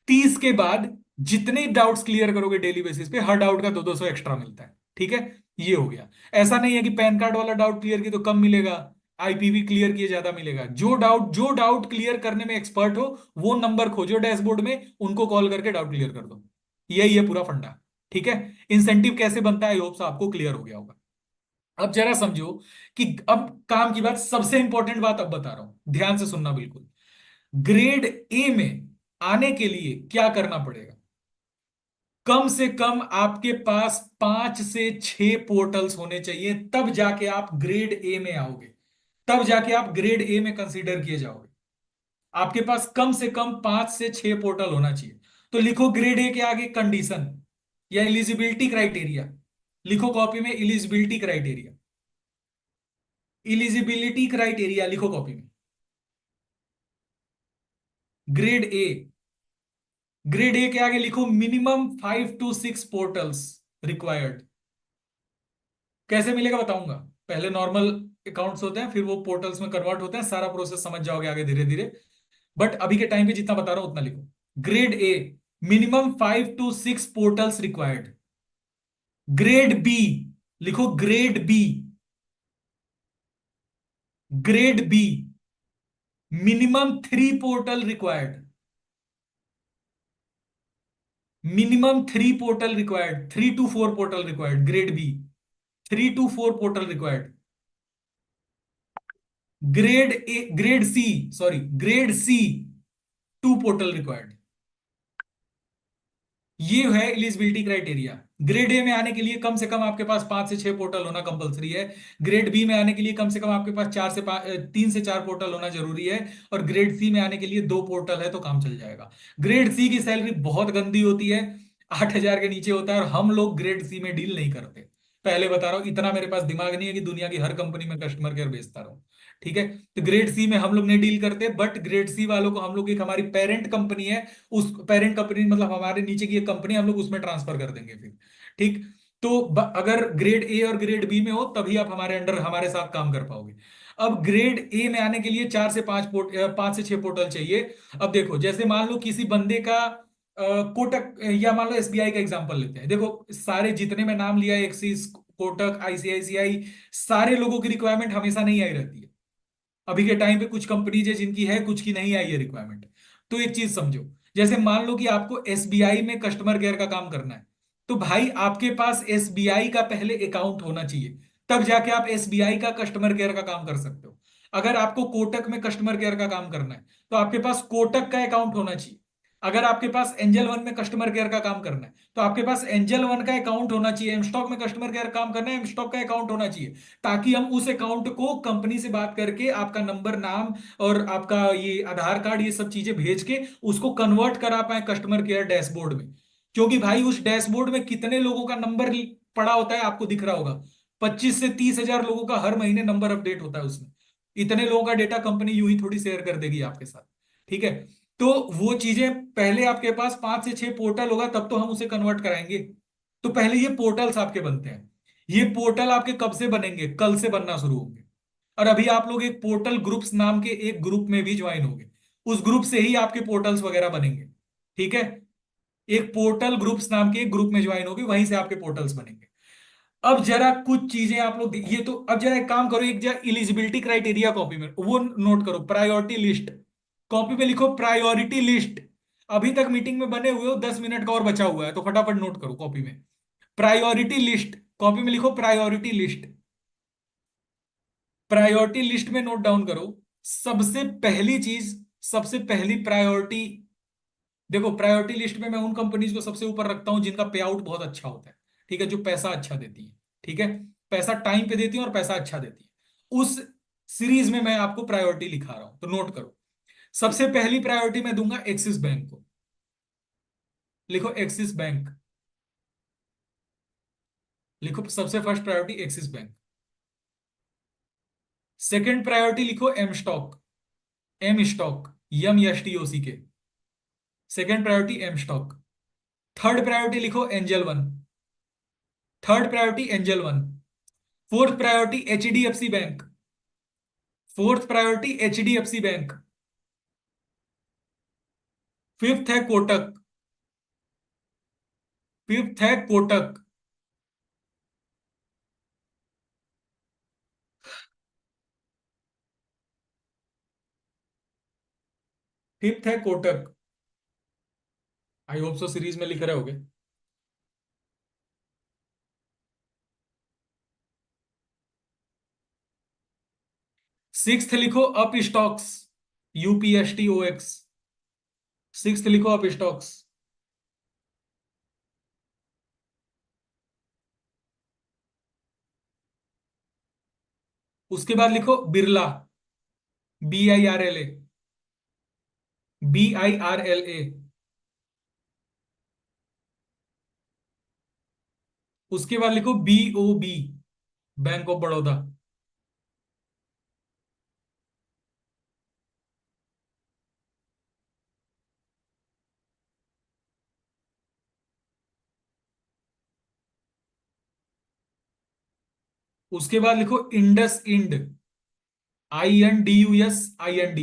30 के बाद जितने डाउट्स क्लियर करोगे डेली बेसिस पे, हर डाउट का 200-200 एक्स्ट्रा मिलता है, ठीक है? ये हो गया। ऐसा नहीं है कि पैन कार्ड वाला डाउट क्लियर किया तो कम मिलेगा, आईपीवी क्लियर किए ज्यादा मिलेगा। जो डाउट क्लियर करने में एक्सपर्ट हो, वो नंबर खोजो डैशबोर्ड में, उनको कॉल करके डाउट क्लियर कर दो। यही है पूरा फंडा, ठीक है? इंसेंटिव कैसे बनता है, आई होप आपको क्लियर हो गया होगा। अब जरा समझो कि अब काम की बात, सबसे इंपॉर्टेंट बात अब बता रहा हूं, ध्यान से सुनना बिल्कुल। ग्रेड ए में आने के लिए क्या करना पड़ेगा? कम से कम आपके पास 5 से 6 पोर्टल्स होने चाहिए, तब जाके आप ग्रेड ए में आओगे, तब जाके आप ग्रेड ए में कंसीडर किए जाओगे। आपके पास कम से कम 5 से 6 पोर्टल होना चाहिए। तो लिखो ग्रेड ए के आगे कंडीशन या एलिजिबिलिटी क्राइटेरिया, लिखो कॉपी में एलिजिबिलिटी क्राइटेरिया, एलिजिबिलिटी क्राइटेरिया लिखो कॉपी में। ग्रेड ए, ग्रेड ए के आगे लिखो मिनिमम 5 to 6 पोर्टल्स रिक्वायर्ड। कैसे मिलेगा बताऊंगा, पहले नॉर्मल अकाउंट्स होते हैं, फिर वो पोर्टल्स में कन्वर्ट होते हैं, सारा प्रोसेस समझ जाओगे आगे धीरे धीरे, बट अभी के टाइम पे जितना बता रहा हूं उतना लिखो। Grade A minimum 5 to 6 portals required. Grade B लिखो, grade B, grade B minimum 3 portal required, minimum 3 portal required, 3 to 4 portal required. Grade B 3 to 4 portal required. Grade A, grade C, sorry grade C 2 portal required. ये है eligibility criteria. Grade A में आने के लिए कम से कम आपके पास 5 से 6 portal होना कंपलसरी है। ग्रेड बी में आने के लिए कम से कम आपके पास 3 से 4 पोर्टल होना जरूरी है। और ग्रेड सी में आने के लिए 2 पोर्टल है तो काम चल जाएगा। ग्रेड सी की सैलरी बहुत गंदी होती है, 8,000 के नीचे होता है, और हम लोग ग्रेड सी में डील नहीं करते। पहले बता रहा हूं, इतना मेरे पास दिमाग नहीं है कि दुनिया की हर कंपनी में कस्टमर केयर बेचता रहूं। ठीक है, तो ग्रेड सी में हम लोग नहीं डील करते, बट ग्रेड सी वालों को हम लोग, एक हमारी पेरेंट कंपनी है, उस पेरेंट कंपनी मतलब हमारे नीचे की एक कंपनी, हम लोग उसमें ट्रांसफर कर देंगे फिर। ठीक, तो अगर ग्रेड ए और ग्रेड बी में हो तभी आप हमारे अंडर हमारे साथ काम कर पाओगे। अब ग्रेड ए में आने के लिए 5 से 6 पोर्टल चाहिए। अब देखो, जैसे मान लो किसी बंदे का कोटक, या मान लो एसबीआई का एग्जांपल लेते हैं। देखो सारे जितने में नाम लिया, एक्सिस, कोटक, आईसीआईसीआई, सारे लोगों की रिक्वायरमेंट हमेशा नहीं आई रहती है। अभी के टाइम पे कुछ कंपनीज है जिनकी है, कुछ की नहीं आई है रिक्वायरमेंट। तो एक चीज समझो, जैसे मान लो कि आपको एसबीआई में कस्टमर केयर का काम करना है, तो भाई आपके पास एसबीआई का पहले अकाउंट होना चाहिए, तब जाके आप एसबीआई का कस्टमर केयर का काम कर सकते हो। अगर आपको कोटक में कस्टमर केयर का काम करना है तो आपके पास कोटक का अकाउंट होना चाहिए। अगर आपके पास एंजल वन में कस्टमर केयर का काम करना है तो आपके पास एंजल वन का अकाउंट होना चाहिए। एमस्टॉक में कस्टमर केयर काम करना है, एमस्टॉक का अकाउंट होना चाहिए, ताकि हम उस अकाउंट को कंपनी से बात करके आपका नंबर, नाम और आपका ये आधार कार्ड, ये सब चीजें भेज के उसको कन्वर्ट करा पाए कस्टमर केयर डैशबोर्ड में। क्योंकि भाई उस डैशबोर्ड में कितने लोगों का नंबर पड़ा होता है आपको दिख रहा होगा। 25 से 30 हजार लोगों का हर महीने नंबर अपडेट होता है उसमें। इतने लोगों का डेटा कंपनी यूं ही थोड़ी शेयर कर देगी आपके साथ। ठीक है, तो वो चीजें पहले आपके पास 5 से 6 पोर्टल होगा तब तो हम उसे कन्वर्ट कराएंगे। तो पहले ये पोर्टल्स आपके बनते हैं। ये पोर्टल आपके कब से बनेंगे? कल से बनना शुरू होंगे। और अभी आप लोग एक पोर्टल ग्रुप्स नाम के एक ग्रुप में भी ज्वाइन होंगे, उस ग्रुप से ही आपके पोर्टल्स वगैरह बनेंगे। ठीक है, एक पोर्टल ग्रुप्स नाम के एक ग्रुप में ज्वाइन होगे, वहीं से आपके पोर्टल्स बनेंगे। अब जरा कुछ चीजें आप लोग ये तो, अब जरा एक काम करो, एक जरा इलिजिबिलिटी क्राइटेरिया कॉपी में वो नोट करो, प्रायोरिटी लिस्ट। कॉपी पे लिखो प्रायोरिटी लिस्ट। अभी तक मीटिंग में बने हुए हो, 10 मिनट का और बचा हुआ है, तो फटाफट नोट करो कॉपी में प्रायोरिटी लिस्ट। कॉपी में लिखो प्रायोरिटी लिस्ट। प्रायोरिटी लिस्ट में नोट डाउन करो सबसे पहली चीज, सबसे पहली प्रायोरिटी। देखो प्रायोरिटी लिस्ट में मैं उन कंपनीज को सबसे ऊपर रखता हूं जिनका पे आउट बहुत अच्छा होता है। ठीक है, जो पैसा अच्छा देती है। ठीक है, पैसा टाइम पे देती है और पैसा अच्छा देती है, उस सीरीज में मैं आपको प्रायोरिटी लिखा रहा हूं, तो नोट करो। सबसे पहली प्रायोरिटी मैं दूंगा एक्सिस बैंक को। लिखो एक्सिस बैंक। लिखो सबसे first priority Axis bank. Second priority लिखो M stock. M stock, M S T O C K. Second priority M stock. Third priority लिखो Angel One. Third priority Angel One. Fourth priority H D F C bank. Fourth priority H D F C bank. Fifth है Kotak. Fifth है Kotak. Fifth है Kotak. I hope so series में लिख रहे होगे। Sixth लिखो Upstox. UPSTOX। Sixth लिखो up stocks. उसके बाद लिखो बिरला। BIRLA। BIRLA। उसके बाद लिखो BOB, बैंक ऑफ बड़ौदा। उसके बाद लिखो इंडस इंड। INDUSIND।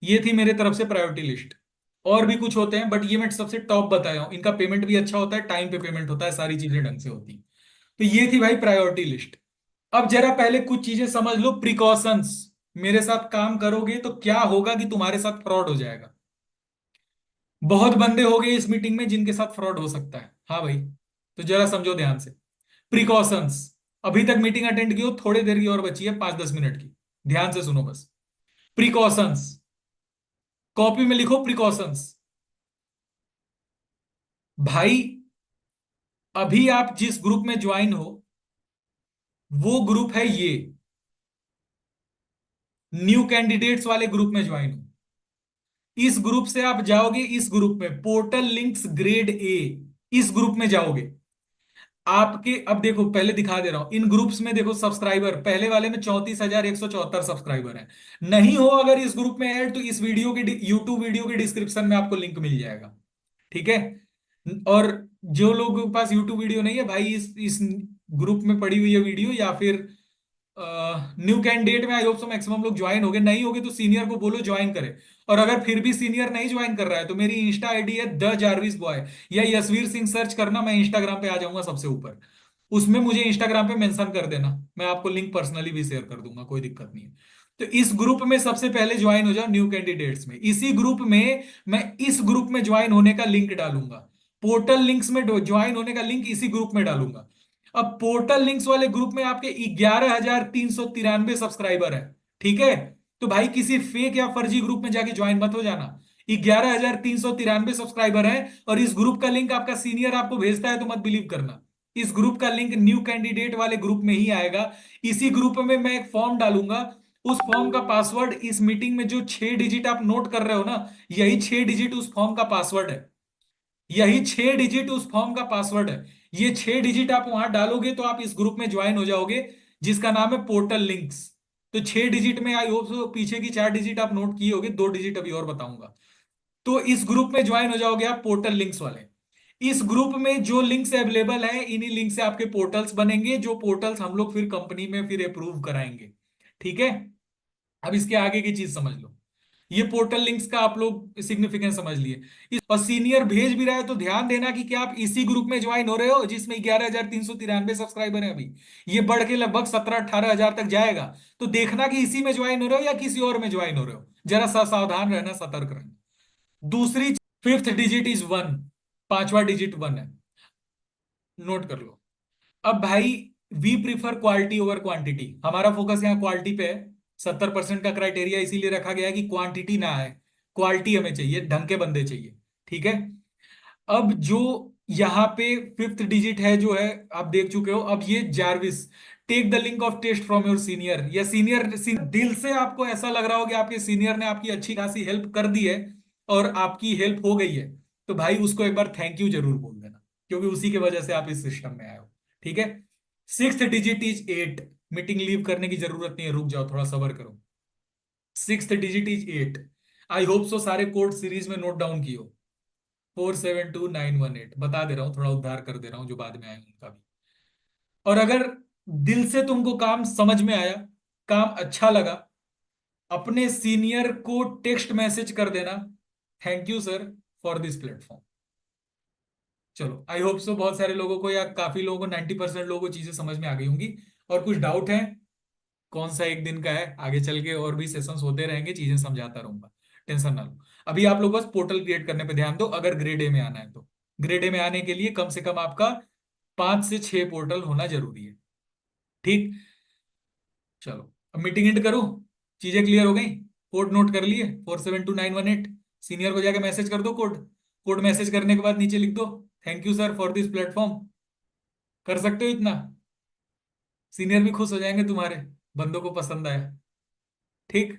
ये थी मेरे तरफ से प्रायोरिटी लिस्ट। और भी कुछ होते हैं बट ये मैं सबसे टॉप बताया हूं। इनका पेमेंट भी अच्छा होता है, टाइम पे पेमेंट होता है, सारी चीजें ढंग से होती। तो ये थी भाई प्रायोरिटी लिस्ट। अब जरा पहले कुछ चीजें समझ लो, प्रिकॉशंस। मेरे साथ काम करोगे तो क्या होगा कि तुम्हारे साथ फ्रॉड हो जाएगा। बहुत बंदे हो गए इस मीटिंग में जिनके साथ फ्रॉड हो सकता है। हाँ भाई, तो जरा समझो ध्यान से। प्रिकॉशंस। अभी तक मीटिंग अटेंड की हो, थोड़ी देर की और बची है, 5-10 मिनट की। ध्यान से सुनो बस। प्रिकॉशंस, कॉपी में लिखो प्रिकॉशंस। भाई अभी आप जिस ग्रुप में ज्वाइन हो वो ग्रुप है ये, न्यू कैंडिडेट्स वाले ग्रुप में ज्वाइन हो। इस ग्रुप से आप जाओगे, इस ग्रुप में पोर्टल लिंक्स ग्रेड ए, इस ग्रुप में जाओगे। आपके अब देखो, पहले दिखा दे रहा हूं इन ग्रुप्स में, देखो सब्सक्राइबर पहले वाले में 34,174 सब्सक्राइबर हैं। नहीं हो अगर इस ग्रुप में ऐड, तो इस वीडियो के यूट्यूब वीडियो के डिस्क्रिप्शन में आपको लिंक मिल जाएगा, ठीक है। और जो लोगों के पास यूट्यूब वीडियो नहीं है भाई, इस ग्रुप में पड़ी हुई है वीडियो, या फिर न्यू कैंडिडेट में आई होप सो मैक्सिमम लोग ज्वाइन हो गए, नहीं होगे तो सीनियर को बोलो ज्वाइन करे। और अगर फिर भी सीनियर नहीं ज्वाइन कर रहा है तो मेरी इंस्टा आईडी है द जारविस बॉय, या यशवीर सिंह सर्च करना, मैं इंस्टाग्राम पे आ जाऊंगा सबसे ऊपर। उसमें मुझे इंस्टाग्राम पे मेंशन कर देना, मैं आपको लिंक पर्सनली भी शेयर कर दूंगा, कोई दिक्कत नहीं है। तो इस ग्रुप में सबसे पहले ज्वाइन हो जाओ, न्यू कैंडिडेट्स में। इसी ग्रुप में मैं इस ग्रुप में ज्वाइन होने का लिंक डालूंगा, पोर्टल लिंक्स में ज्वाइन होने का लिंक इसी ग्रुप में डालूंगा। अब पोर्टल लिंक्स वाले ग्रुप में आपके 11,393 सब्सक्राइबर है, ठीक है। तो भाई किसी फेक या फर्जी ग्रुप में जाके ज्वाइन मत हो जाना। 11,393 सब्सक्राइबर है, और इस ग्रुप का लिंक आपका सीनियर आपको भेजता है तो मत बिलीव करना। इस ग्रुप का लिंक न्यू कैंडिडेट वाले ग्रुप में ही आएगा। इसी ग्रुप में मैं एक फॉर्म डालूंगा, उस फॉर्म का पासवर्ड इस मीटिंग में जो 6 डिजिट आप नोट कर रहे हो ना, यही 6 डिजिट उस फॉर्म का पासवर्ड है। यही 6 डिजिट उस फॉर्म का पासवर्ड है। ये 6 डिजिट आप वहां डालोगे तो आप इस ग्रुप में ज्वाइन हो जाओगे, जिसका नाम है पोर्टल लिंक्स। तो 6 डिजिट में आई होप सो पीछे की 4 डिजिट आप नोट किए होगे, 2 डिजिट अभी और बताऊंगा। तो इस ग्रुप में ज्वाइन हो जाओगे आप, पोर्टल लिंक्स वाले। इस ग्रुप में जो लिंक्स अवेलेबल है, इन्हीं लिंक से आपके पोर्टल्स बनेंगे, जो पोर्टल्स हम लोग फिर कंपनी में फिर अप्रूव कराएंगे, ठीक है। अब इसके आगे की चीज समझ लो। ये पोर्टल लिंक्स का आप लोग सिग्निफिकेंस समझ लिए। और सीनियर भेज भी रहा है तो ध्यान देना कि क्या आप इसी ग्रुप में ज्वाइन हो रहे हो जिसमें 11,393 सब्सक्राइबर है अभी। ये बढ़ के लगभग 17-18 हजार तक जाएगा। तो देखना कि इसी में ज्वाइन हो रहे हो या किसी और में ज्वाइन हो रहे हो, जरा सा सावधान रहना, सतर्क रहना। दूसरी, फिफ्थ डिजिट इज 1, पांचवा डिजिट 1 है, नोट कर लो। अब भाई we prefer quality over quantity, हमारा फोकस यहाँ क्वालिटी पे है। 70% का क्राइटेरिया इसीलिए रखा गया है कि क्वांटिटी ना है, क्वालिटी हमें चाहिए, ढंग के बंदे चाहिए, ठीक है। अब जो यहाँ पे फिफ्थ डिजिट है जो है, आप देख चुके हो। अब ये Jarvis, take the link of test from your senior, या सीनियर दिल से आपको ऐसा लग रहा हो कि आपके सीनियर ने आपकी अच्छी खासी हेल्प कर दी है और आपकी हेल्प हो गई है, तो भाई उसको एक बार थैंक यू जरूर बोल देना, क्योंकि उसी की वजह से आप इस सिस्टम में आए हो, ठीक है। Sixth digit is 8, meeting leave करने की जरूरत नहीं है, रुक जाओ थोड़ा सबर करो। Sixth digit is 8। I hope सो सारे कोड सीरीज में नोट डाउन किए हो। 472918 बता दे रहा हूं, थोड़ा उद्धार कर दे रहा हूं जो बाद में आए उनका भी। और अगर दिल से तुमको काम समझ में आया, काम अच्छा लगा, अपने सीनियर को टेक्स्ट मैसेज कर देना, thank you sir for this platform. चलो आई होप सो बहुत सारे लोगों को, या काफी लोगों को, 90% लोगों को चीजें समझ में आ गई होंगी। और कुछ डाउट है? कौन सा एक दिन का है, आगे चल के और भी सेशंस होते रहेंगे, चीजें समझाता रहूंगा, टेंशन ना लो। अभी आप लोग बस पोर्टल क्रिएट करने पे ध्यान दो, अगर ग्रेड ए में आना है तो। ग्रेड ए में आने के लिए कम से कम आपका 5 से 6 पोर्टल होना जरूरी है, ठीक। चलो अब मीटिंग एंड करो, चीजें क्लियर हो गई। कोड नोट कर लिए 472918, सीनियर को जाके मैसेज कर दो कोड। कोड मैसेज करने के बाद नीचे लिख दो thank you sir for this platform. कर सकते हो इतना, सीनियर भी खुश हो जाएंगे, तुम्हारे बंदों को पसंद आया, ठीक।